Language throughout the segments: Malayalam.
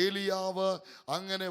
ഏലിയാവ് അങ്ങനെ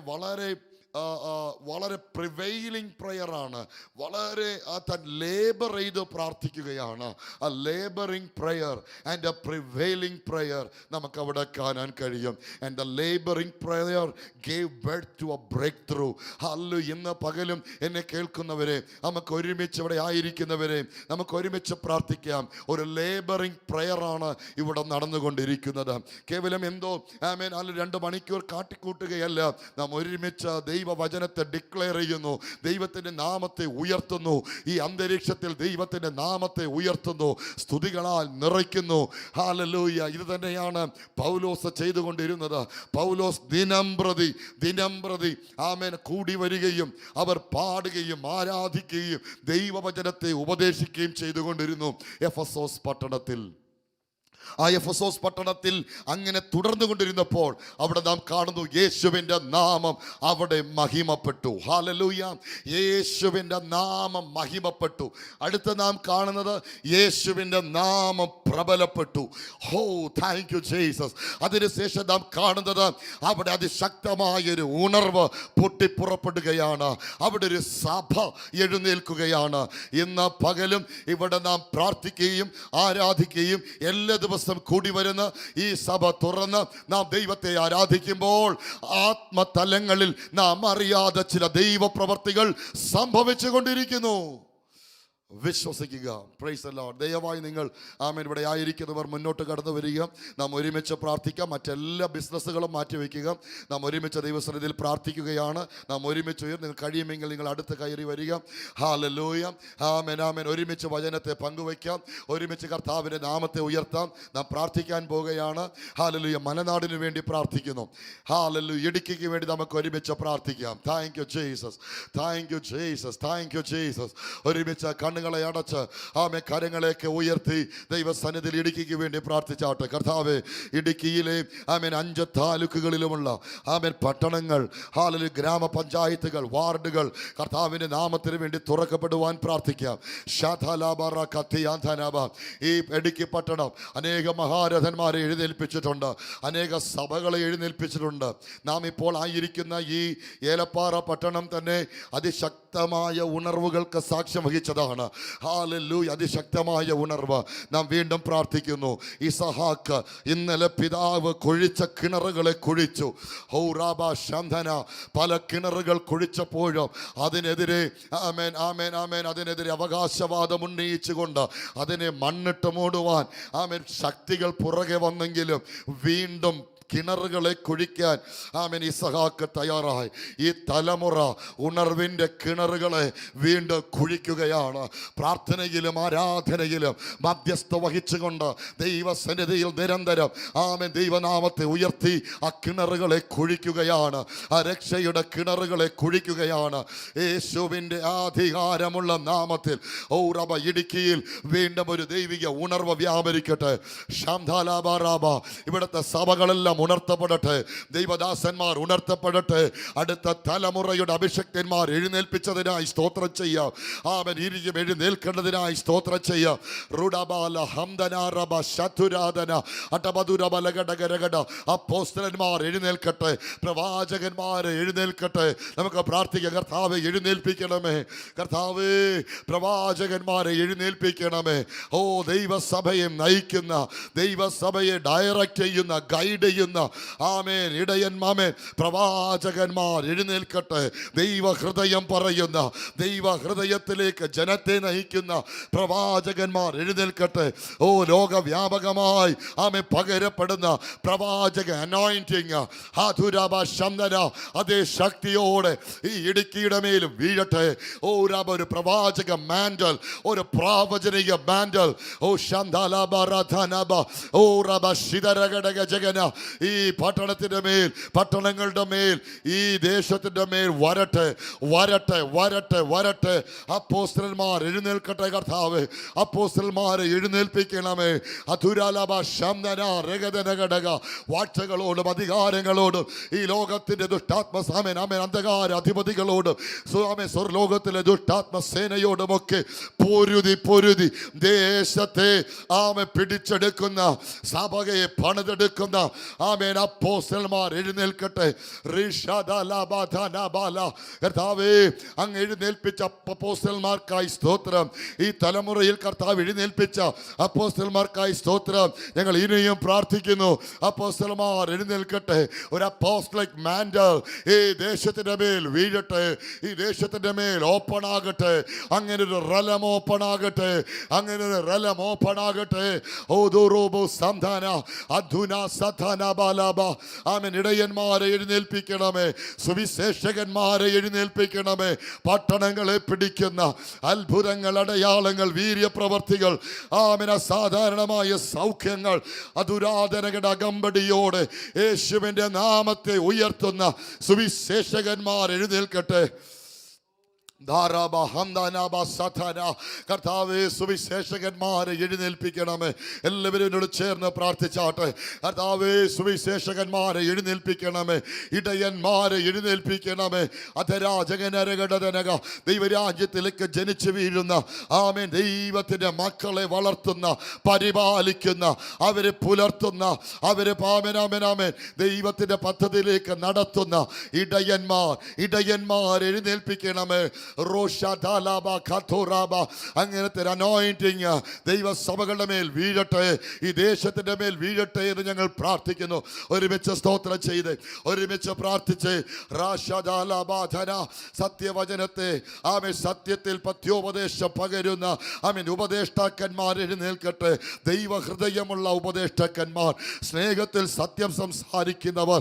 വളരെ പ്രിവെയിലിംഗ് പ്രയറാണ്, വളരെ താൻ ലേബർ ചെയ്ത് പ്രാർത്ഥിക്കുകയാണ്. ആ labouring prayer and a prevailing prayer നമുക്കവിടെ കാണാൻ കഴിയും. And the labouring prayer gave birth to a breakthrough. Hallelujah. ഇന്ന് പകലും എന്നെ കേൾക്കുന്നവരെ, നമുക്ക് ഒരുമിച്ച് ഇവിടെ ആയിരിക്കുന്നവരെ, നമുക്ക് ഒരുമിച്ച് പ്രാർത്ഥിക്കാം. ഒരു ലേബറിംഗ് പ്രയറാണ് ഇവിടെ നടന്നുകൊണ്ടിരിക്കുന്നത്. കേവലം എന്തോ ആമേൻ 2 മണിക്കൂർ കാട്ടിക്കൂട്ടുകയല്ല, നാം ഒരുമിച്ച് ദൈവവചനത്തെ ഡിക്ലെയർ ചെയ്യുന്നു, ദൈവത്തിൻ്റെ നാമത്തെ ഉയർത്തുന്നു. ഈ അന്തരീക്ഷത്തിൽ ദൈവത്തിൻ്റെ നാമത്തെ ഉയർത്തുന്നു, സ്തുതികളാൽ നിറയ്ക്കുന്നു. ഹല്ലേലൂയ. ഇത് തന്നെയാണ് പൗലോസ് ചെയ്തുകൊണ്ടിരുന്നത്. പൗലോസ് ദിനം പ്രതി ആമേൻ കൂടി വരികയും അവർ പാടുകയും ആരാധിക്കുകയും ദൈവവചനത്തെ ഉപദേശിക്കുകയും ചെയ്തുകൊണ്ടിരുന്നു എഫെസോസ് പട്ടണത്തിൽ. ആ എഫെസോസ് പട്ടണത്തിൽ അങ്ങനെ തുടർന്നു കൊണ്ടിരുന്നപ്പോൾ അവിടെ നാം കാണുന്നു യേശുവിൻ്റെ നാമം അവിടെ മഹിമപ്പെട്ടു. ഹല്ലേലൂയ. യേശുവിൻ്റെ നാമം മഹിമപ്പെട്ടു. അടുത്ത നാം കാണുന്നത് യേശുവിൻ്റെ നാമം പ്രബലപ്പെട്ടു. ഹോ, താങ്ക് യു ജീസസ്. അതിനുശേഷം നാം കാണുന്നത് അവിടെ അതിശക്തമായൊരു ഉണർവ് പൊട്ടിപ്പുറപ്പെടുകയാണ്. അവിടെ ഒരു സഭ എഴുന്നേൽക്കുകയാണ്. ഇന്ന് പകലും ഇവിടെ നാം പ്രാർത്ഥിക്കുകയും ആരാധിക്കുകയും എല്ലാ ദിവസം കൂടി വരുന്ന ഈ സഭ തുറന്ന് നാം ദൈവത്തെ ആരാധിക്കുമ്പോൾ ആത്മതലങ്ങളിൽ നാം അറിയാതെ ചില ദൈവപ്രവർത്തികൾ സംഭവിച്ചു കൊണ്ടിരിക്കുന്നു. വിശ്വസിക്കുക. Price the Lord. ദയവായി നിങ്ങൾ ആമേൻ ഇവിടെ ആയിരിക്കുന്നവർ മുന്നോട്ട് കടന്നു വരിക. നാം ഒരുമിച്ച് പ്രാർത്ഥിക്കാം. മറ്റെല്ലാ ബിസിനസ്സുകളും മാറ്റിവെക്കുക. നാം ഒരുമിച്ച് ദൈവസന്നിധിയിൽ പ്രാർത്ഥിക്കുകയാണ്. നാം ഒരുമിച്ച് നിങ്ങൾ കഴിയുമെങ്കിൽ നിങ്ങൾ അടുത്ത് കയറി വരിക. ഹല്ലേലൂയ. ആമേൻ ആമേൻ. ഒരുമിച്ച് വചനത്തെ പങ്കുവയ്ക്കാം, ഒരുമിച്ച് കർത്താവിൻ്റെ നാമത്തെ ഉയർത്താം. നാം പ്രാർത്ഥിക്കാൻ പോവുകയാണ്. ഹല്ലേലൂയ. മലനാടിന് വേണ്ടി പ്രാർത്ഥിക്കുന്നു. ഹല്ലേലൂയ. ഇടുക്കിക്ക് വേണ്ടി നമുക്ക് ഒരുമിച്ച് പ്രാർത്ഥിക്കാം. Thank you Jesus, thank you Jesus, thank you Jesus. ഒരുമിച്ച് കണ്ണുകളെ അടച്ച് ആമേ കരങ്ങളേക്ക് ഉയർത്തി ദൈവസന്നിധിയിൽ ഇടുക്കിക്ക് വേണ്ടി പ്രാർത്ഥിച്ചാട്ടെ. കർത്താവേ, ഇടുക്കിയിലെ ആമേൻ 5 താലൂക്കുകളിലുമുള്ള ആമേൻ പട്ടണങ്ങൾ, ഹല്ലേലൂയ, ഗ്രാമപഞ്ചായത്തുകൾ, വാർഡുകൾ കർത്താവിൻ്റെ നാമത്തിന് വേണ്ടി തുറക്കപ്പെടുവാൻ പ്രാർത്ഥിക്കാം. ഈ ഇടുക്കി പട്ടണം അനേക മഹാരഥന്മാരെ എഴുന്നേൽപ്പിച്ചിട്ടുണ്ട്, അനേക സഭകളെ എഴുന്നേൽപ്പിച്ചിട്ടുണ്ട്. നാം ഇപ്പോൾ ആയിരിക്കുന്ന ഈ ഏലപ്പാറ പട്ടണം തന്നെ അതിശക്തമായ ഉണർവുകൾക്ക് സാക്ഷ്യം വഹിച്ചതാണ്. ഹല്ലേലൂയ. അതിശക്തമായ ഉണർവ്. നാം വീണ്ടും പ്രാർത്ഥിക്കുന്നു. ഇസഹാക്ക് ഇന്നലെ പിതാവ് കുഴിച്ച കിണറുകളെ കുഴിച്ചു. ഹൗറാബ ശന്ധന പല കിണറുകൾ കുഴിച്ചപ്പോഴും അതിനെതിരെ ആമേൻ ആമേൻ ആമേൻ അതിനെതിരെ അവകാശവാദം ഉന്നയിച്ചുകൊണ്ട് അതിനെ മണ്ണിട്ട് മൂടുവാൻ ആമേൻ ശക്തികൾ പുറകെ വന്നെങ്കിലും വീണ്ടും കിണറുകളെ കുഴിക്കാൻ ആമേൻ ഇസഹാക്ക് തയ്യാറായി. ഈ തലമുറ ഉണർവിൻ്റെ കിണറുകളെ വീണ്ടും കുഴിക്കുകയാണ്. പ്രാർത്ഥനയിലും ആരാധനയിലും മധ്യസ്ഥ വഹിച്ചുകൊണ്ട് ദൈവസന്നിധിയിൽ നിരന്തരം ആമേൻ ദൈവനാമത്തെ ഉയർത്തി ആ കിണറുകളെ കുഴിക്കുകയാണ്. ആ രക്ഷയുടെ കിണറുകളെ കുഴിക്കുകയാണ്. യേശുവിൻ്റെ അധികാരമുള്ള നാമത്തിൽ ഔറബ ഇടുക്കിയിൽ വീണ്ടും ഒരു ദൈവിക ഉണർവ് വ്യാപരിക്കട്ടെ. ശാന്താലാബാറാബ. ഇവിടുത്തെ സഭകളെല്ലാം ഉണർത്തപ്പെടട്ടെ, ദൈവദാസന്മാർ ഉണർത്തപ്പെടട്ടെ. അടുത്ത തലമുറയുടെ അഭിഷക്തന്മാർ എഴുന്നേൽപ്പിച്ചതിനായി സ്തോത്രം ചെയ്യാം. ആമേൻ. ഇനിയും എഴുന്നേൽക്കേണ്ടതിനായി സ്തോത്രം ചെയ്യാം. റുഡബാല ഹംദനാറബ ശതുരാധന അടബദുരബലഗടഗരഗട. അപ്പോസ്തലന്മാർ എഴുന്നേൽക്കട്ടെ, പ്രവാചകന്മാർ എഴുന്നേൽക്കട്ടെ. നമുക്ക് പ്രാർത്ഥിക്കാം. കർത്താവെ, എഴുന്നേൽപ്പിക്കണമേ. കർത്താവേ, പ്രവാചകന്മാരെ എഴുന്നേൽപ്പിക്കണമേ. ഓ, ദൈവസഭയെ നയിക്കുന്ന, ദൈവസഭയെ ഡയറക്റ്റ് ചെയ്യുന്ന, ഗൈഡ് ചെയ്യുന്ന ആമേൻ ഇടയന്മാമേൻ പ്രവാചകന്മാർ എഴുന്നേൽക്കട്ടെ. ദൈവഹൃദയം പറയുന്ന, ദൈവഹൃദയത്തിലേക്ക് ജനത്തെ നയിക്കുന്ന പ്രവാചകന്മാർ എഴുന്നേൽക്കട്ടെ. ഓ, ലോകവ്യാപകമായി ആമേൻ പകരപ്പെടുന്ന പ്രവാചക അനോയിന്റിങ് ഹാതുരാബ ശംദന അതേ ശക്തിയോടെ ഈ ഇടുക്കിയുടെ മേലും വീഴട്ടെ. ഓ രാബ, ഒരു പ്രവാചക മാൻഡൽ, ഒരു പ്രാവചനിക മാൻഡൽ. ഓ ശാന്താലാബ ഓ റബ ശിതരഘടക ജഗന ഈ പട്ടണത്തിൻ്റെ മേൽ, പട്ടണങ്ങളുടെ മേൽ, ഈ ദേശത്തിൻ്റെ മേൽ വരട്ടെ, വരട്ടെ, വരട്ടെ, വരട്ടെ. അപ്പോസ്തലന്മാർ എഴുന്നേൽക്കട്ടെ. കർത്താവ്, അപ്പോസ്തലന്മാരെ എഴുന്നേൽപ്പിക്കണമേ. അധുരാലഭ ശംദന രഗതനഘടക. വാഴ്ചകളോടും അധികാരങ്ങളോടും ഈ ലോകത്തിൻ്റെ ദുഷ്ടാത്മസാമൻ ആമേൻ അന്ധകാര അധിപതികളോടും ആമേൻ സ്വർലോകത്തിലെ ദുഷ്ടാത്മസേനയോടുമൊക്കെ പൊരുതി പൊരുതി ദേശത്തെ ആമേൻ പിടിച്ചെടുക്കുന്ന, സഭയെ പണിതെടുക്കുന്ന ആമേൻ അപ്പോസ്തലന്മാർ എഴുന്നേൽക്കട്ടെ. കർത്താവേ, അങ്ങ് എഴുന്നേൽപ്പിച്ച അപ്പോസ്തലന്മാർക്കായി സ്തോത്രം. ഈ തലമുറയിൽ കർത്താവ് എഴുന്നേൽപ്പിച്ച അപ്പോസ്തലന്മാർക്കായി സ്തോത്രം. ഞങ്ങൾ ഇനിയും പ്രാർത്ഥിക്കുന്നു, അപ്പോസ്തലന്മാർ എഴുന്നേൽക്കട്ടെ. ഒരു അപ്പോസ്തലിക് മാൻഡൽ ഈ ദേശത്തിന്റെ മേൽ വീഴട്ടെ. ഈ ദേശത്തിന്റെ മേൽ ഓപ്പൺ ആകട്ടെ. അങ്ങനെ ഒരു റലം ഓപ്പൺ ആകട്ടെ. അങ്ങനെ ഒരു റലം ഓപ്പൺ ആകട്ടെ. ആമേൻ. ഇടയന്മാരെ എഴുന്നേൽപ്പിക്കണമേ, സുവിശേഷകന്മാരെ എഴുന്നേൽപ്പിക്കണമേ. പട്ടണങ്ങളെ പിടിക്കുന്ന അത്ഭുതങ്ങൾ, അടയാളങ്ങൾ, വീര്യപ്രവർത്തികൾ, ആമേൻ, അസാധാരണമായ സൗഖ്യങ്ങൾ, അതുരാധനകളുടെ അകമ്പടിയോടെ യേശുവിൻ്റെ നാമത്തെ ഉയർത്തുന്ന സുവിശേഷകന്മാർ എഴുന്നേൽക്കട്ടെ. കർത്താവേ, സുവിശേഷകന്മാരെ എഴുന്നേൽപ്പിക്കണമേ. എല്ലാവരും എന്നോട് ചേർന്ന് പ്രാർത്ഥിച്ചാട്ടെ. കർത്താവേ, സുവിശേഷകന്മാരെ എഴുന്നേൽപ്പിക്കണമേ. ഇടയന്മാരെ എഴുന്നേൽപ്പിക്കണമേ. അധരാജകനരകടനക ദൈവരാജ്യത്തിലേക്ക് ജനിച്ചു വീഴുന്ന, ആമേൻ, ദൈവത്തിൻ്റെ മക്കളെ വളർത്തുന്ന, പരിപാലിക്കുന്ന, അവരെ പുലർത്തുന്ന, അവരെ ആമേൻ ദൈവത്തിൻ്റെ പദ്ധതിയിലേക്ക് നടത്തുന്ന ഇടയന്മാർ എഴുന്നേൽപ്പിക്കണമേ. അങ്ങനത്തെ അനോയിന്റിങ് ദൈവസഭകളുടെ മേൽ വീഴട്ടെ, ഈ ദേശത്തിന്റെ മേൽ വീഴട്ടെ എന്ന് ഞങ്ങൾ പ്രാർത്ഥിക്കുന്നു. ഒരുമിച്ച് സ്തോത്രം ചെയ്ത്, ഒരുമിച്ച് പ്രാർത്ഥിച്ച്, സത്യവചനത്തെ ആമേൻ സത്യത്തിൽ പത്യോപദേശം പകരുന്ന ആമേൻ ഉപദേഷ്ടാക്കന്മാർ എഴുന്നേൽക്കട്ടെ. ദൈവഹൃദയമുള്ള ഉപദേഷ്ടാക്കന്മാർ, സ്നേഹത്തിൽ സത്യം സംസാരിക്കുന്നവർ,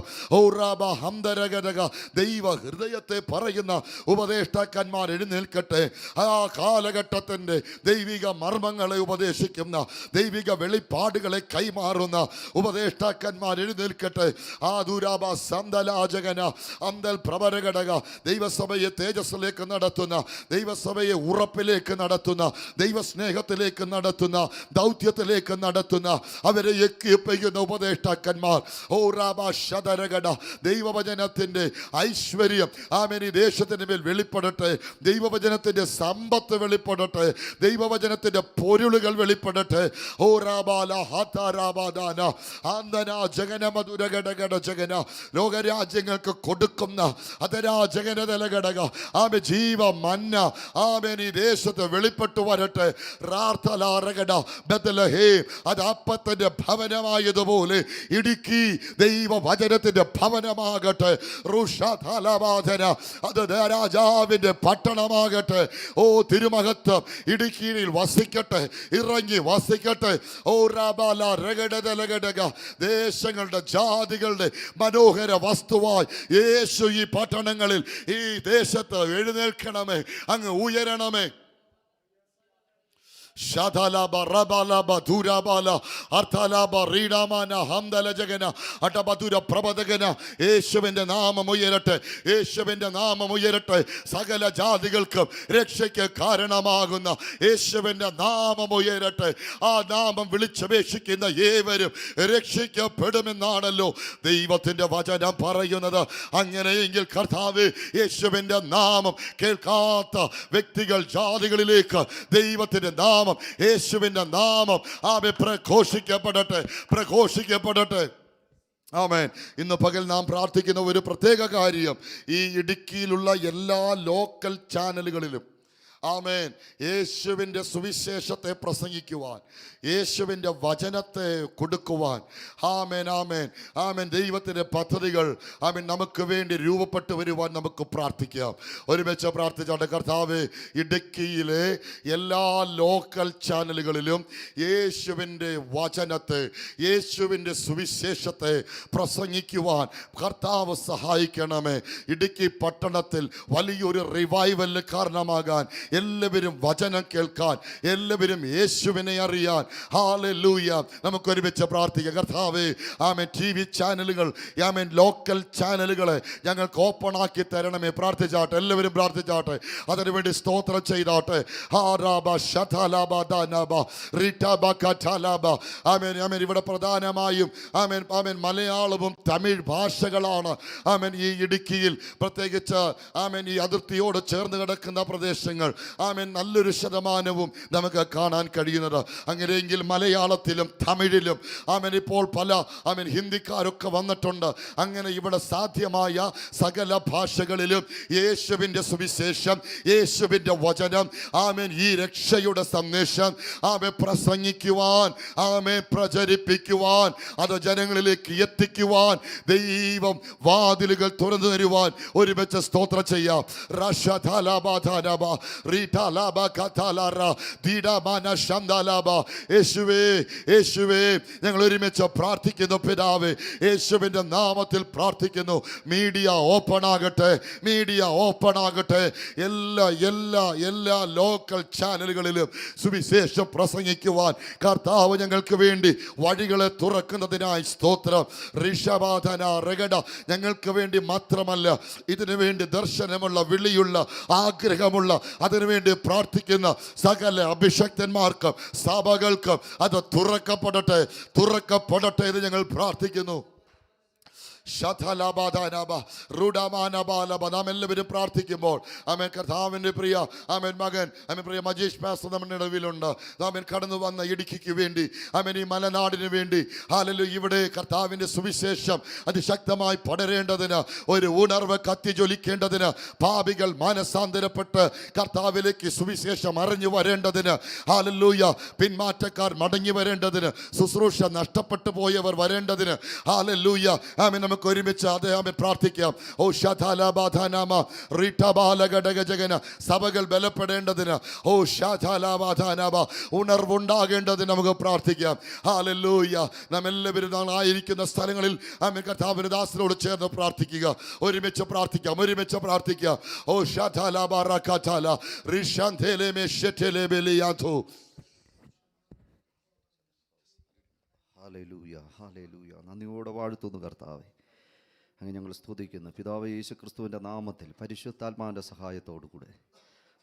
ദൈവഹൃദയത്തെ പറയുന്ന ഉപദേഷ്ടാക്കന്മാർ എഴുന്നേൽക്കട്ടെ. ആ കാലഘട്ടത്തിൻ്റെ ദൈവിക മർമ്മങ്ങളെ ഉപദേശിക്കുന്ന, ദൈവിക വെളിപ്പാടുകളെ കൈമാറുന്ന ഉപദേഷ്ടാക്കന്മാർ എഴുന്നേൽക്കട്ടെ. ആ ദുരാബ സന്തലാജകന അന്തൽ പ്രവരഘടക ദൈവസഭയെ തേജസ്സിലേക്ക് നടത്തുന്ന, ദൈവസഭയെ ഉറപ്പിലേക്ക് നടത്തുന്ന, ദൈവസ്നേഹത്തിലേക്ക് നടത്തുന്ന, ദൗത്യത്തിലേക്ക് നടത്തുന്ന, അവരെ എക്കിപ്പിക്കുന്ന ഉപദേഷ്ടാക്കന്മാർ. ദൈവവചനത്തിൻ്റെ ഐശ്വര്യം ആമേൻ ഈ ദേശത്തിന് മേൽ വെളിപ്പെടട്ടെ. ദൈവവചനത്തിന്റെ സമ്പത്ത് വെളിപ്പെടട്ടെ. ദൈവവചനത്തിന്റെ പൊരുളുകൾ വെളിപ്പെടട്ടെ. ലോകരാജ്യങ്ങൾക്ക് കൊടുക്കുന്ന അതരാജകനതലഘടക ആമേ ജീവ മന്ന ആമേൻ ഈ ദേശത്ത് വെളിപ്പെട്ടു വരട്ടെ. അത് അപ്പത്തിന്റെ ഭവനമായതുപോലെ ഇടുക്കി ദൈവവചനത്തിന്റെ ഭവനമാകട്ടെ. അത് രാജാവിന്റെ പട്ടണമാകട്ടെ. ഓ തിരുമഹത്വം ഇടുക്കിയിൽ വസിക്കട്ടെ, ഇറങ്ങി വസിക്കട്ടെ. ഓ റാബാല രഗടതലഘടക ദേശങ്ങളുടെ ജാതികളുടെ മനോഹര വസ്തുവായി യേശു ഈ പട്ടണങ്ങളിൽ ഈ ദേശത്ത് എഴുന്നേൽക്കണമേ, അങ്ങ് ഉയരണമേ. യേശുവിന്റെ നാമം ഉയരട്ടെ, യേശുവിന്റെ നാമം ഉയരട്ടെ. സകല ജാതികൾക്കും രക്ഷയ്ക്ക് കാരണമാകുന്ന യേശുവിന്റെ നാമം ഉയരട്ടെ. ആ നാമം വിളിച്ചപേക്ഷിക്കുന്ന ഏവരും രക്ഷിക്കപ്പെടുമെന്നാണല്ലോ ദൈവത്തിന്റെ വചനം പറയുന്നത്. അങ്ങനെയെങ്കിൽ കർത്താവ്, യേശുവിന്റെ നാമം കേൾക്കാത്ത വ്യക്തികൾ, ജാതികളിലേക്ക് ദൈവത്തിന്റെ നാമം, യേശുവിന്റെ നാമം ആമേൻ പ്രഘോഷിക്കപ്പെടട്ടെ, പ്രഘോഷിക്കപ്പെടട്ടെ. ആമേൻ. ഇന്ന് പകൽ നാം പ്രാർത്ഥിക്കുന്ന ഒരു പ്രത്യേക കാര്യം, ഈ ഇടുക്കിയിലുള്ള എല്ലാ ലോക്കൽ ചാനലുകളിലും ആമേൻ യേശുവിൻ്റെ സുവിശേഷത്തെ പ്രസംഗിക്കുവാൻ, യേശുവിൻ്റെ വചനത്തെ കൊടുക്കുവാൻ, ആമേൻ ആമേൻ ആമേൻ ദൈവത്തിൻ്റെ പദ്ധതികൾ ആമേൻ നമുക്ക് വേണ്ടി രൂപപ്പെട്ടു വരുവാൻ നമുക്ക് പ്രാർത്ഥിക്കാം. ഒരുമിച്ച് പ്രാർത്ഥിച്ചാട്ടെ. കർത്താവേ, ഇടുക്കിയിലെ എല്ലാ ലോക്കൽ ചാനലുകളിലും യേശുവിൻ്റെ വചനത്തെ, യേശുവിൻ്റെ സുവിശേഷത്തെ പ്രസംഗിക്കുവാൻ കർത്താവ് സഹായിക്കണമേ. ഇടുക്കി പട്ടണത്തിൽ വലിയൊരു റിവൈവലിന് കാരണമാകാൻ, എല്ലാവരും വചനം കേൾക്കാൻ, എല്ലാവരും യേശുവിനെ അറിയാൻ. ഹല്ലേലൂയ. നമുക്ക് ഒരുമിച്ച് പ്രാർത്ഥിക്കാം. കർത്താവേ, ആമേൻ TV ചാനലുകൾ, ആമേൻ ലോക്കൽ ചാനലുകളെ ഞങ്ങൾക്ക് ഓപ്പൺ ആക്കി തരണമേ. പ്രാർത്ഥിച്ചാട്ടെ, എല്ലാവരും പ്രാർത്ഥിച്ചാട്ടെ. അതിനുവേണ്ടി സ്തോത്രം ചെയ്താട്ടെ. ആമേൻ ആമേൻ. ഇവിടെ പ്രധാനമായും ആമേൻ ആമേൻ മലയാളവും തമിഴ് ഭാഷകളാണ് ആമേൻ ഈ ഇടുക്കിയിൽ, പ്രത്യേകിച്ച് ആമേൻ ഈ അതിർത്തിയോട് ചേർന്ന് കിടക്കുന്ന പ്രദേശങ്ങൾ. ആമേൻ നല്ലൊരു ശതമാനവും നമുക്ക് കാണാൻ കഴിയുന്നത്. അങ്ങനെയെങ്കിൽ മലയാളത്തിലും തമിഴിലും ആമേൻ ഇപ്പോൾ പല ആമേൻ ഹിന്ദിക്കാരൊക്കെ വന്നിട്ടുണ്ട്. അങ്ങനെ ഇവിടെ സാധ്യമായ സകല ഭാഷകളിലും യേശുവിൻ്റെ സുവിശേഷം, യേശുവിൻ്റെ വചനം, ആമേൻ ഈ രക്ഷയുടെ സന്ദേശം ആമേൻ പ്രസംഗിക്കുവാൻ, ആമേൻ പ്രചരിപ്പിക്കുവാൻ, അത് ജനങ്ങളിലേക്ക് എത്തിക്കുവാൻ ദൈവം വാതിലുകൾ തുറന്നു തരുവാൻ ഒരുമിച്ച് സ്തോത്രം ചെയ്യാം. യേശുവേ, യേശുവേ, ഞങ്ങൾ ഒരുമിച്ച് പ്രാർത്ഥിക്കുന്നു പിതാവേ, യേശുവിൻ്റെ നാമത്തിൽ പ്രാർത്ഥിക്കുന്നു. മീഡിയ ഓപ്പൺ ആകട്ടെ, മീഡിയ ഓപ്പൺ ആകട്ടെ. എല്ലാ ലോക്കൽ ചാനലുകളിലും സുവിശേഷം പ്രസംഗിക്കുവാൻ കർത്താവ് ഞങ്ങൾക്ക് വേണ്ടി വഴികളെ തുറക്കുന്നതിനായി സ്തോത്രം. ഋഷഭാധന രഗട ഞങ്ങൾക്ക് വേണ്ടി മാത്രമല്ല, ഇതിനു വേണ്ടി ദർശനമുള്ള, വിളിയുള്ള, ആഗ്രഹമുള്ള, അതിനുവേണ്ടി പ്രാർത്ഥിക്കുന്ന സകല അഭിഷക്തന്മാർക്കും സഭകൾക്കും അത് തുറക്കപ്പെടട്ടെ, തുറക്കപ്പെടട്ടെ എന്ന് ഞങ്ങൾ പ്രാർത്ഥിക്കുന്നു. നാം എല്ലാവരും പ്രാർത്ഥിക്കുമ്പോൾ ആമേൻ കർത്താവിൻ്റെ പ്രിയ ആമേൻ മകൻ ആമേൻ പ്രിയ മജീഷ് പാസ്റ്റർ നമ്മുടെ ഇടവിലുണ്ട്. ആമേൻ കടന്നു വന്ന ഇടുക്കിക്ക് വേണ്ടി, ആമേൻ ഈ മലനാടിന് വേണ്ടി, ഹല്ലേലൂയ, ഇവിടെ കർത്താവിൻ്റെ സുവിശേഷം അതിശക്തമായി പടരേണ്ടതിന്, ഒരു ഉണർവ് കത്തിജ്വലിക്കേണ്ടതിന്, പാപികൾ മാനസാന്തരപ്പെട്ട് കർത്താവിലേക്ക് സുവിശേഷം അറിഞ്ഞു വരേണ്ടതിന്, ഹല്ലേലൂയ, പിന്മാറ്റക്കാർ മടങ്ങി വരേണ്ടതിന്, ശുശ്രൂഷ നഷ്ടപ്പെട്ടു പോയവർ വരേണ്ടതിന്, ഹല്ലേലൂയ, ആമേൻ നമുക്ക് ഒരുമിച്ച് അദ്ദേഹം പ്രാർത്ഥിക്കാം. ഓ ശാഥാലാബാധാനാമ റീഠബാലഘടകജഗന സഭകൾ ബലപ്പെടേണ്ടതിന്, ഓ ശാഥാലാബാധാനാമ ഉണർവുണ്ടാകേണ്ടതിന് നമുക്ക് പ്രാർത്ഥിക്കാം. ഹല്ലേലൂയ. നാം എല്ലാവരും ആയിരിക്കുന്ന സ്ഥലങ്ങളിൽ ആമേൻ കർത്താവിന്റെ ദാസനോട് ചേർന്ന് പ്രാർത്ഥിക്കുക. ഒരുമിച്ച് പ്രാർത്ഥിക്കാം, ഒരുമിച്ച് പ്രാർത്ഥിക്കാം. ഓ ശാഥാലാബാറകാതാല റിഷാന്തേലേമേ ഷെറ്റേലേബെലിയാഥു. Hallelujah, hallelujah. നന്ദിയോടെ വാഴ്ത്തുന്നു കർത്താവേ. അങ്ങനെ ഞങ്ങൾ സ്തുതിക്കുന്നു പിതാവേ യേശു ക്രിസ്തുവിൻ്റെ നാമത്തിൽ പരിശുദ്ധാത്മാവിൻ്റെ സഹായത്തോടുകൂടെ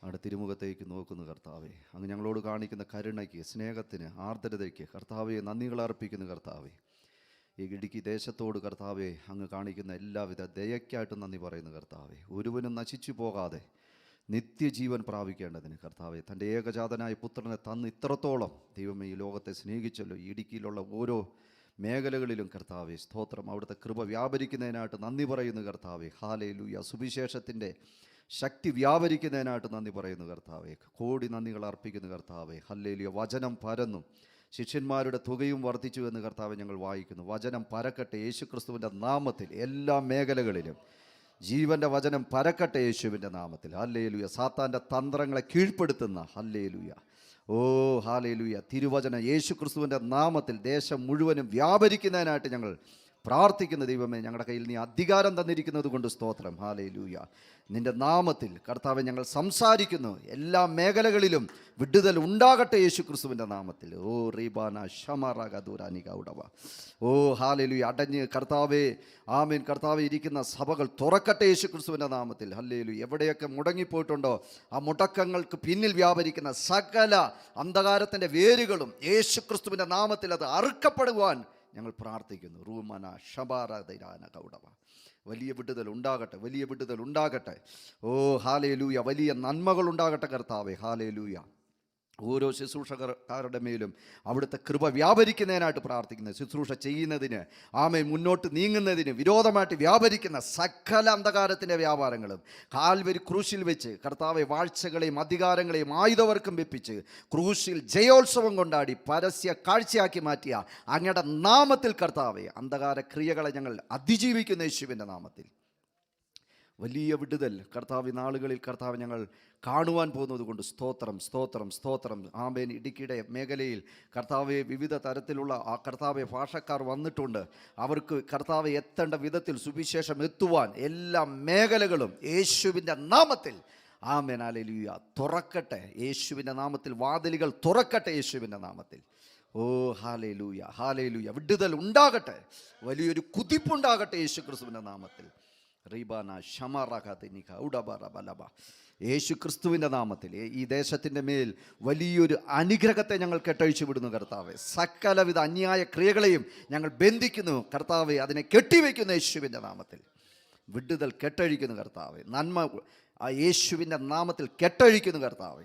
അവിടെ തിരുമുഖത്തേക്ക് നോക്കുന്നു കർത്താവേ. അങ്ങ് ഞങ്ങളോട് കാണിക്കുന്ന കരുണയ്ക്ക്, സ്നേഹത്തിന്, ആർദ്രതയ്ക്ക് കർത്താവെ നന്ദികൾ അർപ്പിക്കുന്നു കർത്താവേ. ഈ ഇടുക്കി ദേശത്തോട് കർത്താവെ അങ്ങ് കാണിക്കുന്ന എല്ലാവിധ ദയയ്ക്കായിട്ടും നന്ദി പറയുന്നു കർത്താവേ. ഒരുവനും നശിച്ചു പോകാതെ നിത്യജീവൻ പ്രാപിക്കേണ്ടതിന് കർത്താവെ തൻ്റെ ഏകജാതനായ പുത്രനെ തന്ന് ഇത്രത്തോളം ദൈവമേ ഈ ലോകത്തെ സ്നേഹിച്ചല്ലോ. ഈ ഇടുക്കിയിലുള്ള ഓരോ മേഖലകളിലും കർത്താവെ സ്തോത്രം. അവിടുത്തെ കൃപ വ്യാപരിക്കുന്നതിനായിട്ട് നന്ദി പറയുന്നു കർത്താവെ. ഹല്ലേലൂയ. സുവിശേഷത്തിൻ്റെ ശക്തി വ്യാപരിക്കുന്നതിനായിട്ട് നന്ദി പറയുന്നു കർത്താവെ. കോടി നന്ദികൾ അർപ്പിക്കുന്നു കർത്താവെ. ഹല്ലേലൂയ. വചനം പരന്നും ശിഷ്യന്മാരുടെ തുകയും വർദ്ധിച്ചു എന്ന് കർത്താവെ ഞങ്ങൾ വായിക്കുന്നു. വചനം പരക്കട്ടെ യേശുക്രിസ്തുവിൻ്റെ നാമത്തിൽ. എല്ലാ മേഖലകളിലും ജീവൻ്റെ വചനം പരക്കട്ടെ യേശുവിൻ്റെ നാമത്തിൽ. ഹല്ലേലൂയ. സാത്താൻ്റെ തന്ത്രങ്ങളെ കീഴ്പ്പെടുത്തുന്ന ഹല്ലേലൂയ, ഓ ഹല്ലേലൂയ, തിരുവചനം യേശുക്രിസ്തുവിൻ്റെ നാമത്തിൽ ദേശം മുഴുവനും വ്യാപരിക്കുന്നതിനായിട്ട് ഞങ്ങൾ പ്രാർത്ഥിക്കുന്ന ദൈവമേ, ഞങ്ങളുടെ കയ്യിൽ നീ അധികാരം തന്നിരിക്കുന്നത് കൊണ്ട് സ്തോത്രം. ഹല്ലേലൂയ. നിൻ്റെ നാമത്തിൽ കർത്താവെ ഞങ്ങൾ സംസാരിക്കുന്നു. എല്ലാ മേഖലകളിലും വിടുതൽ ഉണ്ടാകട്ടെ യേശുക്രിസ്തുവിൻ്റെ നാമത്തിൽ. ഓ റീബാന ഷമറഗദൂരാനിക ഉടവ. ഓ ഹല്ലേലൂയ. അടഞ്ഞ് കർത്താവെ ആമേൻ കർത്താവെ ഇരിക്കുന്ന സഭകൾ തുറക്കട്ടെ യേശുക്രിസ്തുവിൻ്റെ നാമത്തിൽ. ഹല്ലേലൂയ. എവിടെയൊക്കെ മുടങ്ങിപ്പോയിട്ടുണ്ടോ ആ മുടക്കങ്ങൾക്ക് പിന്നിൽ വ്യാപരിക്കുന്ന സകല അന്ധകാരത്തിൻ്റെ വേരുകളും യേശുക്രിസ്തുവിൻ്റെ നാമത്തിൽ അത് അറുക്കപ്പെടുവാൻ ഞങ്ങൾ പ്രാർത്ഥിക്കുന്നു. റൂമന ഷബാരദൈരാന കൗടവ. വലിയ വിടുതൽ ഉണ്ടാകട്ടെ, വലിയ വിടുതൽ ഉണ്ടാകട്ടെ. ഓ ഹല്ലേലൂയ. വലിയ നന്മകൾ ഉണ്ടാകട്ടെ കർത്താവേ. ഹല്ലേലൂയ. ഓരോ ശുശ്രൂഷക്കാരുടെ മേലും അവിടുത്തെ കൃപ വ്യാപരിക്കുന്നതിനായിട്ട് പ്രാർത്ഥിക്കുന്നത്. ശുശ്രൂഷ ചെയ്യുന്നതിന് ആമേൻ മുന്നോട്ട് നീങ്ങുന്നതിന് വിരോധമായിട്ട് വ്യാപരിക്കുന്ന സകല അന്ധകാരത്തിൻ്റെ വ്യാപാരങ്ങളും കാൽവരി ക്രൂശിൽ വെച്ച് കർത്താവെ വാഴ്ചകളെയും അധികാരങ്ങളെയും ആയുധവർക്കും വെപ്പിച്ച് ക്രൂശിൽ ജയോത്സവം കൊണ്ടാടി പരസ്യ കാഴ്ചയാക്കി മാറ്റിയ അങ്ങയുടെ നാമത്തിൽ കർത്താവെ അന്ധകാര ക്രിയകളെ ഞങ്ങൾ അതിജീവിക്കുന്ന യേശുവിൻ്റെ നാമത്തിൽ വലിയ വിടുതൽ കർത്താവ് നാളുകളിൽ കർത്താവ് ഞങ്ങൾ കാണുവാൻ പോകുന്നത് കൊണ്ട് സ്തോത്രം, സ്തോത്രം, സ്തോത്രം. ആമേൻ. ഇടുക്കിയുടെ മേഖലയിൽ കർത്താവെ വിവിധ തരത്തിലുള്ള ആ കർത്താവെ ഭാഷക്കാർ വന്നിട്ടുണ്ട്. അവർക്ക് കർത്താവെ എത്തേണ്ട വിധത്തിൽ സുവിശേഷം എത്തുവാൻ എല്ലാ മേഖലകളും യേശുവിൻ്റെ നാമത്തിൽ ആമേൻ ഹല്ലേലൂയ തുറക്കട്ടെ. യേശുവിൻ്റെ നാമത്തിൽ വാതിലുകൾ തുറക്കട്ടെ യേശുവിൻ്റെ നാമത്തിൽ. ഓ ഹല്ലേലൂയ, ഹല്ലേലൂയ. വിടുതൽ ഉണ്ടാകട്ടെ, വലിയൊരു കുതിപ്പുണ്ടാകട്ടെ യേശുക്രിസ്തുവിൻ്റെ നാമത്തിൽ. റീബാന ഷമറഗദിനിക ഉടബറ ബലബ. യേശു ക്രിസ്തുവിൻ്റെ നാമത്തിൽ ഈ ദേശത്തിൻ്റെ മേൽ വലിയൊരു അനുഗ്രഹത്തെ ഞങ്ങൾ കെട്ടഴിച്ചു വിടുന്നു കർത്താവെ. സകലവിധ അന്യായ ക്രിയകളെയും ഞങ്ങൾ ബന്ധിക്കുന്നു കർത്താവെ, അതിനെ കെട്ടിവെക്കുന്നു യേശുവിൻ്റെ നാമത്തിൽ. വിടുതൽ കെട്ടഴിക്കുന്നു കർത്താവേ. നന്മ ആ യേശുവിൻ്റെ നാമത്തിൽ കെട്ടഴിക്കുന്നു കർത്താവേ.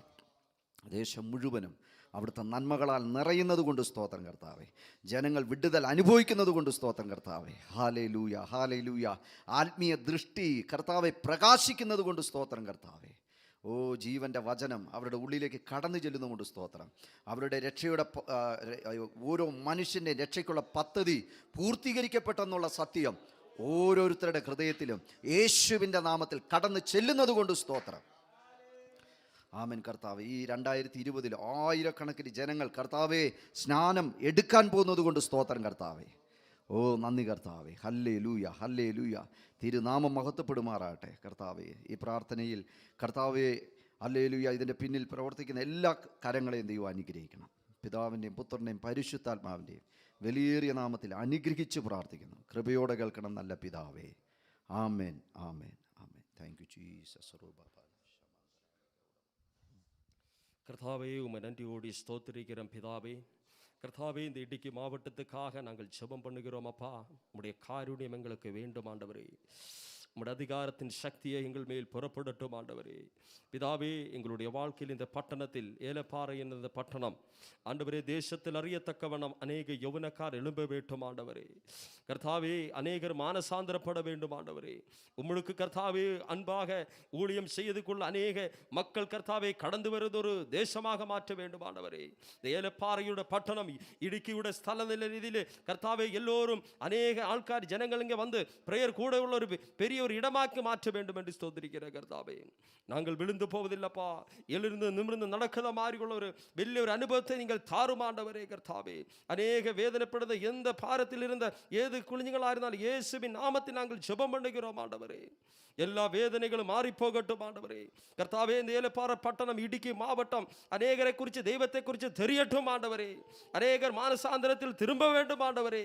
ദേശം മുഴുവനും അവിടുത്തെ നന്മകളാൽ നിറയുന്നത് കൊണ്ട് സ്തോത്രം കർത്താവേ. ജനങ്ങൾ വിടുതൽ അനുഭവിക്കുന്നത് കൊണ്ട് സ്തോത്രം കർത്താവേ. Hallelujah, hallelujah. ആത്മീയ ദൃഷ്ടി കർത്താവെ പ്രകാശിക്കുന്നത് കൊണ്ട് സ്തോത്രം കർത്താവേ. ഓ, ജീവൻ്റെ വചനം അവരുടെ ഉള്ളിലേക്ക് കടന്നു ചെല്ലുന്നതുകൊണ്ട് സ്തോത്രം. അവരുടെ രക്ഷയുടെ ഓരോ മനുഷ്യൻ്റെ രക്ഷയ്ക്കുള്ള പദ്ധതി പൂർത്തീകരിക്കപ്പെട്ടെന്നുള്ള സത്യം ഓരോരുത്തരുടെ ഹൃദയത്തിലും യേശുവിൻ്റെ നാമത്തിൽ കടന്നു ചെല്ലുന്നത് കൊണ്ട് സ്തോത്രം. ആമേൻ കർത്താവ്. ഈ 2020 ആയിരക്കണക്കിന് ജനങ്ങൾ കർത്താവെ സ്നാനം എടുക്കാൻ പോകുന്നത് കൊണ്ട് സ്തോത്രം കർത്താവേ. ഓ, നന്ദി കർത്താവേ. Hallelujah, hallelujah. തിരുനാമം മഹത്വപ്പെടുമാറാകട്ടെ കർത്താവേ. ഈ പ്രാർത്ഥനയിൽ കർത്താവേ ഹല്ലേലൂയ, ഇതിൻ്റെ പിന്നിൽ പ്രവർത്തിക്കുന്ന എല്ലാ കരങ്ങളെയും ദൈവം അനുഗ്രഹിക്കണം. പിതാവിൻ്റെയും പുത്രൻ്റെയും പരിശുദ്ധാത്മാവിൻ്റെയും വലിയേറിയ നാമത്തിൽ അനുഗ്രഹിച്ച് പ്രാർത്ഥിക്കുന്നു. കൃപയോടെ കേൾക്കണം നല്ല പിതാവേ. Amen, amen, amen. Thank you Jesus. கர்த்தாவே, உம்மை நன்றியோடு ஸ்தோத்திரிக்கிறோம் பிதாவே. கர்த்தாவே, இந்த இடிக்கு மாவட்டத்துக்காக நாங்கள் ஜெபம் பண்ணுகிறோம் அப்பா. உம்முடைய காருண்யம் எங்களுக்கு வேண்டும் ஆண்டவரே. உம்முடைய அதிகாரத்தின் சக்தியை எங்கள் மேல் புறப்படட்டும் ஆண்டவரே. பிதாவே, எங்களுடைய வாழ்க்கையில் இந்த பட்டணத்தில் ஏலப்பாறை என்ற இந்த பட்டணம் ஆண்டவரே தேசத்தில் அறியத்தக்கவனம் அநேக யௌவனக்கார் எழும்ப வேண்டும் ஆண்டவரே. கர்த்தாவே, அநேகர் மானசாந்திரப்பட வேண்டும் ஆண்டவரே. உங்களுக்கு கர்த்தாவே அன்பாக ஊழியம் செய்வதற்குள்ள அநேக மக்கள் கர்த்தாவே கடந்து வருவது ஒரு தேசமாக மாற்ற வேண்டும் ஆண்டவரே. இந்த ஏலப்பாறைയുടെ പട്ടണം ഇടുക്കിയുടെ സ്ഥല നിലയിൽ കർത്താവെ എല്ലോരും അനേക ആൾക്കാർ ജനങ്ങൾ ഇങ്ങനെ വന്ന് പ്രയർ കൂടെ ഉള്ള ഒരു பெரிய ஒரு இடமாக்கி மாற்ற வேண்டும் என்று ஸ்தோத்திரிக்கிற கர்த்தாவே. நாங்கள் விழுந்து போவதில்லப்பா. எழுந்து நிமிர்ந்து நடக்கிற மாதிரி உள்ள ஒரு വലിയ ഒരു അനുഭവത്തെ നിങ്ങൾ താറുമാണ്ടവരെ കർത്താവേ. അനേക വേദനപ്പെടുന്ന എന്ത് ഭാരത്തിൽ ഇരുന്ന ഏത് കുഞ്ഞുങ്ങളായിരുന്നാലും യേശുവിൻ നാമത്തിൽ ഞങ്ങൾ ജപം பண்ணுகிறோம் ആണ്ടവരെ. എല്ലാ വേദനകളും മാറിപ്പോകട്ടും ആണ്ടവരെ. കർത്താവേ, இந்த ஏலப்பாறை பட்டணம் ഇടുക്കി மாவட்டம் അനേകരെ കുറിച്ച് ദൈവത്തെ കുറിച്ച് തെരിയട്ടും ആണ്ടവരെ. അനേകർ മാനസാന്തരത്തിൽ திரும்ப வேண்டும் ആണ്ടവരെ.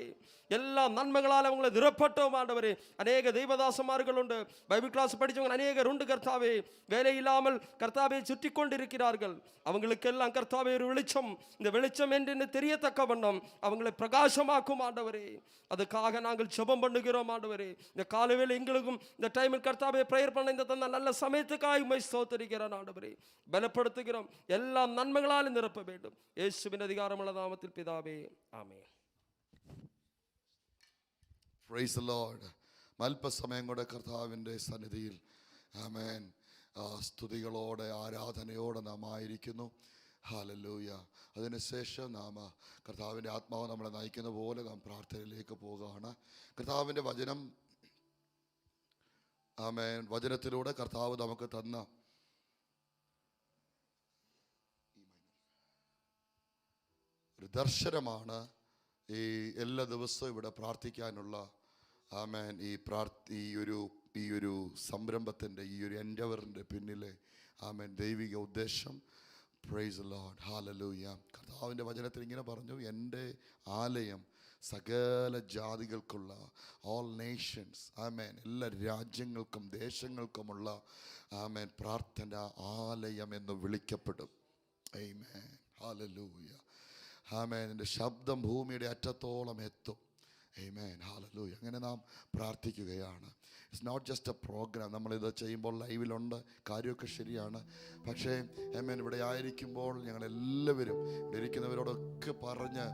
എല്ലാ നന്മകളാൽ അവങ്ങളെ നിറപ്പട്ടും ആണ്ടവരെ. അനേക ദൈവദാസന്മാരുകളുണ്ട്, ബൈബിൾ ക്ലാസ് പഠിച്ചവங்க അനേകർ ഉണ്ട് കർത്താവേ. வேலையில்லாமல் கர்த்தாவே சுற்றி கொண்டிருக்கிறார்கள். அவங்களுக்கெல்லாம் கர்த்தாவே ஒரு வெளிச்சம், இந்த வெளிச்சம் என்று தெரியத்தக்க வண்ணம் அவங்களை பிரகாசமாக்கும் ஆண்டவரே. அதுக்காக நாங்கள் ஜெபம் பண்ணுகிறோம் ஆண்டவரே. இந்த காலவேளை எங்களுக்கும் இந்த டைமில் கர்த்தாவே பிரேயர் பண்ண இந்த தந்த நல்ல சமயத்துக்காக உம்மை ஸ்தோத்திரிக்கிறோம் ஆண்டவரே. பலப்படுத்துகிறோம். எல்லா நன்மைகளாலும் நிரப்ப வேண்டும். இயேசுவின் அதிகாரமுள்ள நாமத்தில் பிதாவே, ആമേൻ. Praise the Lord. അല്പസമയം കൂടെ കർത്താവിൻ്റെ സന്നിധിയിൽ ആമേൻ സ്തുതികളോടെ ആരാധനയോടെ നാം ആയിരിക്കുന്നു. ഹല്ലേലൂയ. അതിനുശേഷം നാം കർത്താവിൻ്റെ ആത്മാവ് നമ്മളെ നയിക്കുന്ന പോലെ നാം പ്രാർത്ഥനയിലേക്ക് പോകുകയാണ്. കർത്താവിൻ്റെ വചനം ആമേൻ, വചനത്തിലൂടെ കർത്താവ് നമുക്ക് തന്ന ഒരു ദർശനമാണ് ഈ എല്ലാ ദിവസവും ഇവിടെ പ്രാർത്ഥിക്കാനുള്ള ആമേൻ ഈ ഒരു സംരംഭത്തിൻ്റെ ഈ ഒരു എൻഡവറിൻ്റെ പിന്നിലെ ആമേൻ ദൈവിക ഉദ്ദേശം. Price the Lord. ഹല്ലേലൂയ. കർത്താവിൻ്റെ വചനത്തിൽ ഇങ്ങനെ പറഞ്ഞു, എൻ്റെ ആലയം സകല ജാതികൾക്കുള്ള ഓൾ നേഷൻസ് ആമേൻ, എല്ലാ രാജ്യങ്ങൾക്കും ദേശങ്ങൾക്കുമുള്ള ആമേൻ പ്രാർത്ഥന ആലയം എന്ന് വിളിക്കപ്പെടും. ആമേൻ. ഹല്ലേലൂയ. ആമേൻ. എൻ്റെ ശബ്ദം ഭൂമിയുടെ അറ്റത്തോളം എത്തും. ആമേൻ. ഹല്ലേലൂയ. അങ്ങനെ നാം പ്രാർത്ഥിക്കുകയാണ്. It's not just a program. നമ്മളിത് ചെയ്യുമ്പോൾ ലൈവിലുണ്ട്, കാര്യമൊക്കെ ശരിയാണ്. പക്ഷേ ആമേൻ, ഇവിടെ ആയിരിക്കുമ്പോൾ ഞങ്ങളെല്ലാവരും ഇവിടെ ഇരിക്കുന്നവരോടൊക്കെ പറഞ്ഞ്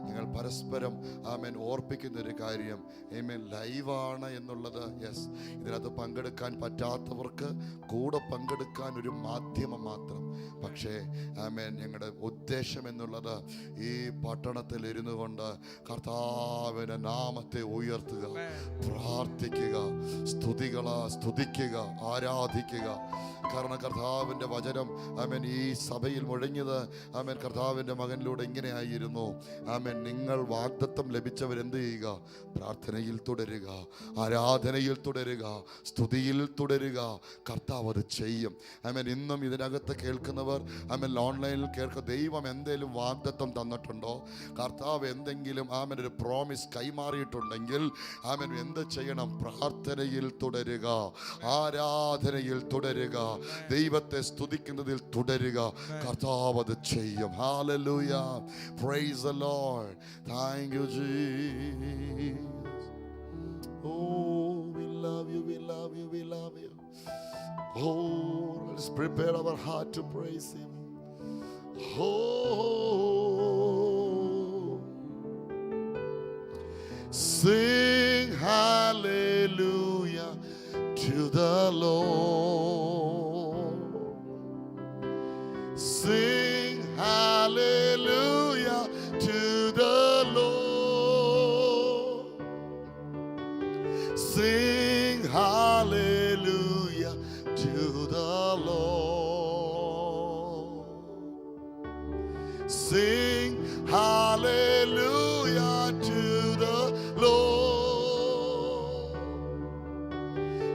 ഞങ്ങൾ പരസ്പരം ആമേൻ ഓർപ്പിക്കുന്നൊരു കാര്യം, ആമേൻ, ലൈവാണ് എന്നുള്ളത്. യെസ്, ഇതിനകത്ത് പങ്കെടുക്കാൻ പറ്റാത്തവർക്ക് കൂടെ പങ്കെടുക്കാൻ ഒരു മാധ്യമം മാത്രം. പക്ഷേ ആമേൻ, ഞങ്ങളുടെ ഉദ്ദേശം എന്നുള്ളത് ഈ പട്ടണത്തിൽ ഇരുന്നു കൊണ്ട് കർത്താവിൻ്റെ നാമത്തെ ഉയർത്തുക, പ്രാർത്ഥിക്കുക, സ്തുതിക്കുക, ആരാധിക്കുക. കാരണം കർത്താവിൻ്റെ വചനം ആമേൻ ഈ സഭയിൽ മുഴങ്ങിയത് ആമേൻ കർത്താവിൻ്റെ മകനിലൂടെ ഇങ്ങനെയായിരുന്നു. ആമേൻ, നിങ്ങൾ വാഗ്ദത്തം ലഭിച്ചവരെന്ത് ചെയ്യുക? പ്രാർത്ഥനയിൽ തുടരുക, ആരാധനയിൽ തുടരുക, സ്തുതിയിൽ തുടരുക. കർത്താവ് അത് ചെയ്യും. ആമേൻ. ഇന്നും ഇതിനകത്ത് കേൾക്കുന്നവർ ആമേൻ ഓൺലൈനിൽ കേൾക്കുക, ദൈവം എന്തെങ്കിലും വാഗ്ദത്തം തന്നിട്ടുണ്ടോ? കർത്താവ് എന്തെങ്കിലും ആമേൻ ഒരു പ്രോമിസ് കൈമാറിയിട്ടുണ്ടെങ്കിൽ ആമേൻ എന്ത് ചെയ്യണം? പ്രാർത്ഥനയിൽ തുടരുക, ആരാധനയിൽ തുടരുക, ദൈവത്തെ സ്തുതിക്കുന്നതിൽ തുടരുക. കർത്താവ് അത് ചെയ്യും. ഹല്ലേലൂയ. Praise the Lord. Thank you Jesus. Oh, we prepare our heart to praise Him. Oh, sing hallelujah to the Lord. Sing hallelujah to the Lord. Sing hallelujah to the Lord. Sing hallelujah to the Lord.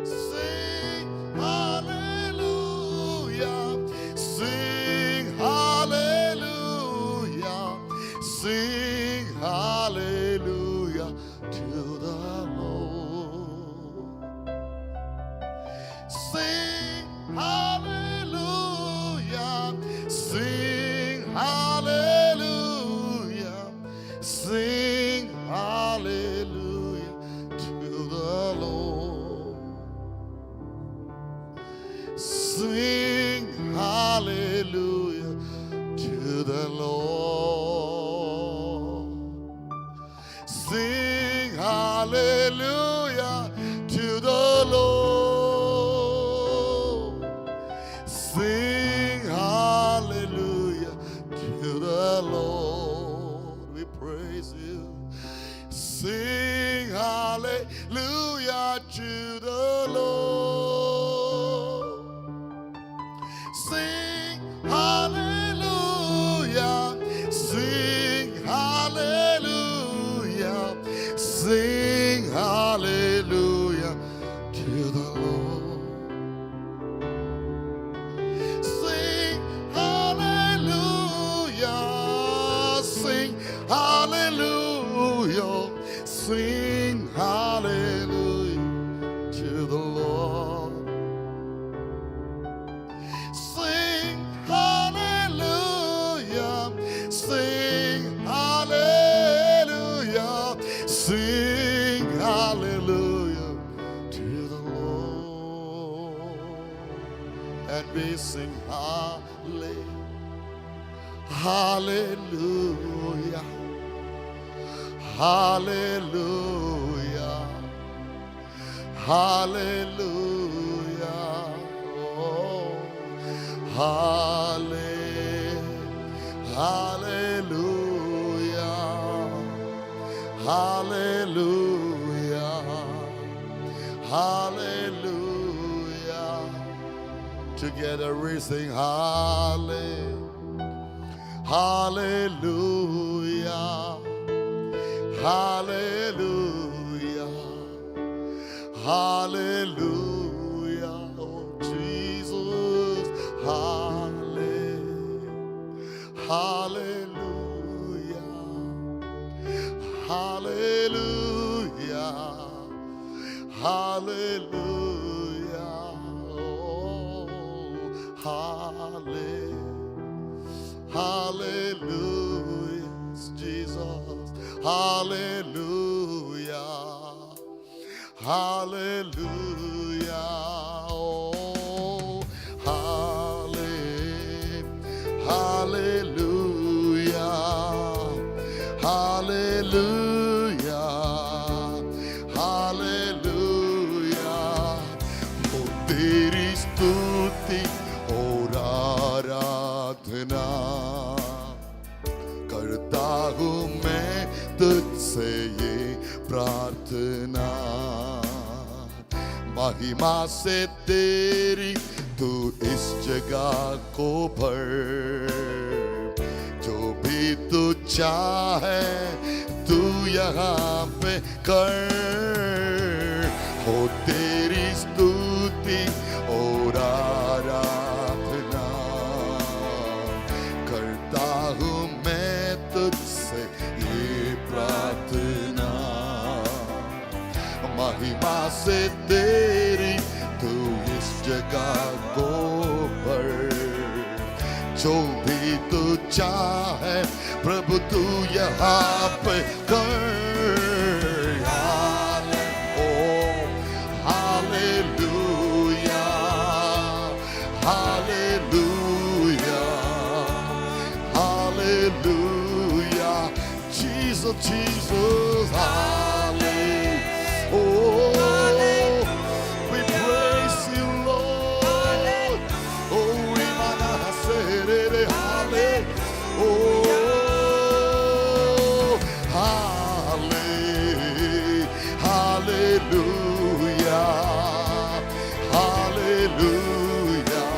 Sing hallelujah. Sing hallelujah. Sing hallelujah to the Lord. Sing hallelujah. Sing hallelujah. Sing hallelujah to the Lord. Sing hallelujah to the Lord. Sing hallelujah to the Lord. Sing hallelujah to the Lord. We praise you. Sing hallelujah to the Lord. Sing hallelujah. Sing hallelujah. Sing hallelujah to the Lord. Sing hallelujah. Sing hallelujah. Sing hallelujah to the Lord. Sing hallelujah. Sing hallelujah. Sing hallelujah to the Lord. And we sing hallelujah. Hallelujah. Hallelujah. Oh, hallelujah. Hallelujah. Hallelujah. Together we sing hallelujah. Hallelujah. Hallelujah. Oh Jesus. Hallelujah. Hallelujah. Hallelujah. Oh, hallelujah. Jesus. Hallelujah. Hallelujah. Oh, hallelujah. Hallelujah. Hallelujah. Oh, तेरी स्तुति और आराधना करता हूँ मैं तुझसे ये प्रार्थना, महिमा से तेरी तू इस जगह को भर, जो भी तू चाहे तू यहाँ पे कर। हो तेरी स्तुति और आराधना करता हूँ मैं तुझसे ये प्रार्थना, महिमा से तेरी तू इस जगह को भर, जो भी तू चाहे प्रभु तू यहाँ पे कर। Hallelujah. of Jesus. Hallelujah. Oh, we praise you, Lord. Oh, we said it. Hallelujah. Oh, hallelujah. Hallelujah. Hallelujah.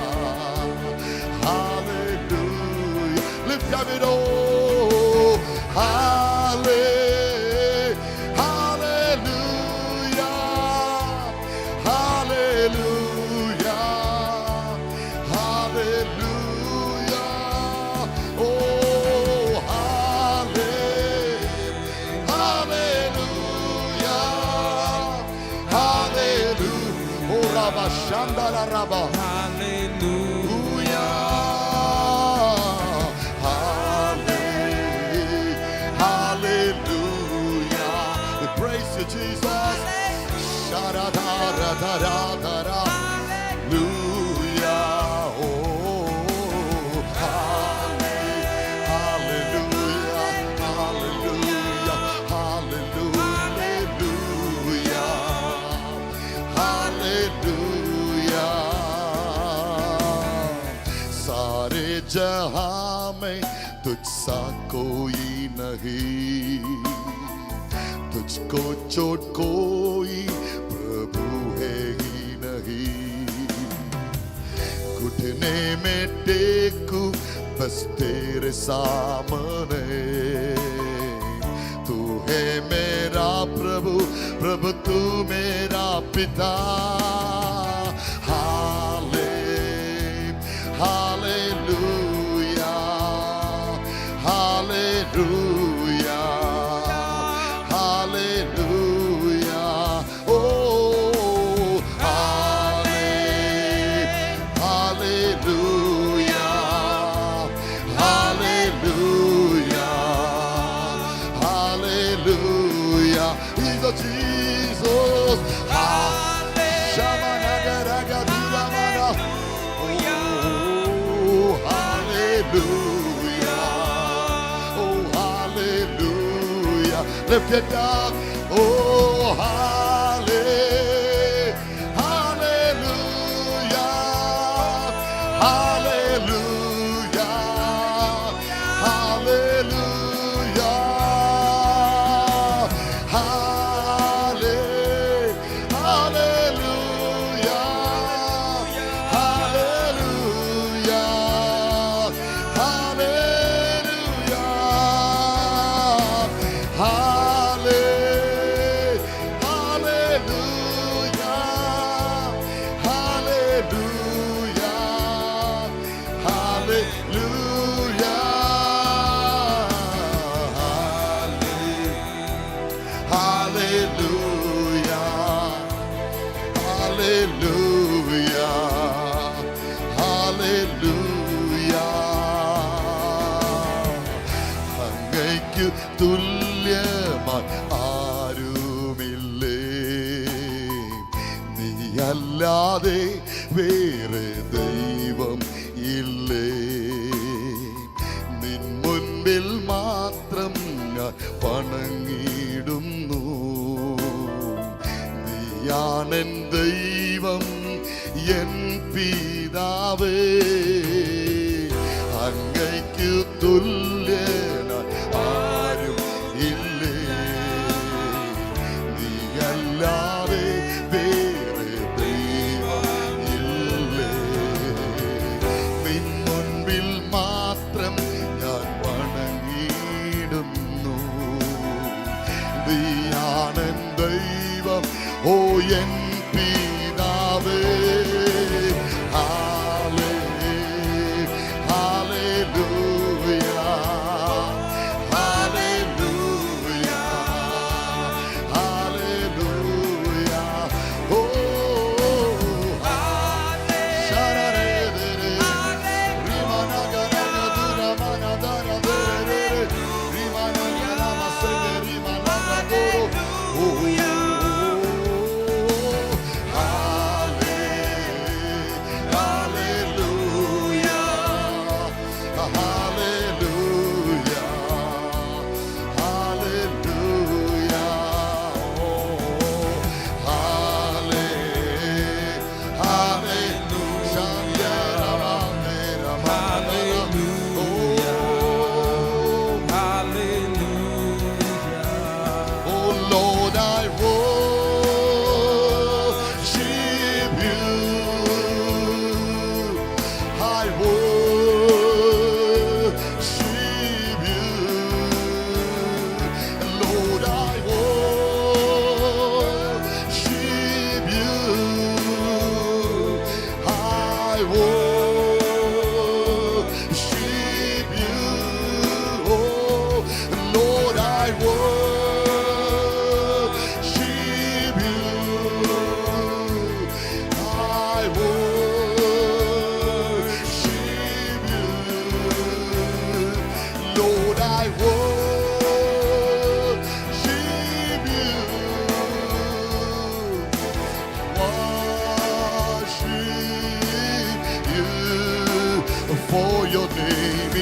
Hallelujah. Lift up it all. Hallelujah. Hallelujah. Hallelujah. Hallelujah. Oh, hallelujah. Hallelujah. Hallelujah. Oh, Rabba Shandala Rabba. Hallelujah. Hallelujah. We praise you, Jesus. Shara-da-ra-da-ra-da-ra. Hallelujah. Oh, hallelujah. Hallelujah. Hallelujah. Hallelujah. सारे जहां में तुझसा कोई नहीं, तुझको चोट कोई प्रभु है ही नहीं। घुटने में टेकू बस तेरे सामने, तू है मेरा प्रभु, प्रभु तू मेरा पिता। Hallelujah. Hallelujah. Hallelujah. Oh, hallelujah. Hallelujah. Hallelujah. He's a Jesus. Shamanagaragadurama. Hallelujah. Oh, hallelujah. Lift it up. Oh, hallelujah. Hallelujah. Hallelujah. Hallelujah. Hallelujah. Hallelujah. അങ്ങയ്ക്ക് തുല്യമായി ആരുമില്ലേ, നീയല്ലാതെ വേറെ ദൈവം ഇല്ലേ. നിൻ മുൻപിൽ മാത്രം ഞാൻ വണങ്ങിടുന്നു, നീയാണെൻ ദൈവം എൻ പിതാവേ. അങ്ങയ്ക്ക് തുല്യനായി ആരും ഇല്ലേ, നീയല്ലാതെ വേറെ ദൈവം ഇല്ലേ. നിൻ മുൻപിൽ മാത്രം ഞാൻ വണങ്ങിടുന്നു, നീയാണെൻ ദൈവം ഓ എൻ പിതാവേ. Hallelujah.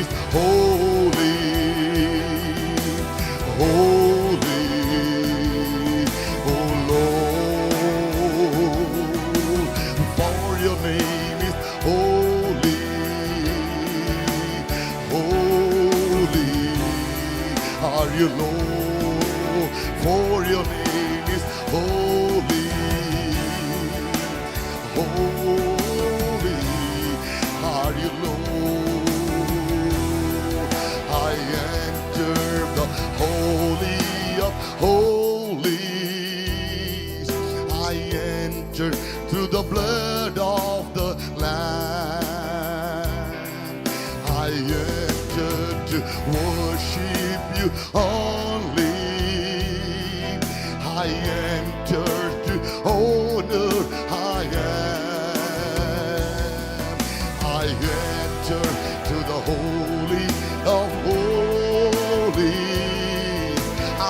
is holy, holy, oh Lord, for your name is holy, holy are you, Lord, for your name is holy, holy are you, Lord. I enter the holy of holies. I enter through the blood of the Lamb. I enter to worship you only. I enter to honor. I am. I enter to the holy of holies. I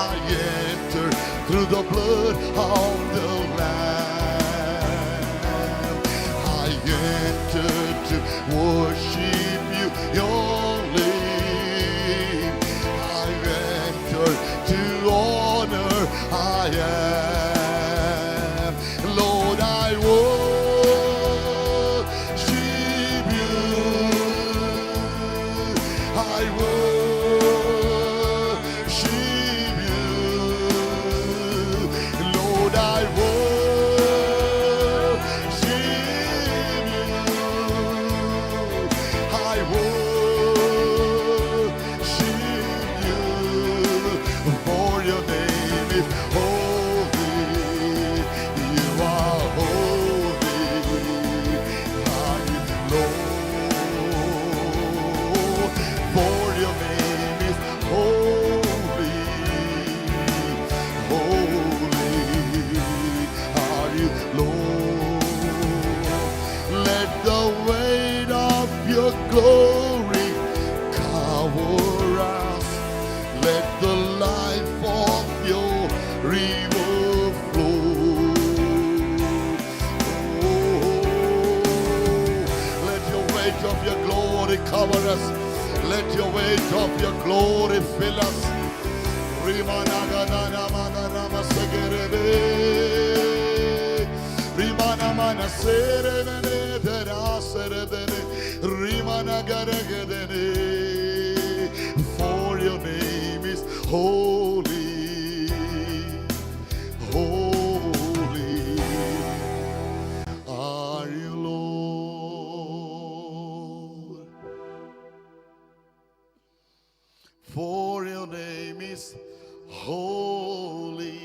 enter through the blood of the Lamb. I enter to worship you only. I enter to honor. I am. Lord, I worship you. I worship you. Lord, I worship you. I worship you. For your name is holy. You are holy. Are you, Lord? For your name is holy. Holy are you, Lord. Let the weight of your glory cover us. Let the life of your river flow. Let your weight of your glory cover us. Let your weight of your glory fill us. For your name is holy, holy are you, Lord. For your name is holy,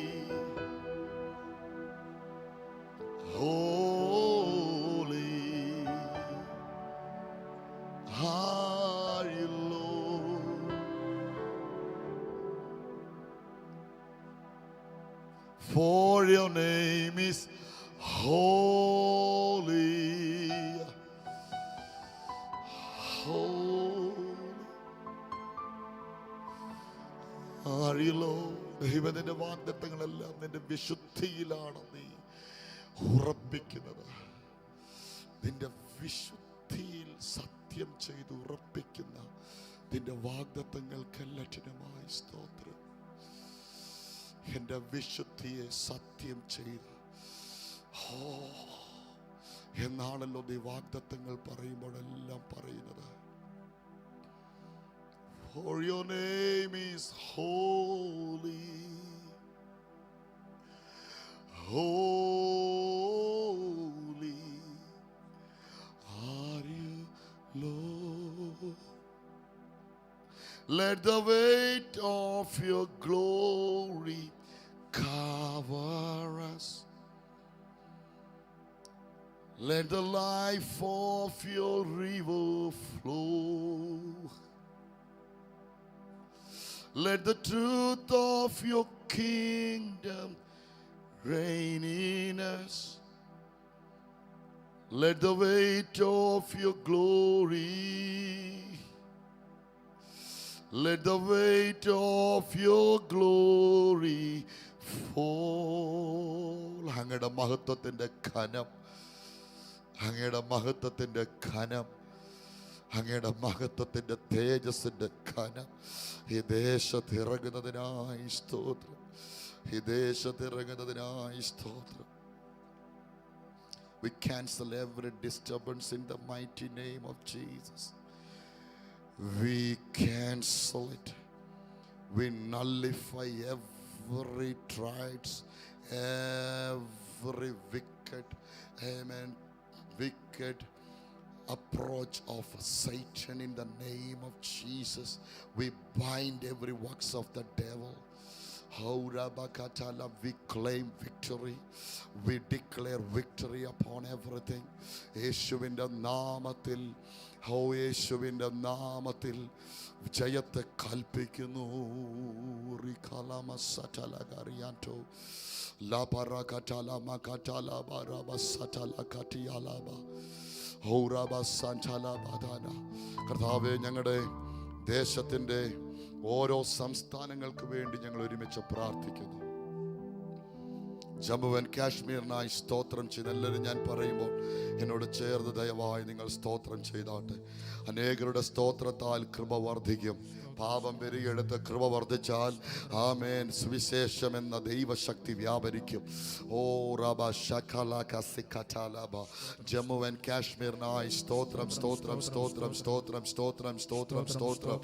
holy are you, Lord. For your name is holy, holy are you, Lord. ദൈവത്തിന്റെ വാഗ്ദത്തങ്ങളെല്ലാം നിന്റെ വിശുദ്ധിയിലാണ് നീ ഉറപ്പിക്കുന്നത്. നിന്റെ വിശുദ്ധിയിൽ സത്യം ചെയ്ത് ഉറപ്പിക്കുന്ന നിന്റെ വാഗ്ദത്തങ്ങൾക്കെല്ലാറ്റിനുമായി സ്തോത്രം. എൻ്റെ വിശുദ്ധിയെ സത്യം ചെയ്ത് എന്നാണല്ലോ നീ വാഗ്ദത്തങ്ങൾ പറയുമ്പോഴെല്ലാം പറയുന്നത്. For your name is holy, holy are you, Lord. Let the weight of your glory cover us. Let the life of your river flow. Let the truth of your kingdom reign in us. Let the weight of your glory, let the weight of your glory fall. അങ്ങയുടെ മഹത്വത്തിന്റെ ഘനം, അങ്ങയുടെ മഹത്വത്തിന്റെ ഘനം, അങ്ങയുടെ മഹത്വത്തിൻ്റെ തേജസ്സിൻ്റെ ഘനം ഈ ദേശത്ത് ഇറങ്ങുന്നതിനായി സ്തോത്രം. ഈ ദേശത്ത് ഇറങ്ങുന്നതിനായി സ്തോത്രം. We cancel every disturbance in the mighty name of Jesus. We cancel it. We nullify every traits, every wicked, amen, wicked approach of Satan in the name of Jesus. We bind every works of the devil. We claim victory. We declare victory upon everything. യേശുവിൻ്റെ നാമത്തിൽ, യേശുവിൻ്റെ നാമത്തിൽ ജയത്തെ കൽപ്പിക്കുന്നു. കർത്താവേ, ഞങ്ങളുടെ ദേശത്തിൻ്റെ ഓരോ സംസ്ഥാനങ്ങൾക്ക് വേണ്ടി ഞങ്ങൾ ഒരുമിച്ച് പ്രാർത്ഥിക്കുന്നു. ജമ്മു ആൻഡ് കാശ്മീരിനായി സ്തോത്രം ചെയ്ത് എല്ലാവരും ഞാൻ പറയുമ്പോൾ എന്നോട് ചേർന്ന് ദയവായി നിങ്ങൾ സ്തോത്രം ചെയ്താട്ടെ. അനേകരുടെ സ്തോത്രത്താൽ കൃപ വർദ്ധിക്കും. പാപം പെരുകിയെടുത്ത് കൃപ വർദ്ധിച്ചാൽ ആമേൻ സുവിശേഷം എന്ന ദൈവശക്തി വ്യാപരിക്കും. ഓ റബ ശഖലക സിഖതലബ. ജമ്മു ആൻഡ് കാശ്മീരിനായി സ്തോത്രം സ്തോത്രം സ്തോത്രം സ്തോത്രം സ്തോത്രം സ്തോത്രം സ്തോത്രം.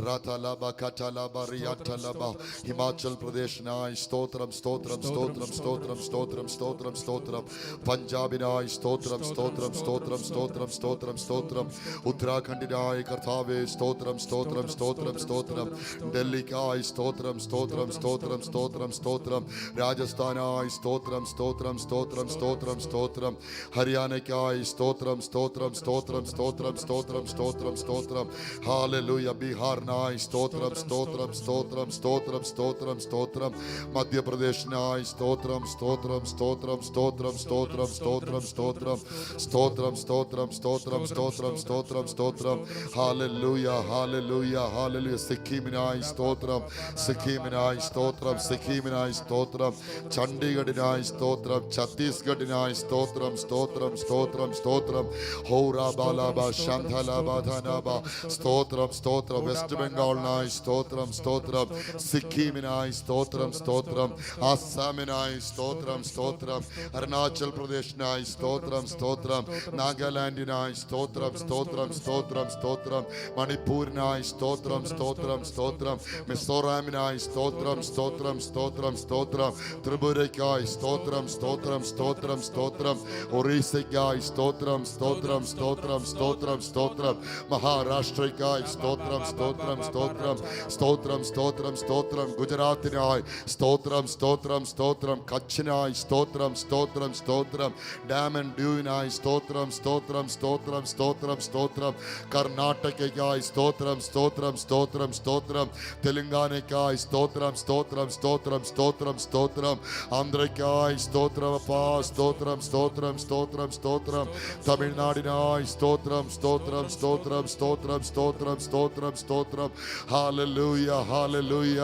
റതലബ കതലബ റിയതലബ. ഹിമാചൽ പ്രദേശിനായി സ്തോത്രം സ്തോത്രം സ്തോത്രം സ്തോത്രം സ്തോത്രം സ്തോത്രം സ്തോത്രം. പഞ്ചാബിനായി സ്തോത്രം സ്തോത്രം സ്തോത്രം സ്തോത്രം സ്തോത്രം സ്തോത്രം. ഉത്തരാഖണ്ഡിനായി കർത്താവേ സ്തോത്രം സ്തോത്രം സ്തോത്രം സ്തോത്രം. ഡൽഹിക്കായി സ്തോത്രം സ്തോത്രം സ്തോത്രം സ്തോത്രം സ്തോത്രം. രാജസ്ഥാനായി സ്തോത്രം സ്തോത്രം സ്തോത്രം സ്തോത്രം സ്തോത്രം. ഹരിയാനയ്ക്കായി സ്തോത്രം സ്തോത്രം സ്തോത്രം സ്തോത്രം സ്തോത്രം സ്തോത്രം സ്തോത്രം. ഹല്ലേലൂയ. ബീഹാറിനായി സ്തോത്രം സ്തോത്രം സ്തോത്രം സ്തോത്രം സ്തോത്രം സ്തോത്രം. മധ്യപ്രദേശിനായി സ്തോത്രം സ്തോത്രം സ്തോത്രം സ്തോത്രം സ്തോത്രം സ്തോത്രം സ്തോത്രം സ്തോത്രം സ്തോത്രം സ്തോത്രം സ്തോത്രം സ്തോത്രം സ്തോത്രം. Hallelujah hallelujah hallelujah. സിക്കിമിനായി സ്തോത്രം സിക്കിമിനായി സ്തോത്രം സിക്കിമിനായി സ്തോത്രം. ചണ്ഡീഗഡിനായി സ്തോത്രം. ഛത്തീസ്ഗഡിനായി സ്തോത്രം സ്തോത്രം സ്തോത്രം സ്തോത്രം. ഹൗറാബാലാബ ശാന്തലാബാധനാബ സ്തോത്രം സ്തോത്രം. വെസ്റ്റ് ബംഗാളിനായി സ്തോത്രം സ്തോത്രം. സിക്കിമിനായി സ്തോത്രം സ്തോത്രം. ആസാമിനായി സ്തോത്രം സ്തോത്രം. അരുണാചൽ പ്രദേശിനായി സ്തോത്രം സ്തോത്രം. നാഗാലാൻഡിനായി സ്തോത്രം സ്തോത്രം സ്തോത്രം സ്തോത്രം. മണിപ്പൂരിനായി സ്തോത്രം സ്തോത്രം സ്തോത്രം. മിസോറാമിനായി സ്തോത്രം സ്തോത്രം സ്തോത്രം സ്തോത്രം. ത്രിപുരയ്ക്കായി സ്തോത്രം സ്തോത്രം സ്തോത്രം സ്തോത്രം. ഒറീസയ്ക്കായി സ്തോത്രം സ്തോത്രം സ്തോത്രം സ്തോത്രം സ്തോത്രം. മഹാരാഷ്ട്രയ്ക്കായി സ്തോത്രം സ്തോത്രം സ്തോത്രം സ്തോത്രം സ്തോത്രം സ്തോത്രം. ഗുജറാത്തിനായി സ്തോത്രം സ്തോത്രം സ്തോത്രം. കച്ചിനായി സ്തോത്രം സ്തോത്രം സ്തോത്രം. ഡാം ആൻഡ് ഡ്യൂവിനായി സ്തോത്രം സ്തോത്രം സ്തോത്രം സ്തോത്രം സ്തോത്രം. കർണാടകയ്ക്കായി സ്തോത്രം സ്തോത്രം സ്തോത്രം സ്തോത്രം. തെലങ്കാനയ്ക്കായി സ്തോത്രം സ്തോത്രം സ്തോത്രം സ്തോത്രം സ്തോത്രം. ആന്ധ്രയ്ക്കായി സ്തോത്രം അപ്പാ സ്തോത്രം സ്തോത്രം സ്തോത്രം സ്തോത്രം. തമിഴ്നാടിനായി സ്തോത്രം സ്തോത്രം സ്തോത്രം സ്തോത്രം സ്തോത്രം സ്തോത്രം സ്തോത്രം. Hallelujah hallelujah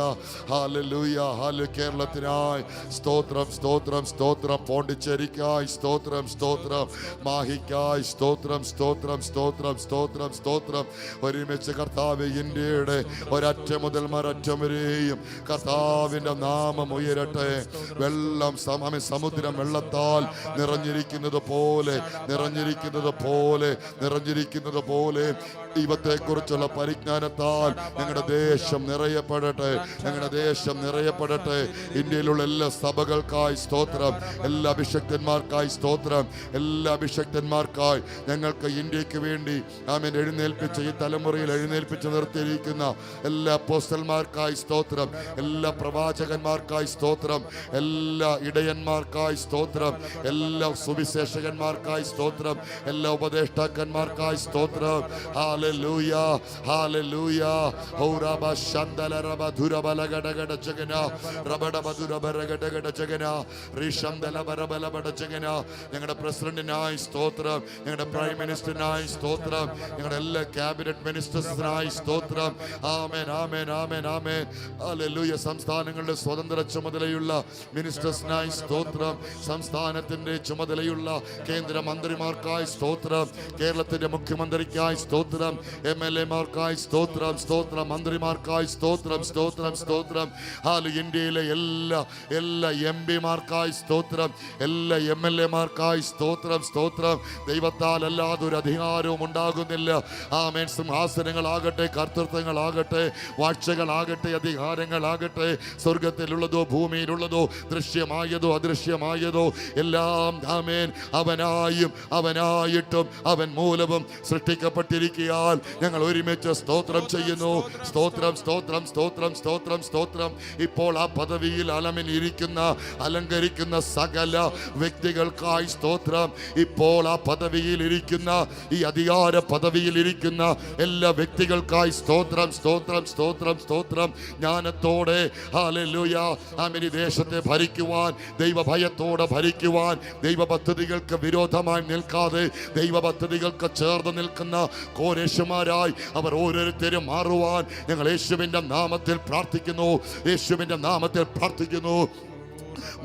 hallelujah hallelujah. കേരളത്തിനായി സ്തോത്രം സ്തോത്രം സ്തോത്രം. പോണ്ടിച്ചേരിക്കായി സ്തോത്രം സ്തോത്രം. മാഹിക്കായി സ്തോത്രം സ്തോത്രം സ്തോത്രം സ്തോത്രം സ്തോത്രം. ഒരുമിച്ച് കർത്താവ് ഇന്ത്യയുടെ ഒരറ്റം മുതൽ മരറ്റം വരെയും കർത്താവിൻ്റെ നാമം ഉയരട്ടെ. വെള്ളം സമുദ്രം വെള്ളത്താൽ നിറഞ്ഞിരിക്കുന്നത് പോലെ നിറഞ്ഞിരിക്കുന്നത് പോലെ നിറഞ്ഞിരിക്കുന്നത് പോലെ ദൈവത്തെക്കുറിച്ചുള്ള പരിജ്ഞാനത്താൽ ഞങ്ങളുടെ ദേശം നിറയപ്പെടട്ടെ. ഞങ്ങളുടെ ദേശം നിറയപ്പെടട്ടെ. ഇന്ത്യയിലുള്ള എല്ലാ സഭകൾക്കായി സ്തോത്രം. എല്ലാ അഭിഷക്തന്മാർക്കായി സ്തോത്രം. എല്ലാ അഭിഷക്തന്മാർക്കായി ഞങ്ങൾക്ക് ഇന്ത്യക്ക് വേണ്ടി ആമേൻ എഴുന്നേൽപ്പിച്ച ഈ തലമുറയിൽ എഴുന്നേൽപ്പിച്ച് നിർത്തിയിരിക്കുന്ന എല്ലാ അപ്പോസ്തലന്മാർക്കായി സ്തോത്രം. എല്ലാ പ്രവാചകന്മാർക്കായി സ്തോത്രം. എല്ലാ ഇടയന്മാർക്കായി സ്തോത്രം. എല്ലാ സുവിശേഷകന്മാർക്കായി സ്തോത്രം. എല്ലാ ഉപദേഷ്ടാക്കന്മാർക്കായി സ്തോത്രം. Hallelujah hallelujah. ഹൗറബ ശന്തലറബ ദുരബലഗടഗട ജഗന റബഡബ ദുരബരഗടഗട ജഗന റിഷന്തലബരബലബട ജഗന. ഞങ്ങളുടെ പ്രസിഡന്റിനായി സ്തോത്രം. ഞങ്ങളുടെ പ്രൈം മിനിസ്റ്ററിനായി സ്തോത്രം. ഞങ്ങളുടെ എല്ലാ ക്യാബിനറ്റ് മിനിസ്റ്റേഴ്സിനായി സ്തോത്രം. ആമേൻ ആമേൻ ആമേൻ ആമേൻ. ഹല്ലേലൂയ. സംസ്ഥാനങ്ങളുടെ സ്വതന്ത്ര ചുമതലയുള്ള മിനിസ്റ്റേഴ്സിനായി സ്തോത്രം. സംസ്ഥാനത്തിന്റെ ചുമതലയുള്ള കേന്ദ്ര മന്ത്രിമാർക്കായി സ്തോത്രം. കേരളത്തിന്റെ മുഖ്യമന്ത്രിക്കായി സ്തോത്രം. സ്തോത്രം. MLA-മാർക്കായി സ്തോത്രം, സ്തോത്രം. മന്ത്രിമാർക്കായി സ്തോത്രം, സ്തോത്രം, സ്തോത്രം. ഇന്ത്യയിലെ എല്ലാ MP-മാർക്കായി സ്തോത്രം, എല്ലാ MLA-മാർക്കായി സ്തോത്രം, സ്തോത്രം. ദൈവത്താൽ അല്ലാതെ ഒരു അധികാരവും ഉണ്ടാകുന്നില്ല. ആമേൻ. സിംഹാസനങ്ങളാകട്ടെ, കർത്തൃത്വങ്ങളാകട്ടെ, വാഴ്ചകളാകട്ടെ, അധികാരങ്ങളാകട്ടെ, സ്വർഗത്തിലുള്ളതോ ഭൂമിയിലുള്ളതോ, ദൃശ്യമായതോ അദൃശ്യമായതോ എല്ലാം ആമേൻ അവനായും അവനായിട്ടും അവൻ മൂലവും സൃഷ്ടിക്കപ്പെട്ടിരിക്കയാൽ ഞങ്ങൾ ഒരുമിച്ച് സ്തോത്രം ചെയ്യുന്നു. സ്തോത്രം, സ്തോത്രം, സ്തോത്രം, സ്തോത്രം, സ്തോത്രം. ഇപ്പോൾ ആ പദവിയിൽ അലങ്കരിക്കുന്ന സകല വ്യക്തികൾക്കായി സ്തോത്രം. ഇപ്പോൾ ആ പദവിയിൽ ഇരിക്കുന്ന, ഈ അധികാര പദവിയിൽ ഇരിക്കുന്ന എല്ലാ വ്യക്തികൾക്കായി സ്തോത്രം, സ്തോത്രം, സ്തോത്രം, സ്തോത്രം. ജ്ഞാനത്തോടെ ഹല്ലേലൂയ ആമേൻ ഈ ദേശത്തെ ഭരിക്കുവാൻ, ദൈവഭയത്തോടെ ഭരിക്കുവാൻ, ദൈവ പദ്ധതികൾക്ക് വിരോധമായി നിൽക്കാതെ ദൈവ പദ്ധതികൾക്ക് ചേർന്ന് നിൽക്കുന്ന കോരേശുമാരായി അവർ ഓരോരുത്തരും മാറുവാൻ ഞങ്ങൾ യേശുവിൻ്റെ നാമത്തിൽ പ്രാർത്ഥിക്കുന്നു. യേശുവിൻ്റെ നാമത്തിൽ പ്രാർത്ഥിക്കുന്നു.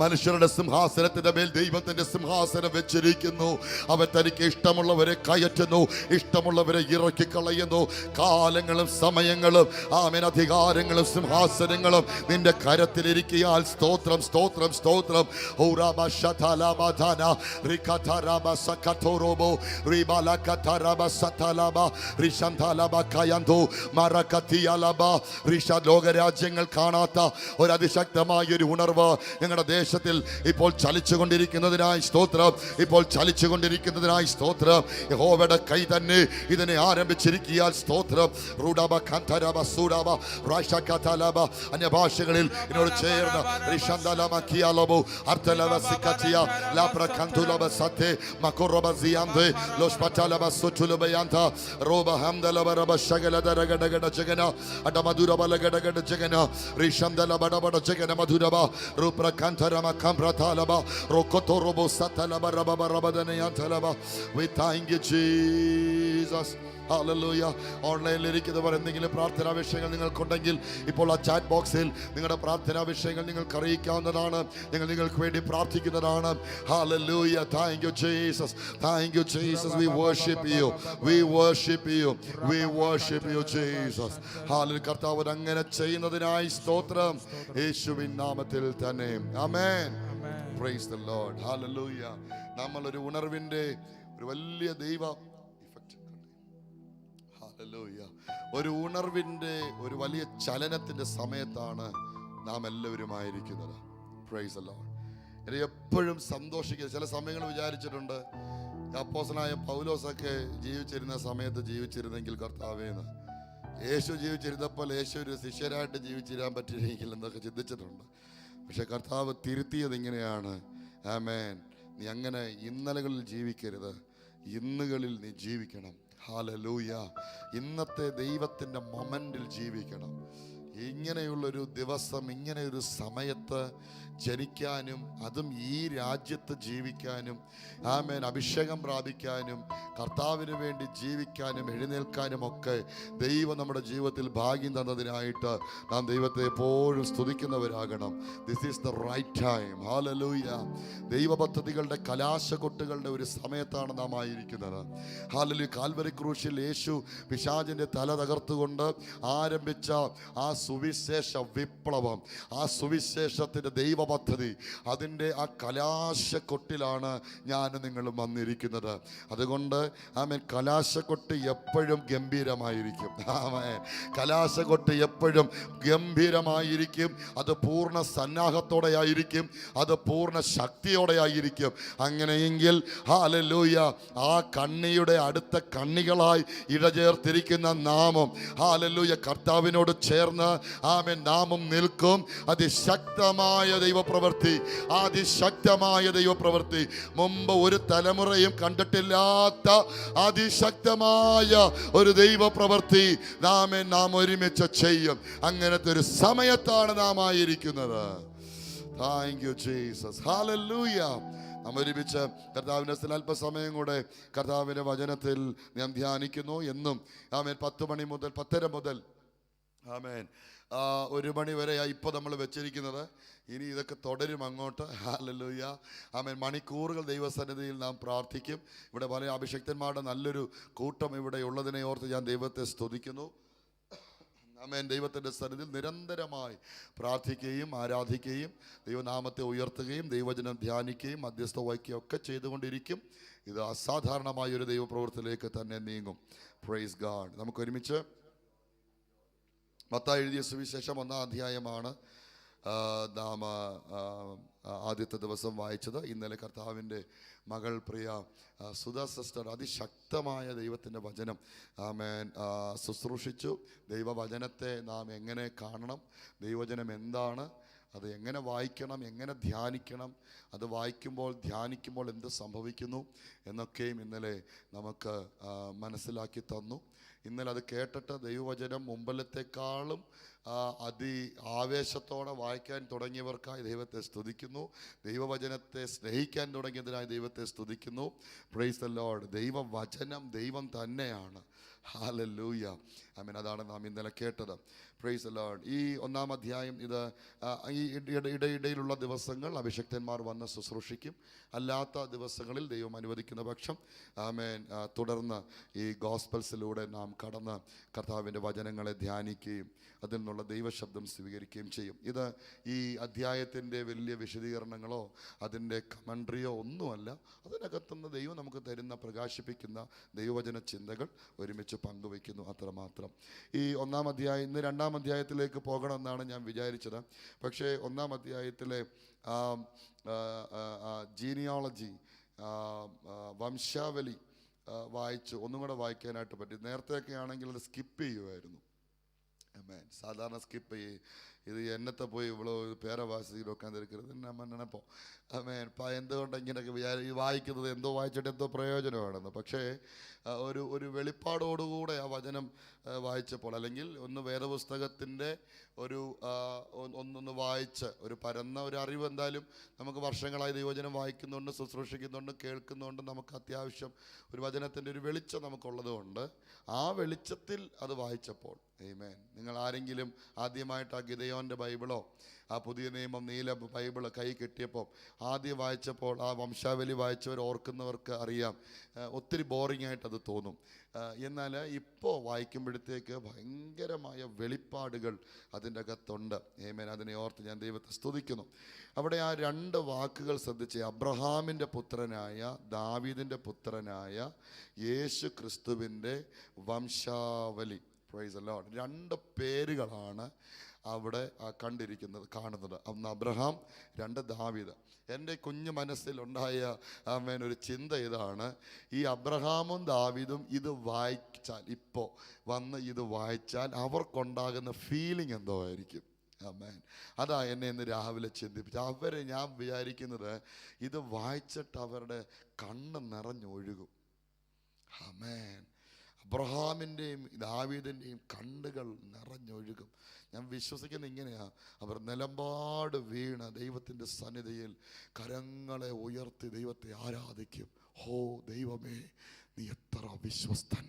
മനുഷ്യരുടെ സിംഹാസനത്തിന്റെ മേൽ ദൈവത്തിന്റെ സിംഹാസനം വെച്ചിരിക്കുന്നു. അവൻ തനിക്ക് ഇഷ്ടമുള്ളവരെ കയറ്റുന്നു, ഇഷ്ടമുള്ളവരെ ഇറക്കി കളയുന്നു. കാലങ്ങളും സമയങ്ങളും ആമേൻ അധികാരങ്ങളും സിംഹാസനങ്ങളും നിന്റെ കരത്തിലിരിക്കയാൽ സ്തോത്രം, സ്തോത്രം, സ്തോത്രം. ലോകരാജ്യങ്ങൾ കാണാത്ത ഒരു അതിശക്തമായ ഒരു ഉണർവ് ഞങ്ങളുടെ ദേശത്തിൽ ഇപ്പോൾ ചലിച്ചുകൊണ്ടിരിക്കുന്നതിനായി സ്തോത്രം, ഇപ്പോൾ ചലിച്ചുകൊണ്ടിരിക്കുന്നതിനായി സ്തോത്രം. യഹോവയുടെ കൈ തന്നെ ഇതിനെ ആരംഭിച്ചിരിക്കാൻ സ്തോത്രം. അന്യഭാഷകളിൽ എന്നോട് ചേർന്ന് we thank you Jesus. Hallelujah. ഓൺലൈനിലിരിക്കുന്നവർ എന്തെങ്കിലും പ്രാർത്ഥനാ വിഷയങ്ങൾ നിങ്ങൾക്കുണ്ടെങ്കിൽ ഇപ്പോൾ ആ ചാറ്റ് ബോക്സിൽ നിങ്ങളുടെ പ്രാർത്ഥനാ വിഷയങ്ങൾ നിങ്ങൾക്ക് അറിയിക്കാവുന്നതാണ്. നിങ്ങൾക്ക് വേണ്ടി പ്രാർത്ഥിക്കുന്നതാണ്. Hallelujah. Thank you Jesus. Thank you Jesus. We worship you. We worship you. We worship you Jesus. Hallelujah. കർത്താവ് അങ്ങനെ ചെയ്യുന്നതിനായി സ്തോത്രം യേശുവിൻ നാമത്തിൽ തന്നെ. ആമേൻ. Praise the Lord. Hallelujah. നമ്മൾ ഒരു ഉണർവിൻ്റെ ഒരു വലിയ ദൈവ ഒരു ഉണർവിൻ്റെ ഒരു വലിയ ചലനത്തിൻ്റെ സമയത്താണ് നാം എല്ലാവരുമായിരിക്കുന്നത്. Price the Lord. എന്നെ എപ്പോഴും സന്തോഷിക്കുക. ചില സമയങ്ങൾ വിചാരിച്ചിട്ടുണ്ട്, അപ്പോസ്തലനായ പൗലോസൊക്കെ ജീവിച്ചിരുന്ന സമയത്ത് ജീവിച്ചിരുന്നെങ്കിൽ കർത്താവേന്ന്, യേശു ജീവിച്ചിരുന്നപ്പോൾ യേശു ഒരു ശിഷ്യരായിട്ട് ജീവിച്ചിരാൻ പറ്റിയില്ലെങ്കിൽ എന്നൊക്കെ ചിന്തിച്ചിട്ടുണ്ട്. പക്ഷെ കർത്താവ് തിരുത്തിയത് ഇങ്ങനെയാണ്. ആമേൻ. നീ അങ്ങനെ ഇന്നലകളിൽ ജീവിക്കരുത്, ഇന്നുകളിൽ നീ ജീവിക്കണം. ഹല്ലേലൂയ. ഇന്നത്തെ ദൈവത്തിൻ്റെ മൊമെന്റിൽ ജീവിക്കണം. ഇങ്ങനെയുള്ളൊരു ദിവസം, ഇങ്ങനെയൊരു സമയത്ത് ജനിക്കാനും അതും ഈ രാജ്യത്ത് ജീവിക്കാനും ആമേൻ അഭിഷേകം പ്രാപിക്കാനും കർത്താവിന് വേണ്ടി ജീവിക്കാനും എഴുന്നേൽക്കാനും ഒക്കെ ദൈവം നമ്മുടെ ജീവിതത്തിൽ ഭാഗ്യം തന്നതിനായിട്ട് നാം ദൈവത്തെ എപ്പോഴും സ്തുതിക്കുന്നവരാകണം. This is the right time. Hallelujah. ദൈവ പദ്ധതികളുടെ കലാശക്കൊട്ടുകളുടെ ഒരു സമയത്താണ് നാം ആയിരിക്കുന്നത്. ഹല്ലേലൂയ. കാൽവരി ക്രൂശിൽ യേശു പിശാചിൻ്റെ തല തകർത്തുകൊണ്ട് ആരംഭിച്ച ആ സുവിശേഷ വിപ്ലവം, ആ സുവിശേഷത്തിൻ്റെ ദൈവ പദ്ധതി, അതിൻ്റെ ആ കലാശക്കൊട്ടിലാണ് ഞാനും നിങ്ങളും വന്നിരിക്കുന്നത്. അതുകൊണ്ട് ആമേൻ കലാശക്കൊട്ട് എപ്പോഴും ഗംഭീരമായിരിക്കും. ആമേൻ. കലാശക്കൊട്ട് എപ്പോഴും ഗംഭീരമായിരിക്കും. അത് പൂർണ്ണ സന്നാഹത്തോടെ ആയിരിക്കും, അത് പൂർണ്ണ ശക്തിയോടെ ആയിരിക്കും. അങ്ങനെയെങ്കിൽ ഹല്ലേലൂയ ആ കണ്ണിയുടെ അടുത്ത കണ്ണികളായി ഇഴചേർത്തിരിക്കുന്ന നാമം ഹല്ലേലൂയ കർത്താവിനോട് ചേർന്ന് ആമേൻ നാമം നിൽക്കും. അതിശക്തമായ ദൈവപ്രവൃത്തി, അതിശക്തമായ ദൈവപ്രവൃത്തി, മുമ്പ് ഒരു തലമുറയും കണ്ടിട്ടില്ലാത്ത അതിശക്തമായ ഒരു ദൈവപ്രവൃത്തി നാം ഒരുമിച്ച് ചെയ്യും. അങ്ങനത്തെ ഒരു സമയത്താണ് നാം ആയിരിക്കുന്നത്. Thank you Jesus. ഹല്ലേലൂയ. നാം ഒരുമിച്ച് കർത്താവിൻ്റെ അല്പസമയം കൂടെ കർത്താവിൻ്റെ വചനത്തിൽ നാം ധ്യാനിക്കുന്നു. എന്നും ആമേൻ 10 മണി മുതൽ 10:30 മുതൽ ആമേൻ. 1 മണി വരെയാണ് ഇപ്പോൾ നമ്മൾ വെച്ചിരിക്കുന്നത്. ഇനി ഇതൊക്കെ തുടരും അങ്ങോട്ട്. ഹല്ലേലൂയ. ആമേൻ. മണിക്കൂറുകൾ ദൈവസന്നിധിയിൽ നാം പ്രാർത്ഥിക്കും. ഇവിടെ പല അഭിഷക്തന്മാരുടെ നല്ലൊരു കൂട്ടം ഇവിടെ ഉള്ളതിനെ ഓർത്ത് ഞാൻ ദൈവത്തെ സ്തുതിക്കുന്നു. ആമേൻ. ദൈവത്തിൻ്റെ സന്നിധിയിൽ നിരന്തരമായി പ്രാർത്ഥിക്കുകയും ആരാധിക്കുകയും ദൈവനാമത്തെ ഉയർത്തുകയും ദൈവവചനം ധ്യാനിക്കുകയും മധ്യസ്ഥ വഹിക്കുകയും ഒക്കെ ചെയ്തുകൊണ്ടിരിക്കും. ഇത് അസാധാരണമായ ഒരു ദൈവപ്രവൃത്തിയിലേക്ക് തന്നെ നീങ്ങും. Praise God. നമുക്ക് ഒരുമിച്ച് മത്തായി എഴുതിയ സുവിശേഷം 1-ാം അധ്യായമാണ് നാം ആദ്യത്തെ ദിവസം വായിച്ചത്. ഇന്നലെ കർത്താവിൻ്റെ മകൾ പ്രിയ സുധ സിസ്റ്റർ അതിശക്തമായ ദൈവത്തിൻ്റെ വചനം ആമേൻ ശുശ്രൂഷിച്ചു. ദൈവവചനത്തെ നാം എങ്ങനെ കാണണം, ദൈവവചനം എന്താണ്, അത് എങ്ങനെ വായിക്കണം, എങ്ങനെ ധ്യാനിക്കണം, അത് വായിക്കുമ്പോൾ ധ്യാനിക്കുമ്പോൾ എന്ത് സംഭവിക്കുന്നു എന്നൊക്കെയും ഇന്നലെ നമുക്ക് മനസ്സിലാക്കി തന്നു. ഇന്നലെ അത് കേട്ടിട്ട് ദൈവവചനം മുമ്പലത്തെക്കാളും ആവേശത്തോടെ വായിക്കാൻ തുടങ്ങിയവർക്കായി ദൈവത്തെ സ്തുതിക്കുന്നു. ദൈവവചനത്തെ സ്നേഹിക്കാൻ തുടങ്ങിയതിനായി ദൈവത്തെ സ്തുതിക്കുന്നു. Price the Lord. ദൈവവചനം ദൈവം തന്നെയാണ്. ഹല്ലേലൂയ. ആമേൻ. അതാണ് നാം ഇന്നലെ കേട്ടത്. Price the Lord. ഈ 1-ാം അധ്യായം ഇത് ഈ ഇടയിലുള്ള ദിവസങ്ങൾ അഭിഷക്തന്മാർ വന്ന് ശുശ്രൂഷിക്കും. അല്ലാത്ത ദിവസങ്ങളിൽ ദൈവം അനുവദിക്കുന്ന പക്ഷം ആമേൻ തുടർന്ന് ഈ ഗോസ്പൽസിലൂടെ നാം കടന്ന് കർത്താവിൻ്റെ വചനങ്ങളെ ധ്യാനിക്കുകയും അതിൽ നിന്നുള്ള ദൈവശബ്ദം സ്വീകരിക്കുകയും ചെയ്യും. ഇത് ഈ അധ്യായത്തിൻ്റെ വലിയ വിശദീകരണങ്ങളോ അതിൻ്റെ കമൻട്രിയോ ഒന്നുമല്ല. അതിനകത്തുനിന്ന് ദൈവം നമുക്ക് തരുന്ന പ്രകാശിപ്പിക്കുന്ന ദൈവവചന ചിന്തകൾ ഒരുമിച്ച് പങ്കുവയ്ക്കുന്നു, അത്രമാത്രം. ഈ 1-ാം അധ്യായം, ഇന്ന് 2-ാം അധ്യായത്തിലേക്ക് പോകണമെന്നാണ് ഞാൻ വിചാരിച്ചത്. പക്ഷേ 1-ാം അധ്യായത്തിലെ ജീനിയോളജി, വംശാവലി വായിച്ച് ഒന്നും കൂടെ വായിക്കാനായിട്ട് പറ്റി. നേരത്തെയൊക്കെ ആണെങ്കിൽ അത് സ്കിപ്പ് ചെയ്യുമായിരുന്നു. ആമേൻ. സാധാരണ സ്കിപ്പ് ചെയ്യും. ഇത് എന്നത്തെ പോയി ഇവളോ പേരവാസി വെക്കാൻ തിരക്കരുത് എന്നപ്പോൾ ആമേൻ. എന്തുകൊണ്ട് ഇങ്ങനെയൊക്കെ വായിക്കുന്നത് എന്തോ വായിച്ചിട്ട് എന്തോ പ്രയോജനമാണെന്ന്. പക്ഷേ ഒരു വെളിപ്പാടോടുകൂടെ ആ വചനം വായിച്ചപ്പോൾ, അല്ലെങ്കിൽ ഒന്ന് വേദപുസ്തകത്തിൻ്റെ ഒന്നൊന്ന് വായിച്ച് ഒരു പരന്ന ഒരു അറിവ് എന്തായാലും നമുക്ക് വർഷങ്ങളായി ദൈവവചനം വായിക്കുന്നുണ്ട്, ശുശ്രൂഷിക്കുന്നുണ്ട്, കേൾക്കുന്നുണ്ട്. നമുക്ക് അത്യാവശ്യം ഒരു വചനത്തിൻ്റെ ഒരു വെളിച്ചം നമുക്കുള്ളത് കൊണ്ട് ആ വെളിച്ചത്തിൽ അത് വായിച്ചപ്പോൾ ആമേൻ. നിങ്ങൾ ആരെങ്കിലും ആദ്യമായിട്ട് ആ ഗിദെയോൻ്റെ ബൈബിളോ ആ പുതിയ നിയമം നീല ബൈബിള് കൈ കിട്ടിയപ്പോൾ ആദ്യം വായിച്ചപ്പോൾ ആ വംശാവലി വായിച്ചവർ ഓർക്കുന്നവർക്ക് അറിയാം, ഒത്തിരി ബോറിംഗ് ആയിട്ട് അത് തോന്നും. എന്നാൽ ഇപ്പോൾ വായിക്കുമ്പോഴത്തേക്ക് ഭയങ്കരമായ വെളിപ്പാടുകൾ അതിൻ്റെ അകത്തുണ്ട്. ആമേൻ. അതിനെ ഓർത്ത് ഞാൻ ദൈവത്തെ സ്തുതിക്കുന്നു. അവിടെ ആ 2 വാക്കുകൾ ശ്രദ്ധിച്ച്, അബ്രഹാമിൻ്റെ പുത്രനായ ദാവീദിൻ്റെ പുത്രനായ യേശു ക്രിസ്തുവിൻ്റെ വംശാവലി. Price the Lord. 2 പേരുകളാണ് അവിടെ കാണുന്നത്. 1 അബ്രഹാം, 2 ദാവീദ്. എൻ്റെ കുഞ്ഞു മനസ്സിലുണ്ടായ ആമേൻ ഒരു ചിന്ത ഇതാണ്, ഈ അബ്രഹാമും ദാവീദും ഇത് വായിച്ചാൽ, ഇപ്പോൾ വന്ന് ഇത് വായിച്ചാൽ അവർക്കുണ്ടാകുന്ന ഫീലിംഗ് എന്തോ ആയിരിക്കും. ആമേൻ. അതാ എന്നെ ഇന്ന് രാവിലെ ചിന്തിപ്പിച്ചു. ഞാൻ വിചാരിക്കുന്നത് ഇത് വായിച്ചിട്ട് അവരുടെ കണ്ണ് നിറഞ്ഞൊഴുകും. ആമേൻ. അബ്രഹാമിൻ്റെയും ദാവീദിൻ്റെയും കണ്ണുകൾ നിറഞ്ഞൊഴുകും. ഞാൻ വിശ്വസിക്കുന്നത് ഇങ്ങനെയാണ്, അവർ നിലമ്പാട് വീണ് ദൈവത്തിൻ്റെ സന്നിധിയിൽ കരങ്ങളെ ഉയർത്തി ദൈവത്തെ ആരാധിക്കും. ഹോ ദൈവമേ, നീ എത്ര വിശ്വസ്തൻ.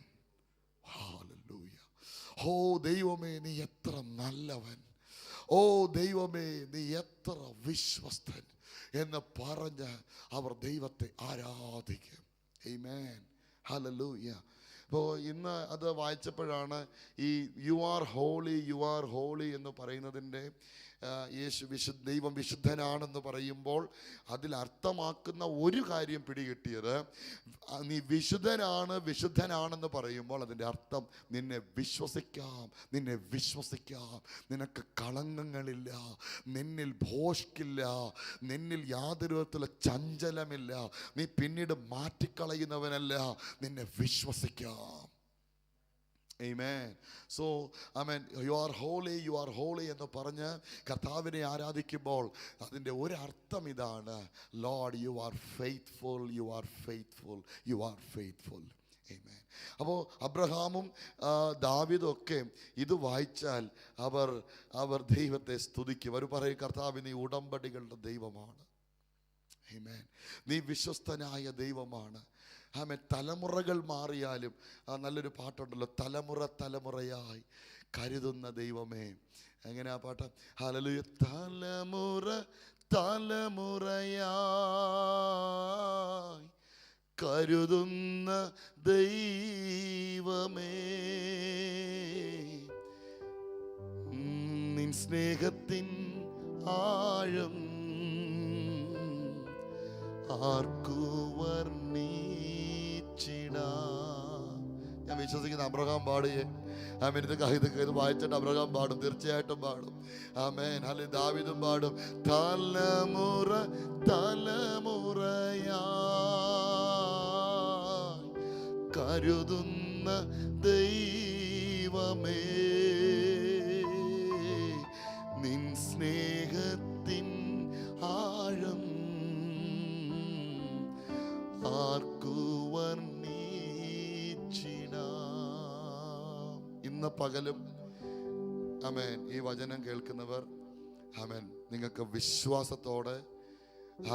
ഹല്ലേലൂയ. ഹോ ദൈവമേ, നീ എത്ര നല്ലവൻ. ഓ ദൈവമേ, നീ എത്ര വിശ്വസ്തൻ എന്ന് പറഞ്ഞ് അവർ ദൈവത്തെ ആരാധിക്കും. ആമേൻ. ഹല്ലേലൂയ. അപ്പോൾ ഇന്ന് അത് വായിച്ചപ്പോഴാണ് ഈ യു ആർ ഹോളി എന്ന് പറയുന്നതിൻ്റെ ദൈവം വിശുദ്ധനാണെന്ന് പറയുമ്പോൾ അതിൽ അർത്ഥമാക്കുന്ന ഒരു കാര്യം പിടികിട്ടിയത്, നീ വിശുദ്ധനാണെന്ന് പറയുമ്പോൾ അതിൻ്റെ അർത്ഥം നിന്നെ വിശ്വസിക്കാം, നിനക്ക് കളങ്കങ്ങളില്ല, നിന്നിൽ ഭോഷ്കില്ല, നിന്നിൽ യാതൊരു വിധത്തിലുള്ള ചഞ്ചലമില്ല, നീ പിന്നീട് മാറ്റിക്കളയുന്നവനല്ല, നിന്നെ വിശ്വസിക്കാം. Amen. So, amen. You are holy എന്ന് പറഞ്ഞ് കർത്താവിനെ ആരാധിക്കുമ്പോൾ അതിൻ്റെ ഒരു അർത്ഥം ഇതാണ്, Lord you are faithful. Amen. അപ്പോൾ അബ്രഹാമും ദാവീദും ഒക്കെ ഇത് വായിച്ചാൽ അവർ ദൈവത്തെ സ്തുതിക്കും. അവർ പറയും, കർത്താവ് നീ ഉടമ്പടികളുടെ ദൈവമാണ്. Amen. നീ വിശ്വസ്തനായ ദൈവമാണ്. ആമേൻ. തലമുറകൾ മാറിയാലും നല്ലൊരു പാട്ടുണ്ടല്ലോ, തലമുറയായി കരുതുന്ന ദൈവമേ. എങ്ങനെ ആ പാട്ട്? ഹല്ലേലൂയ. തലമുറ തലമുറയായി കരുതുന്ന ദൈവമേ, നിൻ സ്നേഹത്തിൻ ആഴം ആർക്കു വർണ്ണിച്ചിടാം. ഞാൻ വിശ്വസിക്കുന്ന അബ്രഹാം പാടുകയെ. ആമേൻ. ഇത് വായിച്ചിട്ട് അബ്രഹാം പാടും, തീർച്ചയായിട്ടും പാടും. ആമേൻ. അല്ലെങ്കിൽ ദാവീദും പാടും. തലമുറ തലമുറയായി കരുതുന്ന ദൈവമേ, നിൻ സ്നേഹത്തിൻ ആഴം ആർക്കു വർണ്ണിച്ചിടാം. ഇന്ന് പകലും ആമേൻ ഈ വചനം കേൾക്കുന്നവർ ആമേൻ നിങ്ങൾക്ക് വിശ്വാസത്തോടെ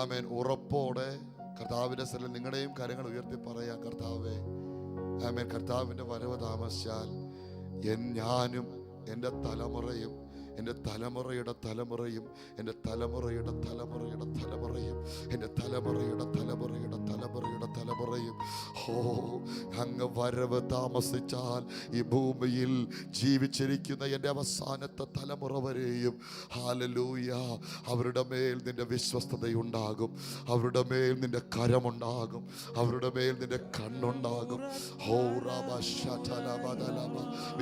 ആമേൻ ഉറപ്പോടെ കർത്താവിൻ്റെ സ്ഥലം നിങ്ങളുടെയും കരങ്ങൾ ഉയർത്തി പറയാം. കർത്താവേ, ആമേൻ, കർത്താവിൻ്റെ വരവ് താമസിച്ചാൽ ഞാനും എൻ്റെ തലമുറയും എൻ്റെ തലമുറയുടെ തലമുറയും എൻ്റെ തലമുറയുടെ തലമുറയുടെ തലമുറയും എൻ്റെ തലമുറയുടെ തലമുറയുടെ തലമുറയുടെ തലമുറയും അങ്ങ് വരവ് താമസിച്ചാൽ ഈ ഭൂമിയിൽ ജീവിച്ചിരിക്കുന്ന എൻ്റെ അവസാനത്തെ തലമുറ വരെയും ഹല്ലേലൂയ അവരുടെ മേൽ നിന്റെ വിശ്വസ്തതയുണ്ടാകും, അവരുടെ മേൽ നിന്റെ കരമുണ്ടാകും, അവരുടെ മേൽ നിന്റെ കണ്ണുണ്ടാകും.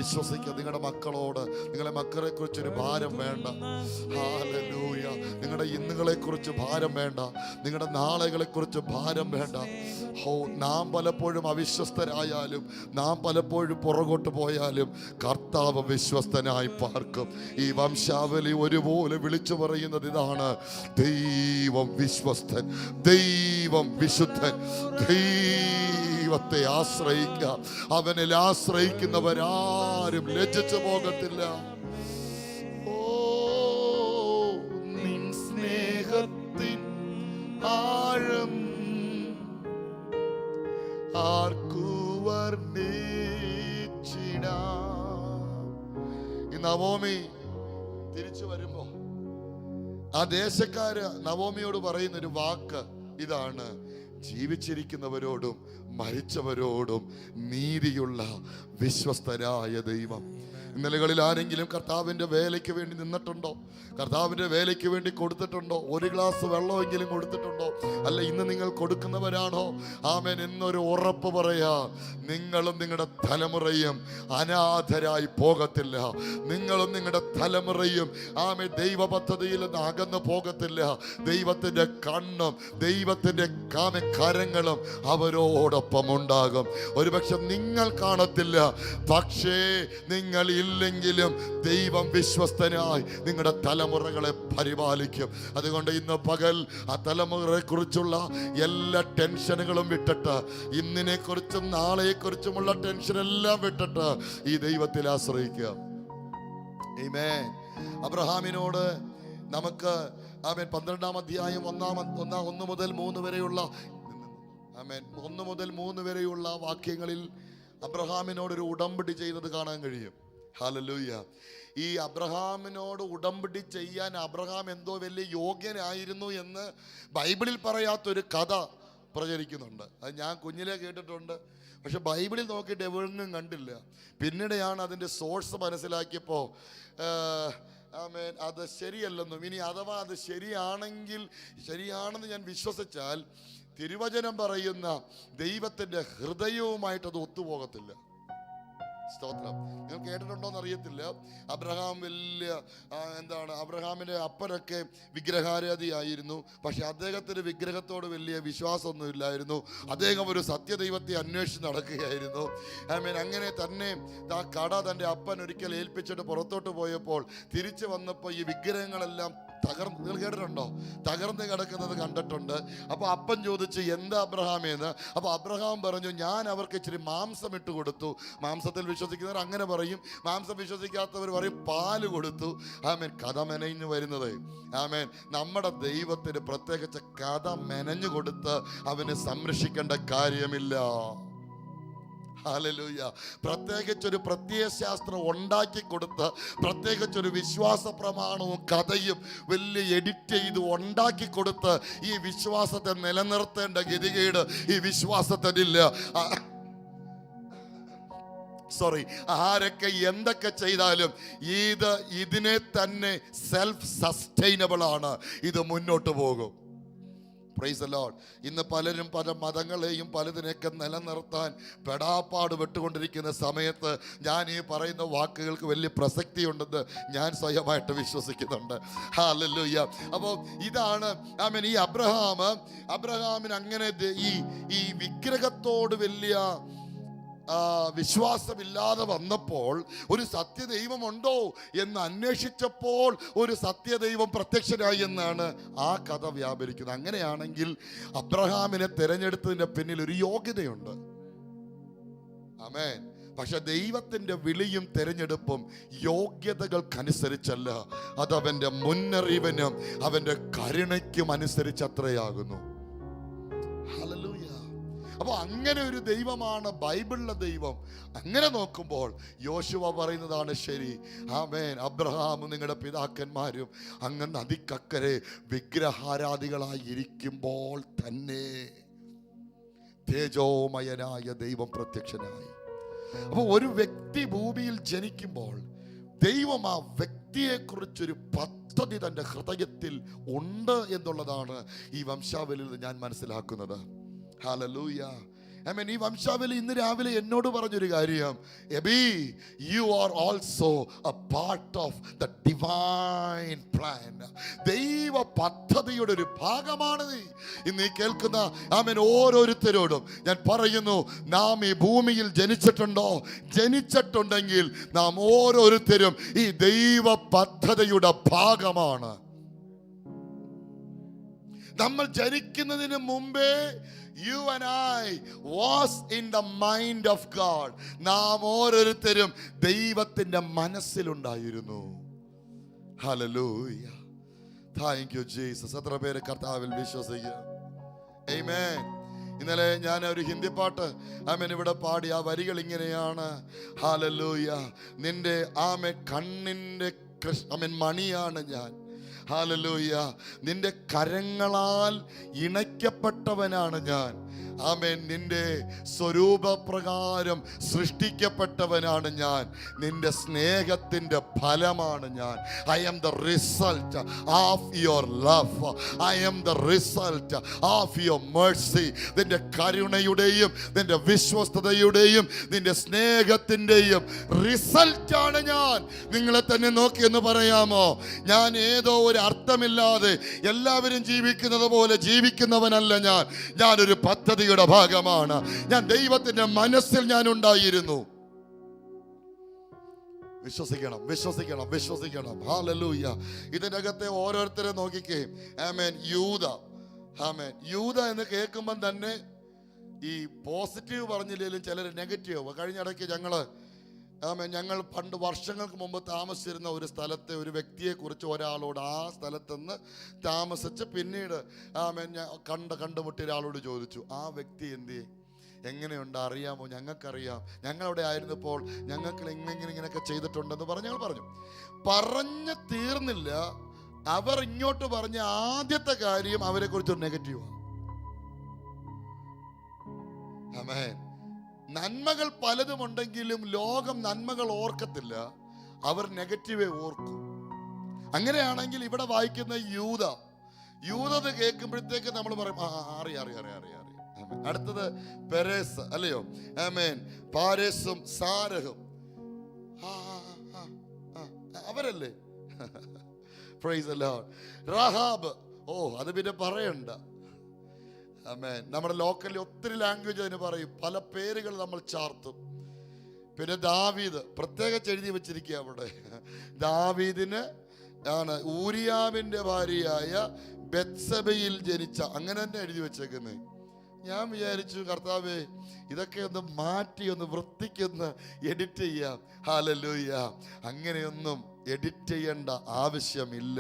വിശ്വസിക്കുക. നിങ്ങളുടെ മക്കളോട്, നിങ്ങളുടെ മക്കളെ കുറിച്ചൊരു ഭാരം വേണ്ട. ഹല്ലേലൂയ. നിങ്ങളുടെ ഇന്നുകളെ കുറിച്ച് ഭാരം വേണ്ട, നിങ്ങളുടെ നാളെകളെ കുറിച്ച് ഭാരം വേണ്ട. നാം പലപ്പോഴും അവിശ്വസ്തരായാലും, നാം പലപ്പോഴും പുറകോട്ട് പോയാലും കർത്താവ് വിശ്വസ്തനായി പാർക്കും. ഈ വംശാവലി ഒരുപോലെ വിളിച്ചു പറയുന്നത് ഇതാണ്: ദൈവം വിശ്വസ്തൻ, ദൈവം വിശുദ്ധൻ. ദൈവത്തെ ആശ്രയിക്കുക. അവനിൽ ആശ്രയിക്കുന്നവരാരും ലജ്ജിച്ചു പോകത്തില്ല. നിൻ സ്നേഹത്തിൻ ആഴം ആർക്കു വർണ്ണിച്ചിടാം. ഈ നവോമി തിരിച്ചു വരുമ്പോ ആ ദേശക്കാര് നവോമിയോട് പറയുന്നൊരു വാക്ക് ഇതാണ്: ജീവിച്ചിരിക്കുന്നവരോടും മരിച്ചവരോടും നീതിയുള്ള വിശ്വസ്തനായ ദൈവം. ഇന്നലകളിൽ ആരെങ്കിലും കർത്താവിൻ്റെ വേലയ്ക്ക് വേണ്ടി നിന്നിട്ടുണ്ടോ? കർത്താവിൻ്റെ വേലയ്ക്ക് വേണ്ടി കൊടുത്തിട്ടുണ്ടോ? ഒരു ഗ്ലാസ് വെള്ളമെങ്കിലും കൊടുത്തിട്ടുണ്ടോ? അല്ല, ഇന്ന് നിങ്ങൾ കൊടുക്കുന്നവരാണോ? ആമേൻ. എന്നൊരു ഉറപ്പ് പറയാ: നിങ്ങളും നിങ്ങളുടെ തലമുറയും അനാഥരായി പോകത്തില്ല. നിങ്ങളും നിങ്ങളുടെ തലമുറയും ആമേൻ ദൈവ പദ്ധതിയിൽ നിന്ന് അകന്നു പോകത്തില്ല. ദൈവത്തിൻ്റെ കണ്ണും ദൈവത്തിൻ്റെ കരങ്ങളും അവരോടൊപ്പം ഉണ്ടാകും. ഒരുപക്ഷെ നിങ്ങൾ കാണത്തില്ല, പക്ഷേ നിങ്ങൾ ഇല്ലെങ്കിലും ദൈവം വിശ്വസ്തനായി നിങ്ങളുടെ തലമുറകളെ പരിപാലിക്കും. അതുകൊണ്ട് ഇന്ന് പകൽ ആ തലമുറയെ കുറിച്ചുള്ള എല്ലാ ടെൻഷനുകളും വിട്ടിട്ട്, ഇന്നിനെ കുറിച്ചും നാളെയെ കുറിച്ചുമുള്ള ടെൻഷൻ എല്ലാം വിട്ടിട്ട് ഈ ദൈവത്തിൽ ആശ്രയിക്കുക. ആമേൻ. അബ്രഹാമിനോട് നമുക്ക് ആമേൻ 12-ാം അധ്യായം 1 മുതൽ 3 വരെയുള്ള ആമേൻ 1 മുതൽ 3 വരെയുള്ള വാക്യങ്ങളിൽ അബ്രഹാമിനോടൊരു ഉടമ്പടി ചെയ്യുന്നത് കാണാൻ കഴിയും. ഹല്ലേലൂയ. ഈ അബ്രഹാമിനോട് ഉടമ്പടി ചെയ്യാൻ അബ്രഹാം എന്തോ വലിയ യോഗ്യനായിരുന്നു എന്ന് ബൈബിളിൽ പറയാത്തൊരു കഥ പ്രചരിക്കുന്നുണ്ട്. അത് ഞാൻ കുഞ്ഞിലേ കേട്ടിട്ടുണ്ട്, പക്ഷെ ബൈബിളിൽ നോക്കിയിട്ട് എവിടെയും കണ്ടില്ല. പിന്നീടാണ് അതിൻ്റെ സോഴ്സ് മനസ്സിലാക്കിയപ്പോൾ ആമേൻ അത് ശരിയല്ലെന്നും, ഇനി അഥവാ അത് ശരിയാണെന്ന് ഞാൻ വിശ്വസിച്ചാൽ തിരുവചനം പറയുന്ന ദൈവത്തിൻ്റെ ഹൃദയവുമായിട്ട് അത് ഒത്തുപോകത്തില്ല. സ്തോത്രം. നിങ്ങൾ കേട്ടിട്ടുണ്ടോന്ന് അറിയത്തില്ല. അബ്രഹാം വലിയ അബ്രഹാമിൻ്റെ അപ്പനൊക്കെ വിഗ്രഹാരാധിയായിരുന്നു. പക്ഷെ അദ്ദേഹത്തിന് വിഗ്രഹത്തോട് വലിയ വിശ്വാസമൊന്നും ഇല്ലായിരുന്നു. അദ്ദേഹം ഒരു സത്യദൈവത്തെ അന്വേഷിച്ച് നടക്കുകയായിരുന്നു. ആമേൻ. അങ്ങനെ തന്നെ ആ കട തൻ്റെ അപ്പൻ ഒരിക്കൽ ഏൽപ്പിച്ചിട്ട് പുറത്തോട്ട് പോയപ്പോൾ തിരിച്ചു വന്നപ്പോൾ ഈ വിഗ്രഹങ്ങളെല്ലാം നിങ്ങൾ കേട്ടിട്ടുണ്ടോ? തകർന്ന് കിടക്കുന്നത് കണ്ടിട്ടുണ്ട്. അപ്പോൾ അപ്പൻ ചോദിച്ചു, എന്താ അബ്രഹാമേന്ന്? അപ്പോൾ അബ്രഹാം പറഞ്ഞു, ഞാൻ അവർക്ക് ഇച്ചിരി മാംസം ഇട്ട് കൊടുത്തു. മാംസത്തിൽ വിശ്വസിക്കുന്നവർ അങ്ങനെ പറയും, മാംസം വിശ്വസിക്കാത്തവർ പറയും പാല് കൊടുത്തു. ആമേൻ. കഥ മെനഞ്ഞു വരുന്നത് ആമേൻ നമ്മുടെ ദൈവത്തിന് പ്രത്യേകിച്ച് കഥ മെനഞ്ഞു കൊടുത്ത് അവനെ സംരക്ഷിക്കേണ്ട കാര്യമില്ല. ഹല്ലേലൂയ. പ്രത്യേകിച്ചൊരു പ്രത്യയശാസ്ത്രം ഉണ്ടാക്കി കൊടുത്ത്, പ്രത്യേകിച്ചൊരു വിശ്വാസ പ്രമാണവും കഥയും വലിയ എഡിറ്റ് ചെയ്ത് ഉണ്ടാക്കി കൊടുത്ത് ഈ വിശ്വാസത്തെ നിലനിർത്തേണ്ട ഗതികേട് ഈ വിശ്വാസത്തിനില്ല. ആരൊക്കെ എന്തൊക്കെ ചെയ്താലും ഇതിനെ തന്നെ സെൽഫ് സസ്റ്റൈനബിൾ ആണ്, ഇത് മുന്നോട്ട് പോകും. Price the Lord. ഇന്ന് പലരും പല മതങ്ങളെയും പലതിനെയൊക്കെ നിലനിർത്താൻ പെടാപ്പാട് വിട്ടുകൊണ്ടിരിക്കുന്ന സമയത്ത് ഞാൻ ഈ പറയുന്ന വാക്കുകൾക്ക് വലിയ പ്രസക്തിയുണ്ടെന്ന് ഞാൻ സ്വയമായിട്ട് വിശ്വസിക്കുന്നുണ്ട്. ഹല്ലേലൂയ. അപ്പോൾ ഇതാണ് ആമേൻ. ഈ അബ്രഹാമിന് അങ്ങനെ ഈ വിഗ്രഹത്തോട് വലിയ വിശ്വാസമില്ലാതെ വന്നപ്പോൾ ഒരു സത്യദൈവമുണ്ടോ എന്ന് അന്വേഷിച്ചപ്പോൾ ഒരു സത്യദൈവം പ്രത്യക്ഷനായി എന്നാണ് ആ കഥ വ്യാപരിക്കുന്നത്. അങ്ങനെയാണെങ്കിൽ അബ്രഹാമിനെ തിരഞ്ഞെടുത്തതിന്റെ പിന്നിൽ ഒരു യോഗ്യതയുണ്ട്. ആമേൻ. പക്ഷെ ദൈവത്തിന്റെ വിളിയും തിരഞ്ഞെടുപ്പും യോഗ്യതകൾക്കനുസരിച്ചല്ല, അത് അവന്റെ മുന്നറിവിനും അവന്റെ കരുണയ്ക്കും അനുസരിച്ചത്രയാകുന്നു. ഹല്ലേലൂയ. അപ്പോൾ അങ്ങനെ ഒരു ദൈവമാണ് ബൈബിളിലെ ദൈവം. അങ്ങനെ നോക്കുമ്പോൾ യോശുവ പറയുന്നതാണ് ശരി. ആമേൻ. അബ്രഹാമും നിങ്ങളുടെ പിതാക്കന്മാരും അങ്ങ് നദിക്കക്കരെ വിഗ്രഹാരാധികളായിരിക്കുമ്പോൾ തന്നെ തേജോമയനായ ദൈവം പ്രത്യക്ഷനായി. അപ്പോൾ ഒരു വ്യക്തി ഭൂമിയിൽ ജനിക്കുമ്പോൾ ദൈവം ആ വ്യക്തിയെക്കുറിച്ചൊരു പദ്ധതി തൻ്റെ ഹൃദയത്തിൽ ഉണ്ട് എന്നുള്ളതാണ് ഈ വംശാവലിയിൽ ഞാൻ മനസ്സിലാക്കുന്നത്. ഹല്ലേലൂയ. ആമേൻ. ഈ വംശാവലി ഇന്ന് രാവിലെ എന്നോട് പറഞ്ഞൊരു കാര്യം, Aby you are also a part of the divine plan. ദൈവ പദ്ധതിയുടെ ഒരു ഭാഗമാണ് നീ. ഇന്ന് ഈ കേൾക്കുന്ന ആമേൻ ഓരോരുത്തരോടും ഞാൻ പറയുന്നു, നാം ഈ ഭൂമിയിൽ ജനിച്ചിട്ടുണ്ടെങ്കിൽ നാം ഓരോരുത്തരും ഈ ദൈവ പദ്ധതിയുടെ ഭാഗമാണ്. നമ്മൾ ജനിക്കുന്നതിന് മുമ്പേ you and I was in the mind of God. നാം ഓരോരുത്തരും ദൈവത്തിന്റെ മനസ്സിലുണ്ടായിരുന്നു. ഹല്ലേലൂയ. Thank you Jesus. എത്ര പേര് കർത്താവിൽ വിശ്വസിക്കുക? ആമേൻ. ഇന്നലെ ഞാൻ ഒരു ഹിന്ദി പാട്ട് ആമേൻ ഇവിടെ പാടി. ആ വരികൾ ഇങ്ങനെയാണ്. ഹല്ലേലൂയ. നിന്റെ ആമേൻ കണ്ണിന്റെ ആമേൻ മണിയാണ് ഞാൻ. ഹല്ലേലൂയ. നിന്റെ കരങ്ങളാൽ ഇണയ്ക്കപ്പെട്ടവനാണ് ഞാൻ. ആമേൻ. നിന്റെ സ്വരൂപപ്രകാരം സൃഷ്ടിക്കപ്പെട്ടവനാണ് ഞാൻ. നിന്റെ സ്നേഹത്തിന്റെ ഫലമാണ് ഞാൻ. I am the result of your love. I am the result of your mercy. നിന്റെ കരുണയുടെയും നിന്റെ വിശ്വസ്തതയുടെയും നിന്റെ സ്നേഹത്തിൻ്റെയും റിസൾട്ടാണ് ഞാൻ. നിങ്ങളെ തന്നെ നോക്കി എന്ന് പറയാമോ? ഞാൻ ഏതോ ഒരു അർത്ഥമില്ലാതെ എല്ലാവരും ജീവിക്കുന്നത് പോലെ ജീവിക്കുന്നവനല്ല ഞാൻ. ഞാനൊരു പദ്ധതിയുടെ ഭാഗമാണ്. ഞാൻ ദൈവത്തിന്റെ മനസ്സിൽ ഞാൻ ഉണ്ടായിരുന്നു. വിശ്വസിക്കണം. ഹല്ലേലൂയ. ഇതിനകത്തെ ഓരോരുത്തരെ നോക്കിക്കേ. ആമേൻ. യൂദ എന്ന് കേൾക്കുമ്പം തന്നെ ഈ പോസിറ്റീവ് പറഞ്ഞില്ലെങ്കിലും ചിലർ നെഗറ്റീവ്. കഴിഞ്ഞിടയ്ക്ക് ഞങ്ങൾ പണ്ട് വർഷങ്ങൾക്ക് മുമ്പ് താമസിച്ചിരുന്ന ഒരു സ്ഥലത്തെ ഒരു വ്യക്തിയെക്കുറിച്ച് ഒരാളോട് ആ സ്ഥലത്തുനിന്ന് താമസിച്ച് പിന്നീട് കണ്ടുമുട്ടിയ ഒരാളോട് ചോദിച്ചു, ആ വ്യക്തി എങ്ങനെയുണ്ട് അറിയാമോ? ഞങ്ങൾക്കറിയാം, ഞങ്ങളവിടെ ആയിരുന്നപ്പോൾ ഞങ്ങൾക്ക് ഇങ്ങനെയൊക്കെ ചെയ്തിട്ടുണ്ടെന്ന് ഞങ്ങൾ പറഞ്ഞു തീർന്നില്ല. അവർ ഇങ്ങോട്ട് പറഞ്ഞ ആദ്യത്തെ കാര്യം അവരെ കുറിച്ചൊരു നെഗറ്റീവാണ്. ആമേൻ. നന്മകൾ പലതുമുണ്ടെങ്കിലും ലോകം നന്മകൾ ഓർക്കത്തില്ല, അവർ നെഗറ്റീവേ ഓർക്കും. അങ്ങനെയാണെങ്കിൽ ഇവിടെ വായിക്കുന്ന യൂദ കേൾക്കുമ്പോഴത്തേക്ക് നമ്മൾ പറയും അറിയാം. അടുത്തത് പെരേസ് അല്ലയോ? ആമേൻ. പാരേസും സാരഹും അവരല്ലേ? Price the Lord. റഹാബ്, അത് പിന്നെ പറയണ്ട. ആമേൻ. നമ്മുടെ ലോക്കലിൽ ഒത്തിരി ലാംഗ്വേജ് അതിന് പറയും, പല പേരുകൾ നമ്മൾ ചാർത്തും. പിന്നെ ദാവീദ് പ്രത്യേകിച്ച് എഴുതി വെച്ചിരിക്കുക അവിടെ. ദാവീദിന് ആണ് ഊരിയാവിന്റെ ഭാര്യയായ ബത്സബയിൽ ജനിച്ച, അങ്ങനെ തന്നെ എഴുതി വെച്ചേക്കുന്നത്. ഞാൻ വിചാരിച്ചു, കർത്താവേ ഇതൊക്കെ ഒന്ന് മാറ്റി ഒന്ന് വൃത്തിക്കൊന്ന് എഡിറ്റ് ചെയ്യാം. ഹല്ലേലൂയ. അങ്ങനെയൊന്നും എഡിറ്റ് ചെയ്യേണ്ട ആവശ്യമില്ല.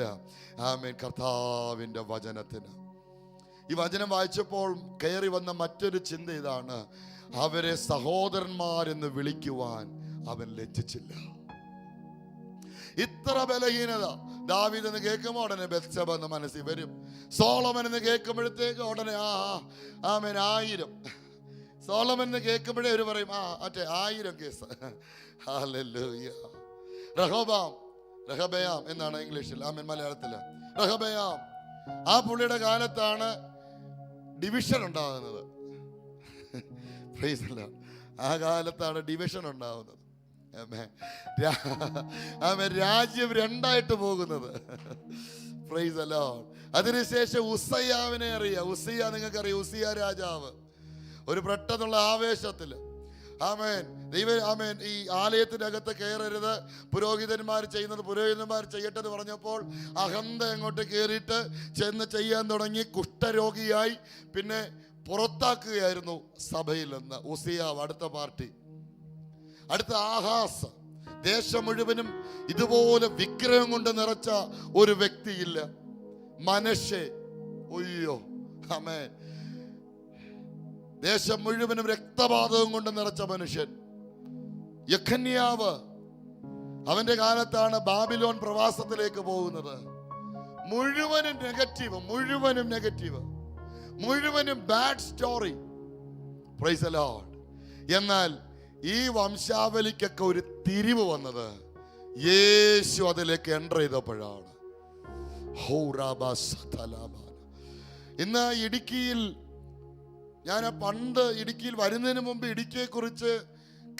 ആമേൻ. കർത്താവിൻ്റെ വചനത്തിന് ഈ വചനം വായിച്ചപ്പോൾ കയറി വന്ന മറ്റൊരു ചിന്ത ഇതാണ്. അവരെ സഹോദരന്മാരെന്ന് വിളിക്കുവാൻ അവൻ ലജ്ജിച്ചില്ല. ഇത്ര ബലഹീനത ദാവീദ് എന്ന് കേൾക്കുമ്പോൾ ഉടനെ ബത്ശബ എന്ന് മനസ്സിൽ വരും. സോളമൻ എന്ന് കേൾക്കുമ്പോഴത്തേക്ക് ഉടനെ ആമേൻ 1000. സോളമൻ എന്ന് കേൾക്കുമ്പോഴേ അവർ പറയും മറ്റേ 1000 കേസ്. ഹല്ലേലൂയ. റഹബയാം എന്നാണ് ഇംഗ്ലീഷിൽ, ആമേൻ മലയാളത്തിൽ റഹബയാം. ആ പുള്ളിയുടെ കാലത്താണ് ഡിവിഷൻ ഉണ്ടാകുന്നത്. Price the Lord. ആ കാലത്താണ് ഡിവിഷൻ ഉണ്ടാകുന്നത്. രാജ്യം 2ആയിട്ട് പോകുന്നത്. Price the Lord. അതിനുശേഷം ഉസ്സയ്യാവിനെ അറിയാം. ഉസ്സയ്യ നിങ്ങൾക്കറിയാം, ഉസ്സയ്യ രാജാവ് ഒരു പെട്ടെന്നുള്ള ആവേശത്തിൽ ആമേൻ ആമേൻ ഈ ആലയത്തിനകത്ത് കയറരുത്, പുരോഹിതന്മാർ ചെയ്യുന്നത് പുരോഹിതന്മാർ ചെയ്യട്ടെ എന്ന് പറഞ്ഞപ്പോൾ അഹന്ത അങ്ങോട്ട് കയറിയിട്ട് ചെന്ന് ചെയ്യാൻ തുടങ്ങി. കുഷ്ഠരോഗിയായി പിന്നെ പുറത്താക്കുകയായിരുന്നു സഭയിൽ നിന്ന് ഉസ്സയ്യാവ്. അടുത്ത പാർട്ടി, അടുത്ത ആഹാസ്. ദേശം മുഴുവനും ഇതുപോലെ വിഗ്രഹം കൊണ്ട് നിറച്ച ഒരു വ്യക്തിയില്ല. മനശ്ശെ, ഒയ്യോ ആമേൻ, ദേശം മുഴുവനും രക്തപാതകം കൊണ്ട് നിറച്ച മനുഷ്യൻ. യെഖന്യാവ്, അവന്റെ കാലത്താണ് ബാബിലോൺ പ്രവാസത്തിലേക്ക് പോകുന്നത്. മുഴുവനും നെഗറ്റീവ്, മുഴുവനും bad story. Price the Lord. എന്നാൽ ഈ വംശാവലിക്കൊക്കെ ഒരു തിരിവ് വന്നത് യേശു അതിലേക്ക് എൻ്റർ ചെയ്തപ്പോഴാണ്. ഇന്ന് ഇടുക്കിയിൽ, ഞാൻ പണ്ട് ഇടുക്കിയിൽ വരുന്നതിന് മുമ്പ് ഇടുക്കിയെക്കുറിച്ച്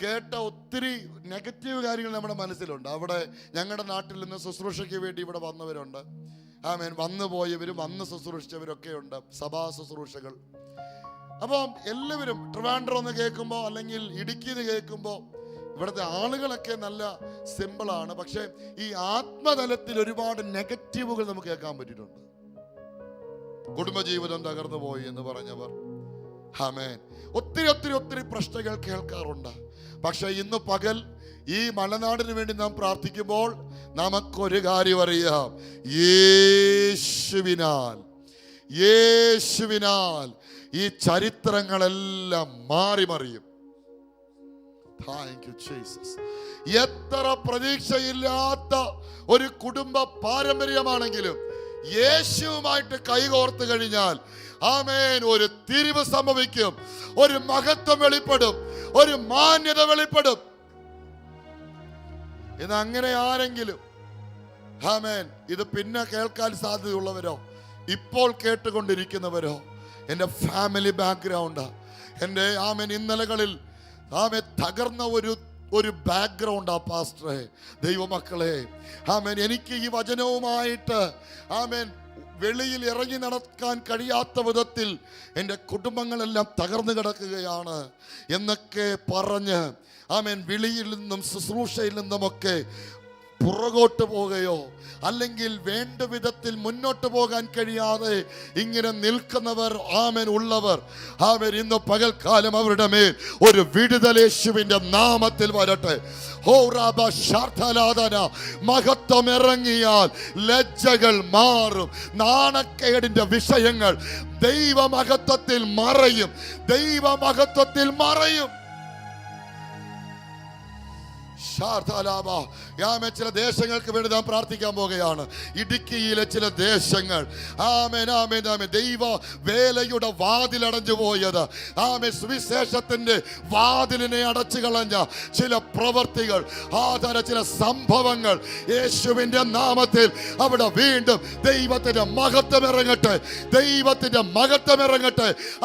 കേട്ട ഒത്തിരി നെഗറ്റീവ് കാര്യങ്ങൾ നമ്മുടെ മനസ്സിലുണ്ട്. അവിടെ ഞങ്ങളുടെ നാട്ടിൽ നിന്ന് ശുശ്രൂഷയ്ക്ക് വേണ്ടി ഇവിടെ വന്നവരുണ്ട്. ആമേൻ, വന്നു പോയവരും വന്ന് ശുശ്രൂഷിച്ചവരൊക്കെ ഉണ്ട്, സഭാ ശുശ്രൂഷകൾ. അപ്പം എല്ലാവരും ട്രിവാൻഡ്രം എന്ന് കേൾക്കുമ്പോൾ അല്ലെങ്കിൽ ഇടുക്കി എന്ന് കേൾക്കുമ്പോൾ ഇവിടുത്തെ ആളുകളൊക്കെ നല്ല സിമ്പിളാണ്. പക്ഷെ ഈ ആത്മതലത്തിൽ ഒരുപാട് നെഗറ്റീവുകൾ നമുക്ക് കേൾക്കാൻ പറ്റിയിട്ടുണ്ട്. കുടുംബജീവിതം തകർന്നു പോയി എന്ന് പറഞ്ഞവർ, ആമേൻ, ഒത്തിരി പ്രശ്നങ്ങൾ കേൾക്കാറുണ്ട്. പക്ഷെ ഇന്ന് പകൽ ഈ മലനാടിന് വേണ്ടി നാം പ്രാർത്ഥിക്കുമ്പോൾ നമുക്കൊരു കാര്യം അറിയാം, യേശുവിനാൽ ഈ ചരിത്രങ്ങളെല്ലാം മാറിമറിയും. Thank you, Jesus. എത്ര പ്രതീക്ഷയില്ലാത്ത ഒരു കുടുംബ പാരമ്പര്യമാണെങ്കിലും യേശുവുമായിട്ട് കൈകോർത്ത് കഴിഞ്ഞാൽ ആമേൻ ഒരു തിരിവ് സംഭവിക്കും, ഒരു മഹത്വം വെളിപ്പെടും, ഒരു മാന്യത വെളിപ്പെടും. ഇന്ന് അങ്ങനെ ആരെങ്കിലും ആമേൻ ഇത് പിന്നെ കേൾക്കാൻ സാധ്യതയുള്ളവരോ ഇപ്പോൾ കേട്ടുകൊണ്ടിരിക്കുന്നവരോ, എൻ്റെ ഫാമിലി ബാക്ക്ഗ്രൗണ്ട്, എൻ്റെ ആമേൻ ഇന്നലകളിൽ ആമേൻ തകർന്ന ഒരു ബാക്ക്ഗ്രൗണ്ടാ പാസ്റ്ററെ, ദൈവമക്കളെ, ആമേൻ എനിക്ക് ഈ വചനവുമായിട്ട് ആമേൻ വെളിയിൽ ഇറങ്ങി നടക്കാൻ കഴിയാത്ത വിധത്തിൽ എൻ്റെ കുടുംബങ്ങളെല്ലാം തകർന്നു കിടക്കുകയാണ് എന്നൊക്കെ പറഞ്ഞ് ആമേൻ വിളിയിൽ നിന്നും ശുശ്രൂഷയിൽ നിന്നുമൊക്കെ പുറകോട്ട് പോകുകയോ അല്ലെങ്കിൽ വേണ്ട വിധത്തിൽ മുന്നോട്ട് പോകാൻ കഴിയാതെ ഇങ്ങനെ നിൽക്കുന്നവർ ആമേൻ ഉള്ളവർ, ആമേൻ ഇന്ന് പകൽക്കാലം അവരുടെ മേൽ ഒരു വിടുതൽ യേശുവിന്റെ നാമത്തിൽ വരട്ടെ. മഹത്വം ഇറങ്ങിയാൽ ലജ്ജകൾ മാറും, നാണക്കേടിന്റെ വിഷയങ്ങൾ ദൈവമഹത്വത്തിൽ മറയും. ചില ദേശങ്ങൾക്ക് വേണ്ടി നാം പ്രാർത്ഥിക്കാൻ പോകുകയാണ്. ഇടുക്കിയിലെ ചില ദേശങ്ങൾ ദൈവ വേലയുടെ വാതിലടഞ്ഞു പോയത്, സുവിശേഷത്തിന്റെ വാതിലിനെ അടച്ചു കളഞ്ഞ ചില പ്രവർത്തികൾ, ചില സംഭവങ്ങൾ യേശുവിന്റെ നാമത്തിൽ അവിടെ വീണ്ടും ദൈവത്തിന്റെ മഹത്വം ഇറങ്ങട്ടെ.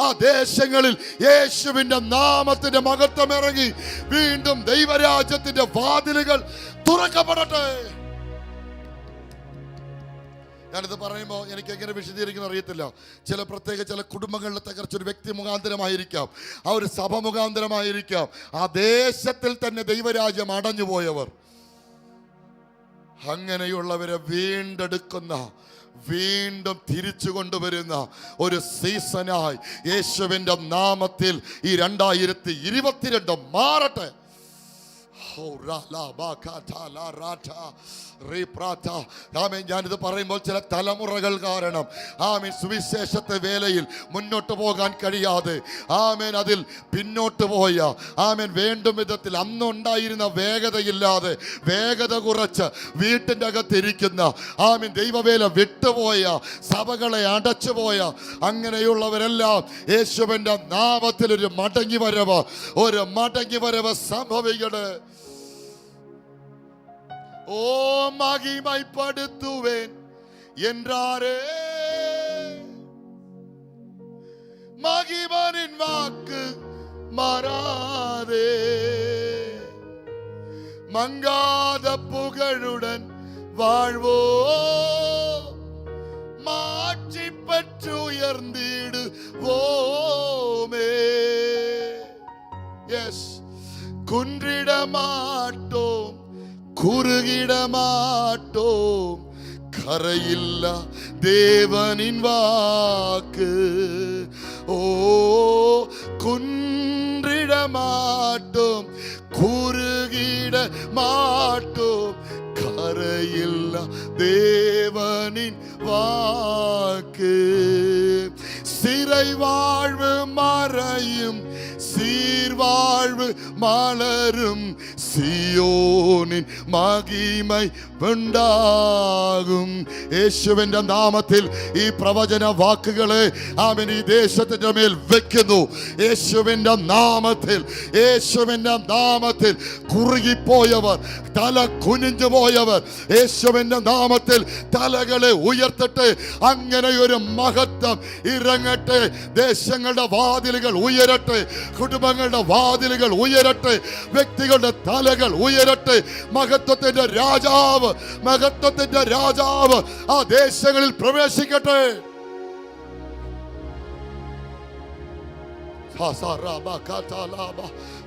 ആ ദേശങ്ങളിൽ യേശുവിന്റെ നാമത്തിന്റെ മഹത്വം ഇറങ്ങി വീണ്ടും ദൈവരാജ്യത്തിന്റെ വാതിലുകൾ തുറക്കപ്പെടട്ടെ. ഞാനിത് പറയുമ്പോൾ എനിക്ക് എങ്ങനെ വിശദീകരിക്കുന്ന അറിയത്തില്ല. ചില കുടുംബങ്ങളിലെ തകർച്ച ഒരു വ്യക്തി മുഖാന്തരമായിരിക്കാം, ആ ഒരു സഭ മുഖാന്തരമായിരിക്കാം, ആ ദേശത്തിൽ തന്നെ ദൈവരാജ്യം അടഞ്ഞുപോയവർ, അങ്ങനെയുള്ളവരെ വീണ്ടും തിരിച്ചു കൊണ്ടുവരുന്ന ഒരു സീസണായി യേശുവിന്റെ നാമത്തിൽ ഈ 2022 മാറട്ടെ. ആമേൻ. ഞാനിത് പറയുമ്പോൾ ചില തലമുറകൾ കാരണം ആമേൻ സുവിശേഷത്തെ വേലയിൽ മുന്നോട്ട് പോകാൻ കഴിയാതെ ആമേൻ അതിൽ പിന്നോട്ട് പോയ ആമേൻ വേണ്ടും വിധത്തിൽ അന്നുണ്ടായിരുന്ന വേഗതയില്ലാതെ വേഗത കുറച്ച് വീട്ടിൻ്റെ അകത്തിരിക്കുന്ന ആമേൻ ദൈവവേല വിട്ടുപോയ സഭകളെ അടച്ചുപോയ അങ്ങനെയുള്ളവരെല്ലാം യേശുവിൻ്റെ നാമത്തിൽ ഒരു മടങ്ങി വരവ് സംഭവിക്കട്ടെ. ഓ മഹിമൈപ്പെടുത്തുവേൻ என்றாரே மகிமனின் வாக்கு மாறாதே மங்காத புகழுடன் வாழ்வோ மாட்சி பெற்று உயர்ந்திடுவோமே. எஸ், குன்றிட மாட்டோம், குறுகிட மாட்டோம், கரையில்லா தேவனின் வாக்கு. ஓ குன்றிட மாட்டோம், குறுகிட மாட்டோம், கரையில்லா தேவனின் வாக்கு. சிறை வாழ்வு மறையும், சீர்வாழ்வு மலரும், സിയോനിൻ മഹിമൈ ഉണ്ടാകും. യേശുവിന്റെ നാമത്തിൽ ഈ പ്രവചന വാക്കുകളെ ആമേൻ ഈ ദേശത്തിന്റെ മേൽ വെക്കുന്നു. യേശുവിന്റെ നാമത്തിൽ കുറുകിപ്പോയവർ, തല കുനിഞ്ഞു പോയവർ യേശുവിന്റെ നാമത്തിൽ തലകളെ ഉയർത്തട്ടെ. അങ്ങനെ ഒരു മഹത്വം ഇറങ്ങട്ടെ. ദേശങ്ങളുടെ വാതിലുകൾ ഉയരട്ടെ, കുടുംബങ്ങളുടെ വാതിലുകൾ ഉയരട്ടെ, വ്യക്തികളുടെ തലകൾ ഉയരട്ടെ. മഹത്വത്തിന്റെ രാജാവ് ആ ദേശങ്ങളിൽ പ്രവേശിക്കട്ടെ.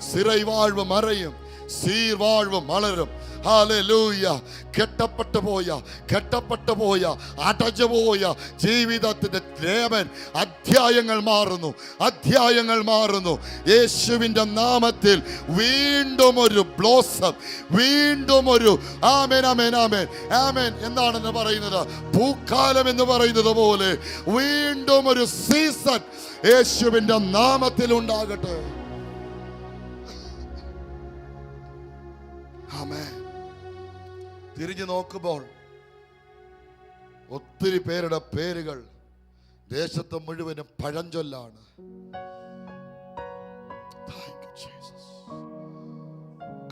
സിറൈ വാഴ്വ് മറയും, സീർവാഴ്വ് മലരും. ഹല്ലേലൂയ. കെട്ടപ്പെട്ടു പോയ അടഞ്ഞുപോയ ജീവിതത്തിന്റെ ലേവൻ അധ്യായങ്ങൾ മാറുന്നു. യേശുവിന്റെ നാമത്തിൽ വീണ്ടും ഒരു ബ്ലോസം, വീണ്ടും ഒരു ആമേൻ ആമേൻ ആമേൻ ആമേൻ എന്താണെന്ന് പറയുന്നത്, പൂക്കാലം എന്ന് പറയുന്നത് പോലെ വീണ്ടും ഒരു സീസൺ യേശുവിന്റെ നാമത്തിൽ ഉണ്ടാകട്ടെ. ആമേൻ. തിരിഞ്ഞു നോക്കുമ്പോൾ ഒത്തിരി പേരുടെ പേരുകൾ ദേശത്ത് മുഴുവനും പഴഞ്ചൊല്ലാണ്.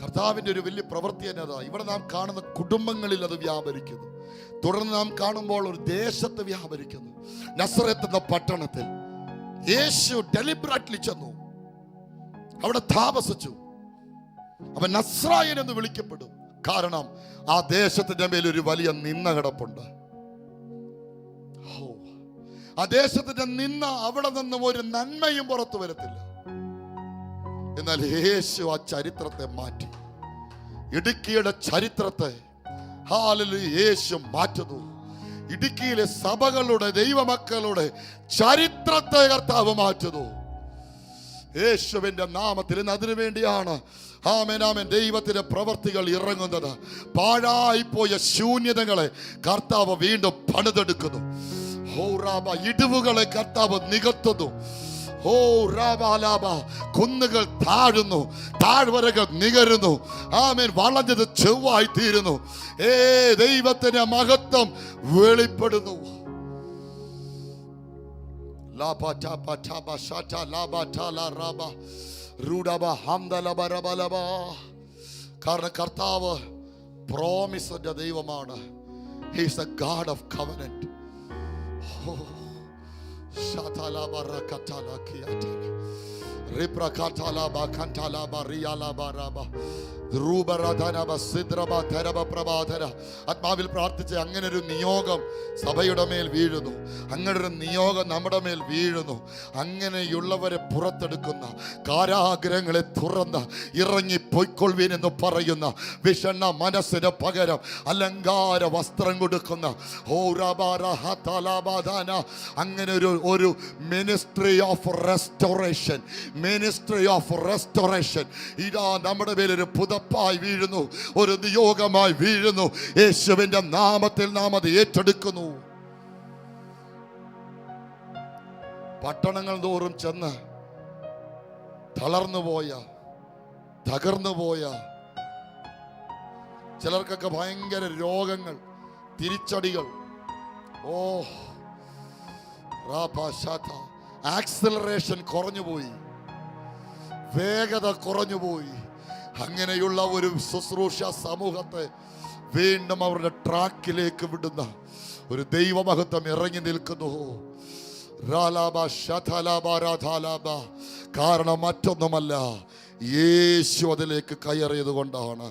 കർത്താവിന്റെ ഒരു വലിയ പ്രവൃത്തി എന്നതാ. ഇവിടെ നാം കാണുന്ന കുടുംബങ്ങളിൽ അത് വ്യാപരിക്കുന്നു. തുടർന്ന് നാം കാണുമ്പോൾ ഒരു ദേശത്ത് വ്യാപരിക്കുന്നു. നസറത്ത് എന്ന പട്ടണത്തിൽ യേശു ഡെലിബറേറ്റ്ലി ചെന്നു, അവിടെ താമസിച്ചു. അവൻ നസ്രായൻ എന്ന് വിളിക്കപ്പെടും. കാരണം ആ ദേശത്തിന്റെ മേൽ ഒരു വലിയ നിന്ന കിടപ്പുണ്ട്. ആ ദേശത്തിന്റെ നിന്ന അവിടെ നിന്നും ഒരു നന്മയും പുറത്തു വരത്തില്ല. എന്നാൽ യേശു ആ ചരിത്രത്തെ മാറ്റി. ഇടുക്കിയുടെ ചരിത്രത്തെ യേശു മാറ്റുന്നു. ഇടുക്കിയിലെ സഭകളുടെ ദൈവമക്കളുടെ ചരിത്രത്തെ കർത്താവ് മാറ്റുന്നു യേശുവിന്റെ നാമത്തിൽ. ഇന്ന് അതിനു വേണ്ടിയാണ് ആമേൻ ആമേൻ ദൈവത്തിന്റെ പ്രവർത്തികൾ ഇറങ്ങുന്നത്. പാഴായിപ്പോയ ശൂന്യതകളെ കർത്താവ് വീണ്ടും പണിതെടുക്കുന്നു. ഇടിവുകളെ കർത്താവ് നികത്തുന്നു. കുന്നുകൾ താഴുന്നു, താഴ്വരകൾ നികരുന്നു. ആമേൻ വളഞ്ഞത് ചെവ്വായി തീരുന്നു. ദൈവത്തിന്റെ മഹത്വം വെളിപ്പെടുന്നു. കാരണം കർത്താവ് പ്രോമിസിന്റെ ദൈവമാണ്. He is the God of covenant. ആത്മാവിൽ പ്രാർത്ഥിച്ച് അങ്ങനെ ഒരു നിയോഗം സഭയുടെ മേൽ വീഴുന്നു. അങ്ങനെ ഒരു നിയോഗം നമ്മുടെ മേൽ വീഴുന്നു. അങ്ങനെയുള്ളവരെ പുറത്തെടുക്കുന്ന, കാരാഗ്രഹങ്ങളെ തുറന്ന് ഇറങ്ങി പൊയ്ക്കൊള്ളുവീൻ എന്ന് പറയുന്ന, വിഷണ്ണ മനസ്സിന് പകരം അലങ്കാര വസ്ത്രം കൊടുക്കുന്ന അങ്ങനെ ഒരു ministry of restoration, ministry of restoration ഇതാ നമ്മുടെ മേലൊരു പുതപ്പായി വീഴുന്നു, ഒരു നിയോഗമായി വീഴുന്നു. യേശുവിന്റെ നാമത്തിൽ നാം അത് ഏറ്റെടുക്കുന്നു. പട്ടണങ്ങൾ തോറും ചെന്ന് തളർന്നുപോയ, തകർന്നുപോയ, ചിലർക്കൊക്കെ ഭയങ്കര രോഗങ്ങൾ, തിരിച്ചടികൾ, ആക്സിലറേഷൻ കുറഞ്ഞുപോയി, വേഗത കുറഞ്ഞുപോയി. അങ്ങനെയുള്ള ഒരു ശുശ്രൂഷ സമൂഹത്തെ വീണ്ടും അവരുടെ ട്രാക്കിലേക്ക് വിടുന്ന ഒരു ദൈവമഹത്വം ഇറങ്ങി നിൽക്കുന്നു. കാരണം മറ്റൊന്നുമല്ല, യേശു അതിലേക്ക് കയറിയത് കൊണ്ടാണ്.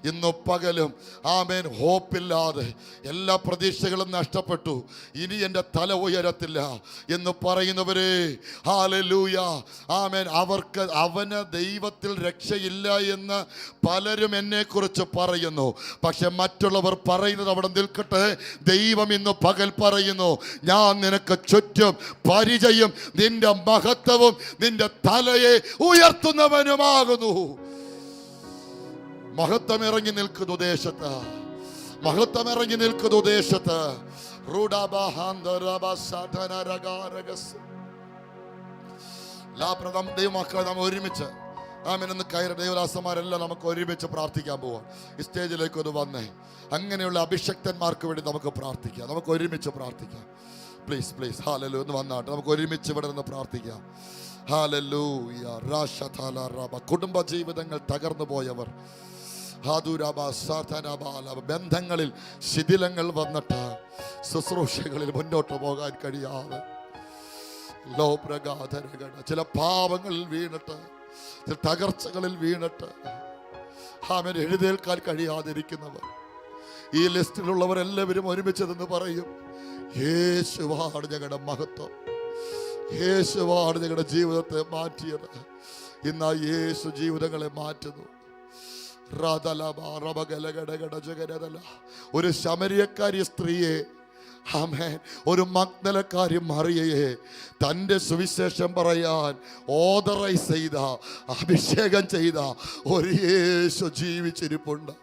ഇന്ന് പകലും ആമേൻ ഹോപ്പില്ലാതെ എല്ലാ പ്രതീക്ഷകളും നഷ്ടപ്പെട്ടു, ഇനി എൻ്റെ തല ഉയരത്തില്ല എന്ന് പറയുന്നവരെ, ഹല്ലേലൂയ, ആമേൻ, അവന് ദൈവത്തിൽ രക്ഷയില്ല എന്ന് പലരും എന്നെക്കുറിച്ച് പറയുന്നു. പക്ഷെ മറ്റുള്ളവർ പറയുന്നത് അവിടെ നിൽക്കട്ടെ. ദൈവം ഇന്ന് പകൽ പറയുന്നു, ഞാൻ നിനക്ക് ചുറ്റും പരിചയം, നിന്റെ മഹത്വവും നിന്റെ തലയെ ഉയർത്തുന്നവനുമാകുന്നു. മഹത്വം ഇറങ്ങി നിൽക്കുന്നു ദേശത്ത്, മഹത്വം ഇറങ്ങി നിൽക്കുന്നു ദേശത്ത്. ദൈവമക്കളെ, നാം ഒരുമിച്ച് ആമേൻ കയറി ദൈവദാസന്മാരെല്ലാം നമുക്ക് ഒരുമിച്ച് പ്രാർത്ഥിക്കാൻ പോവാം. ഈ സ്റ്റേജിലേക്ക് ഒന്ന് വന്നേ. അങ്ങനെയുള്ള അഭിഷക്തന്മാർക്ക് വേണ്ടി നമുക്ക് പ്രാർത്ഥിക്കാം, നമുക്ക് ഒരുമിച്ച് പ്രാർത്ഥിക്കാം. പ്ലീസ് പ്ലീസ്, ഹല്ലേലൂയ, ഒന്ന് വന്നാട്ടെ, നമുക്ക് ഒരുമിച്ച് ഇവിടെ നിന്ന് പ്രാർത്ഥിക്കാം. ഹല്ലേലൂയ. കുടുംബ ജീവിതങ്ങൾ തകർന്നു പോയവർ, ബന്ധങ്ങളിൽ ശിഥിലങ്ങൾ വന്നിട്ട് ശുശ്രൂഷകളിൽ മുന്നോട്ട് പോകാൻ കഴിയാതെ, ചില പാപങ്ങളിൽ വീണിട്ട്, ചില തകർച്ചകളിൽ വീണിട്ട് ആമേൻ എഴുന്നേൽക്കാൻ കഴിയാതിരിക്കുന്നവർ, ഈ ലിസ്റ്റിലുള്ളവരെല്ലാവരും ഒരുമിച്ച് നിന്ന് പറയും, യേശുവാണ് ഞങ്ങളുടെ മഹത്വം, യേശുവാണ് ഞങ്ങളുടെ ജീവിതത്തെ മാറ്റിയത്. ഇന്ന് യേശു ജീവിതങ്ങളെ മാറ്റുന്നു. ഒരു ശമരിയക്കാരി സ്ത്രീയെ, ആമേൻ, ഒരു മഗ്ദലക്കാരി മറിയയെ തൻ്റെ സുവിശേഷം പറയാൻ ഓതറൈസ് ചെയ്ത, അഭിഷേകം ചെയ്ത ഒരു യേശു ജീവിച്ചിരിപ്പുണ്ട്.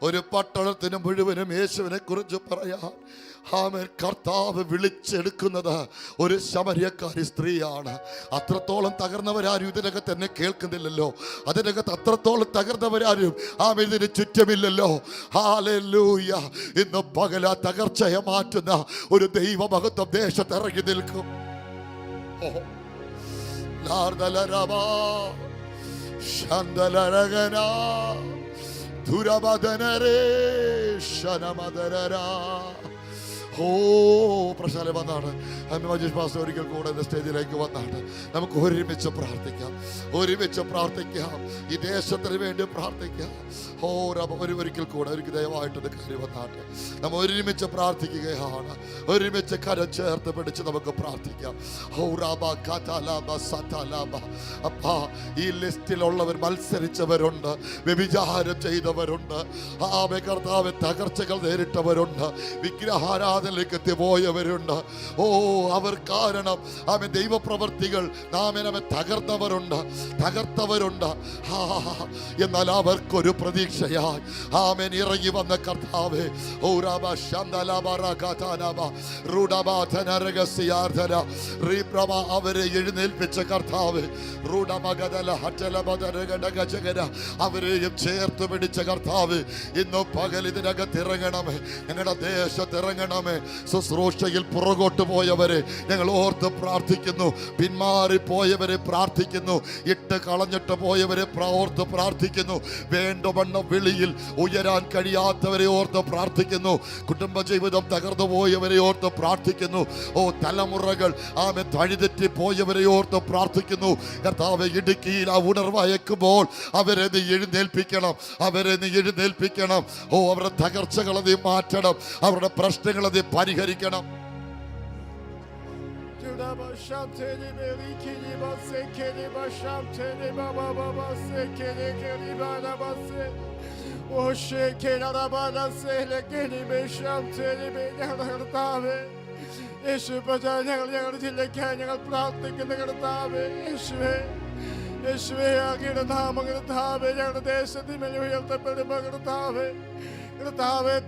ഒരു പട്ടണത്തിന് മുഴുവനും യേശുവിനെ കുറിച്ച് പറയാൻ ആമേൻ കർത്താവ് വിളിച്ചെടുക്കുന്നത് ഒരു ശമരിയക്കാരി സ്ത്രീയാണ്. അത്രത്തോളം തകർന്നവരാരും ഇതിനകത്ത് എന്നെ കേൾക്കുന്നില്ലല്ലോ, അതിനകത്ത് അത്രത്തോളം തകർന്നവരാരും ആമേൻ ഇതിന് ചുറ്റുമില്ലല്ലോ. ഹല്ലേലൂയ. ഇന്ന് പകല തകർച്ചയെ മാറ്റുന്ന ഒരു ദൈവമഹത്വം ദേശത്ത് ഇറങ്ങി നിൽക്കും. പ്രശാല വന്നാണ് മജീഷ് പാസ്റ്റർ ഒരിക്കൽ കൂടെ സ്റ്റേജിലേക്ക് വന്നാണ്. നമുക്ക് ഒരുമിച്ച് പ്രാർത്ഥിക്കാം, ഒരുമിച്ച് പ്രാർത്ഥിക്കാം, ഈ ദേശത്തിന് വേണ്ടി പ്രാർത്ഥിക്കാം. ഒരിക്കൽ കൂടെ ഒരു ദയവായിട്ടൊരു കാര്യം വന്നാട്ടെ. നമ്മൾ ഒരുമിച്ച് പ്രാർത്ഥിക്കുകയാണ്, ഒരുമിച്ച് കരം ചേർത്ത് പിടിച്ച് നമുക്ക് പ്രാർത്ഥിക്കാം. അപ്പാ, ഈ ലിസ്റ്റിലുള്ളവർ മത്സരിച്ചവരുണ്ട്, വ്യഭിചാരം ചെയ്തവരുണ്ട്, കർത്താവ് തകർച്ചകൾ നേരിട്ടവരുണ്ട്, വിഗ്രഹാരാധനയിലേക്ക് എത്തിപ്പോയവരുണ്ട്. അവർ കാരണം ആമേൻ ദൈവപ്രവർത്തികൾ നാമേനമെ തകർത്തവരുണ്ട്. എന്നാൽ അവർക്കൊരു പ്രതീക്ഷയായി ആമേൻ ഇറങ്ങി വന്ന കർത്താവേ, അവരെ എഴുന്നേൽപ്പിച്ച കർത്താവേ, അവരെയും ചേർത്ത് പിടിച്ച കർത്താവേ, ഇന്ന് പകൽ ഇതിനകത്ത് ഇറങ്ങണമേ, ഞങ്ങളുടെ ദേശത്ത് ഇറങ്ങണമേ. ശുശ്രൂഷയിൽ പുറകോട്ട് പോയവരെ ഞങ്ങൾ ഓർത്ത് പ്രാർത്ഥിക്കുന്നു, പിന്മാറിപ്പോയവരെ പ്രാർത്ഥിക്കുന്നു, ഇട്ട് കളഞ്ഞിട്ട് പോയവരെ ഓർത്ത് പ്രാർത്ഥിക്കുന്നു, വേണ്ടവണ്ണം വിളിയിൽ ഉയരാൻ കഴിയാത്തവരെ ഓർത്ത് പ്രാർത്ഥിക്കുന്നു, കുടുംബജീവിതം തകർന്നു പോയവരെ ഓർത്ത് പ്രാർത്ഥിക്കുന്നു, തലമുറകൾ ആമെ തഴിതെറ്റി പോയവരെ ഓർത്ത് പ്രാർത്ഥിക്കുന്നു. കർത്താവേ, ഇടുക്കിയിൽ ആ ഉണർവയക്കുമ്പോൾ അവരെ നീ എഴുന്നേൽപ്പിക്കണം, അവരെ നീ എഴുന്നേൽപ്പിക്കണം. അവരുടെ തകർച്ചകളെ നീ മാറ്റണം, അവരുടെ പ്രശ്നങ്ങളെ നീ പരിഹരിക്കണം. ഞങ്ങളുടെ ജില്ലയ്ക്കായി ഞങ്ങൾ പ്രാർത്ഥിക്കുന്ന കർത്താവേ, യേശുവേ അങ്ങയുടെ നാമം കർത്താവേ ഞങ്ങളുടെ ദേശത്തിന് മേൽ ഉയർത്തപ്പെടുമ്പോ കർത്താവേ,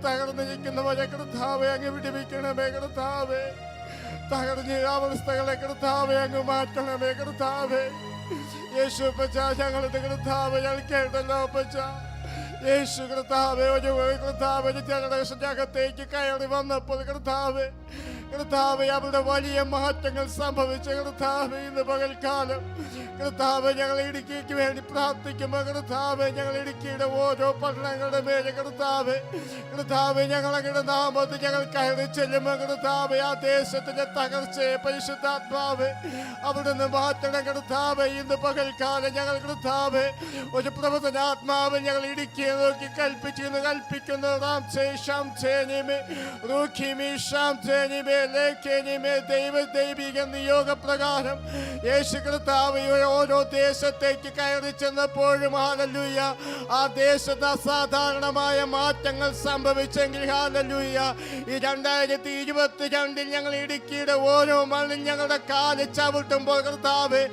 തകർന്നിരിക്കുന്നവരെ കർത്താവേ അങ്ങ് വിടുവിക്കണമേ കർത്താവേ. തകർന്ന അവസ്ഥകളെ കർത്താവേ അങ്ങ് മാറ്റണമേ കർത്താവേ. യേശുപ്പച്ച ഞങ്ങളുടെ കർത്താവേ ഞങ്ങൾ കേട്ടല്ലോ അപ്പച്ച. യേശു കർത്താവേ ഒരു ജനറേഷനകത്തേക്ക് കയറി വന്നപ്പോൾ കർത്താവേ അവിടെ വലിയ മാറ്റങ്ങൾ സംഭവിച്ച കർത്താവേ, ഇന്ന് പകൽക്കാലം കർത്താവേ ഞങ്ങൾ ഇടുക്കിക്ക് വേണ്ടി പ്രാർത്ഥിക്കുമ്പോൾ കർത്താവേ ഞങ്ങൾ ഇടുക്കിയുടെ ഓരോ പട്ടണങ്ങളുടെ മേലെ കർത്താവേ ഞങ്ങൾ അങ്ങയുടെ നാമത്തിൽ ഞങ്ങൾ കയറി ചെല്ലുമ്പോൾ കർത്താവേ ആ ദേശത്തിന്റെ തകർച്ചയെ പരിശുദ്ധാത്മാവേ അവിടുന്ന് മാറ്റണം കർത്താവേ. ഇന്ന് പകൽക്കാലം ഞങ്ങൾ കർത്താവേ ഒരു പ്രവചനാത്മാവ് ഞങ്ങൾ ഇടുക്കിയെ നോക്കി കൽപ്പിക്കുന്നു ദൈവിക നിയോഗപ്രകാരം യേശു കർത്താവ് ഓരോ ദേശത്തേക്ക് കയറി ചെന്നപ്പോഴും ഹല്ലേലൂയ ആ ദേശത്ത് അസാധാരണമായ മാറ്റങ്ങൾ സംഭവിച്ചെങ്കിൽ ഹല്ലേലൂയ ഈ 2022 ഞങ്ങൾ ഇടുക്കിയുടെ ഓരോ മണ്ണിൽ ഞങ്ങളുടെ കാല് ചവിട്ടുമ്പോൾ കർത്താവേ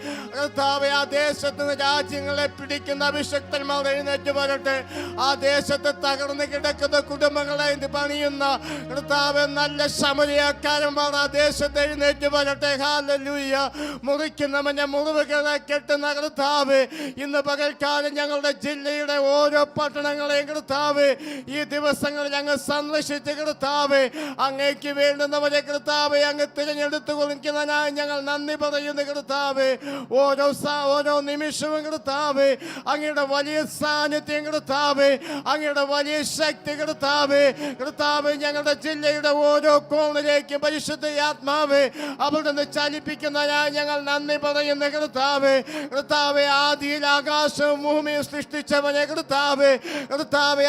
ആ ദേശത്ത് രാജ്യങ്ങളെ പിടിക്കുന്ന അഭിഷക്തന്മാർ എഴുന്നേറ്റ് വരട്ടെ. ആ ദേശത്ത് തകർന്നു കിടക്കുന്ന കുടുംബങ്ങളെ പണിയുന്ന കർത്താവേ നല്ല ശമരിയാക്കാരന്മാർ ആ ദേശത്ത് എഴുന്നേറ്റ് വരട്ടെ. ഹല്ലേലൂയ. മുറിക്കുന്നവന്റെ മുറിവുകളെ കെട്ടുന്ന കർത്താവേ ഇന്ന് പകൽക്കാലം ഞങ്ങളുടെ ജില്ലയുടെ ഓരോ പട്ടണങ്ങളെയും കർത്താവേ ഈ ദിവസങ്ങളിൽ അങ്ങ് സന്ദർശിച്ച് കർത്താവേ അങ്ങേക്ക് വേണ്ടുന്നവരെ കർത്താവേ അങ്ങ് തിരഞ്ഞെടുത്തു കൊടുക്കുന്നതിനായി ഞങ്ങൾ നന്ദി പറയുന്നു കർത്താവേ. ഓരോ നിമിഷവും കർത്താവേ അങ്ങയുടെ വലിയ സാന്നിധ്യം കർത്താവേ അങ്ങയുടെ വലിയ ശക്തി കർത്താവേ ഞങ്ങളുടെ ജില്ലയുടെ ഓരോ കോണിലേക്ക് പരിശുദ്ധ ആത്മാവേ അവിടുന്ന് ചലിപ്പിക്കുന്നതിനായി ഞങ്ങൾ നന്ദി പറയുന്ന കർത്താവേ ആദിയിൽ ആകാശവും ഭൂമിയും സൃഷ്ടിച്ചവനെ കർത്താവേ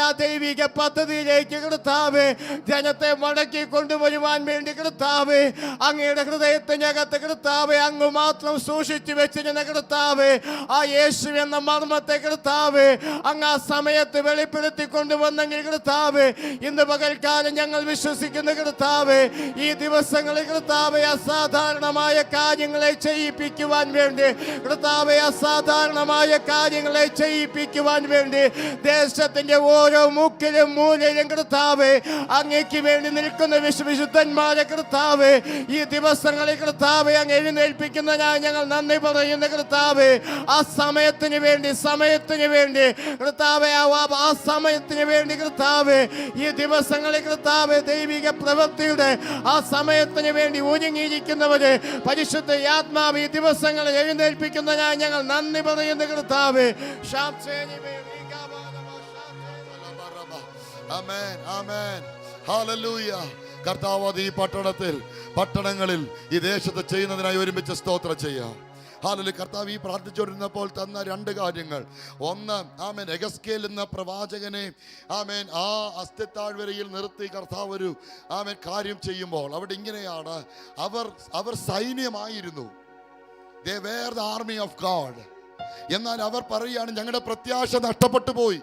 ആ ദൈവിക പദ്ധതിയിലേക്ക് കർത്താവേ ജനത്തെ മടക്കി കൊണ്ടുവരുവാൻ വേണ്ടി കർത്താവേ അങ്ങയുടെ ഹൃദയത്തിനകത്ത് കർത്താവേ അങ്ങ് മാത്രം സൂക്ഷിച്ചു വെച്ചിരുന്ന കർത്താവേ ആ യേശു എന്ന മർമ്മത്തെ കർത്താവേ അങ്ങ് ആ സമയത്ത് വെളിപ്പെടുത്തി കൊണ്ടുവന്നെങ്കിൽ കർത്താവേ ഇന്ന് പകൽക്കാലം ഞങ്ങൾ വിശ്വസിക്കുന്ന കർത്താവേ ഈ ദിവസങ്ങളിൽ കർത്താവേ അസാധാരണമായ കാര്യങ്ങളെ ചെയ്യിപ്പിക്കുവാൻ വേണ്ടി ദേശത്തിന്റെ ഓരോ മുക്കിലും മൂലയിലും കർത്താവേ അങ്ങേക്ക് വേണ്ടി നിൽക്കുന്ന വിശുദ്ധന്മാരെ കർത്താവേ ഈ ദിവസങ്ങളിൽ കർത്താവേ അങ്ങ് എഴുന്നേൽപ്പിക്കുന്നതിനായി ഞങ്ങൾ നന്ദി പറയുന്ന കർത്താവേ ആ സമയത്തിന് വേണ്ടി കർത്താവേ ആ സമയത്തിന് വേണ്ടി കർത്താവേ ഈ ദിവസങ്ങളിൽ കർത്താവേ ദൈവിക പ്രവൃത്തിയുടെ ആ സമയത്തിന് വേണ്ടി ഒരുങ്ങിയിരിക്കുന്നവരെ പരിശുദ്ധ ആത്മാവ് ഈ ദിവസങ്ങളിൽ എഴുന്നേൽപ്പിക്കുന്നതിനായി ഞങ്ങൾ നന്ദി പറയുന്ന കർത്താവേ. ആമേൻ ആമേൻ ഹല്ലേലൂയ. കർത്താവ് ഈ പട്ടണങ്ങളിൽ ഈ ദേശത്ത് ചെയ്യുന്നതിനായി ഒരുമിച്ച് സ്തോത്രം ചെയ്യാം. ഹല്ലേലൂയ. കർത്താവ് ഈ പ്രാർത്ഥിച്ചുകൊണ്ടിരുന്നപ്പോൾ തന്ന 2 കാര്യങ്ങൾ. ഒന്ന് ആമേൻ എഗസ്കേൽ എന്ന പ്രവാചകനെ ആമേൻ ആ അസ്ഥിത്താഴ്വരയിൽ നിർത്തി കർത്താവ് ഒരു ആമേൻ കാര്യം ചെയ്യുമ്പോൾ അവിടെ ഇങ്ങനെയാണ്, അവർ സൈന്യമായിരുന്നു. They were the army of God. എന്നാൽ അവർ പറയുകയാണ് ഞങ്ങളുടെ പ്രത്യാശ നഷ്ടപ്പെട്ടു പോയി,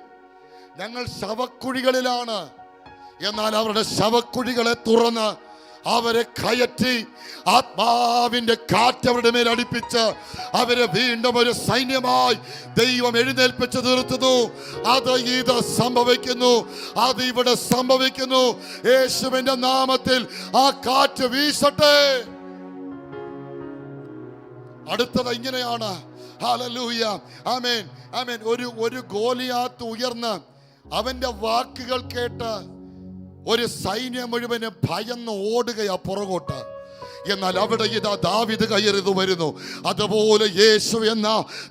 ഞങ്ങൾ ശവക്കുഴികളിലാണ്. എന്നാൽ അവരുടെ ശവക്കുഴികളെ തുറന്ന് അവരെ കയറ്റി ആത്മാവിന്റെ കാറ്റ് അവരുടെ മേൽ അടിപ്പിച്ച് അവരെ വീണ്ടും ഒരു സൈന്യമായി ദൈവം എഴുന്നേൽപ്പിച്ച് നിർത്തുന്നു. ഇത് സംഭവിക്കുന്നു, അത് ഇവിടെ സംഭവിക്കുന്നു. യേശുവിന്റെ നാമത്തിൽ ആ കാറ്റ് വീശട്ടെ. അടുത്തത് ഇങ്ങനെയാണ്. ഹല്ലേലൂയ. ആമേൻ ആമേൻ. ഒരു ഗോലിയാത്ത് ഉയർന്ന് അവന്റെ വാക്കുകൾ കേട്ട് ഒരു സൈന്യം മുഴുവന് ഭയന്ന് ഓടുകയാ പുറകോട്ട്. എന്നാൽ അവിടെ ഇതാ ദാവീദ് കയറി വരുന്നു. അതുപോലെ യേശു എന്ന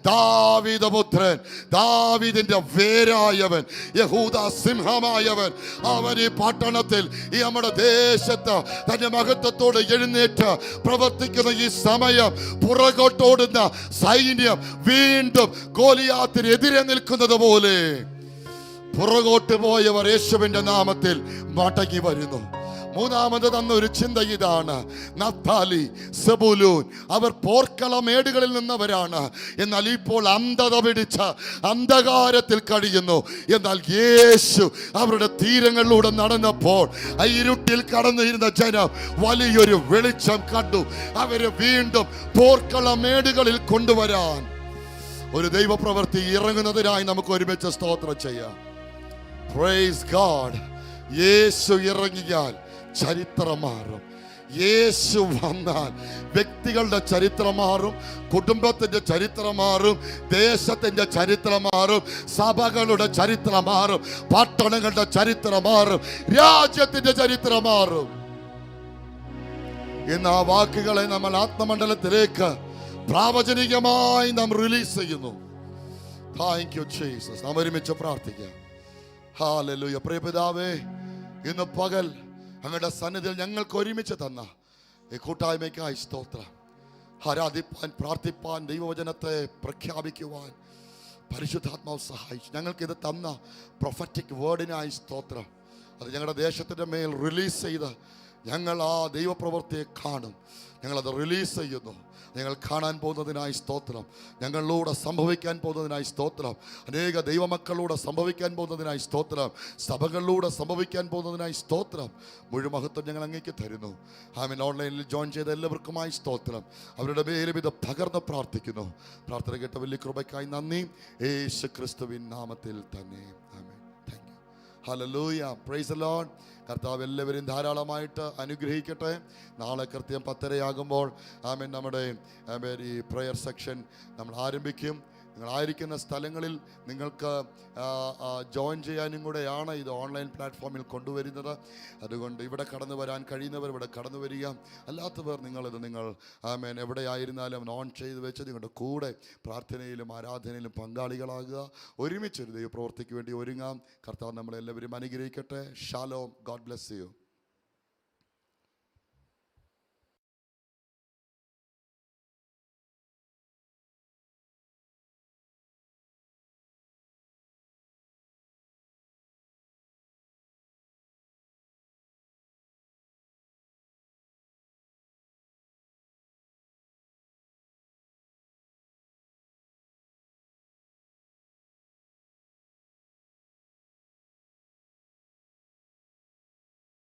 ദാവീദപുത്രൻ, ദാവീദിന്റെ വേരായവൻ, യഹൂദ സിംഹമായവൻ, അവൻ ഈ പട്ടണത്തിൽ ഈ നമ്മുടെ ദേശത്ത് തന്റെ മഹത്വത്തോടെ എഴുന്നേറ്റ് പ്രവർത്തിക്കുന്ന ഈ സമയം പുറകോട്ടോടുന്ന സൈന്യം വീണ്ടും ഗോലിയാത്തിനെതിരെ നിൽക്കുന്നത് പോലെ പുറകോട്ട് പോയവർ യേശുവിന്റെ നാമത്തിൽ മടങ്ങി വരുന്നു. മൂന്നാമത് തന്ന ഒരു ചിന്ത ഇതാണ്, നഫ്താലി, സെബൂലൂൻ അവർ പോർക്കളമേടുകളിൽ നിന്നവരാണ്, എന്നാൽ ഇപ്പോൾ അന്ധത പിടിച്ച അന്ധകാരത്തിൽ കഴിയുന്നു. എന്നാൽ യേശു അവരുടെ തീരങ്ങളിലൂടെ നടന്നപ്പോൾ ആ ഇരുട്ടിൽ കടന്നിരുന്ന ജനം വലിയൊരു വെളിച്ചം കണ്ടു. അവരെ വീണ്ടും പോർക്കളമേടുകളിൽ കൊണ്ടുവരാൻ ഒരു ദൈവപ്രവൃത്തി ഇറങ്ങുന്നതിനായി നമുക്ക് ഒരുമിച്ച് സ്തോത്രം ചെയ്യാം. Praise God. യേശു ഇറങ്ങിയാൽ ചരിത്രം മാറും. യേശു വന്നാൽ വ്യക്തികളുടെ ചരിത്രം മാറും, കുടുംബത്തിന്റെ ചരിത്രം മാറും, ദേശത്തിന്റെ ചരിത്രം മാറും, സഭകളുടെ ചരിത്രം മാറും, പട്ടണങ്ങളുടെ ചരിത്രം മാറും, രാജ്യത്തിന്റെ ചരിത്രം മാറും. ഇന്ന് ആ വാക്കുകളെ നമ്മൾ ആത്മമണ്ഡലത്തിലേക്ക് പ്രാവചനികമായി നാം റിലീസ് ചെയ്യുന്നു. Thank you Jesus. നാം ഒരുമിച്ച് പ്രാർത്ഥിക്കാം. ഹല്ലേലൂയ. പ്രിയ പിതാവേ, ഇന്ന് പകൽ അങ്ങയുടെ സന്നിധിയിൽ ഞങ്ങൾക്ക് ഒരുമിച്ച് തന്ന ഈ കൂട്ടായ്മയ്ക്കായി സ്തോത്രം. ആരാധിപ്പാൻ, പ്രാർത്ഥിപ്പാൻ, ദൈവവചനത്തെ പ്രഖ്യാപിക്കുവാൻ പരിശുദ്ധാത്മാവ് സഹായിച്ചു. ഞങ്ങൾക്കിത് തന്ന പ്രൊഫറ്റിക് വേർഡിനായി സ്തോത്രം. അത് ഞങ്ങളുടെ ദേശത്തിൻ്റെ മേൽ റിലീസ് ചെയ്ത് ഞങ്ങൾ ആ ദൈവപ്രവൃത്തിയെ കാണും. ഞങ്ങളത് റിലീസ് ചെയ്യുന്നു. ഞങ്ങൾ കാണാൻ പോകുന്നതിനായി സ്തോത്രം. ഞങ്ങളിലൂടെ സംഭവിക്കാൻ പോകുന്നതിനായി സ്തോത്രം. അനേക ദൈവമക്കളിലൂടെ സംഭവിക്കാൻ പോകുന്നതിനായി സ്തോത്രം. സഭകളിലൂടെ സംഭവിക്കാൻ പോകുന്നതിനായി സ്തോത്രം. മുഴുമഹത്വം ഞങ്ങൾ അങ്ങേക്ക് തരുന്നു. ആമേൻ. ഓൺലൈനിൽ ജോയിൻ ചെയ്ത എല്ലാവർക്കുമായി സ്തോത്രം. അവരുടെ മേലും ഇത് പകർന്ന് പ്രാർത്ഥിക്കുന്നു. പ്രാർത്ഥന കേട്ട വലിയ കൃപയ്ക്കായി നന്ദി. യേശു ക്രിസ്തുവിൻ നാമത്തിൽ തന്നെ. Amen. Thank you. Hallelujah. Praise the Lord. കർത്താവ് എല്ലാവരും ധാരാളമായിട്ട് അനുഗ്രഹിക്കട്ടെ. നാളെ കൃത്യം 10:30 ആമേൻ നമ്മുടെ ഈ പ്രെയർ സെക്ഷൻ നമ്മൾ ആരംഭിക്കും. നിങ്ങളായിരിക്കുന്ന സ്ഥലങ്ങളിൽ നിങ്ങൾക്ക് ജോയിൻ ചെയ്യാനും കൂടെയാണ് ഇത് ഓൺലൈൻ പ്ലാറ്റ്ഫോമിൽ കൊണ്ടുവരുന്നത്. അതുകൊണ്ട് ഇവിടെ കടന്നു വരാൻ കഴിയുന്നവർ ഇവിടെ കടന്നു വരിക. അല്ലാത്തവർ നിങ്ങൾ ആമേൻ എവിടെയായിരുന്നാലും ഓൺ ചെയ്ത് വെച്ച് നിങ്ങളുടെ കൂടെ പ്രാർത്ഥനയിലും ആരാധനയിലും പങ്കാളികളാകുക. ഒരുമിച്ചൊരു ദൈവപ്രവൃത്തിക്ക് വേണ്ടി ഒരുങ്ങാം. കർത്താവ് നമ്മളെല്ലാവരും അനുഗ്രഹിക്കട്ടെ. ഷാലോം. God bless you.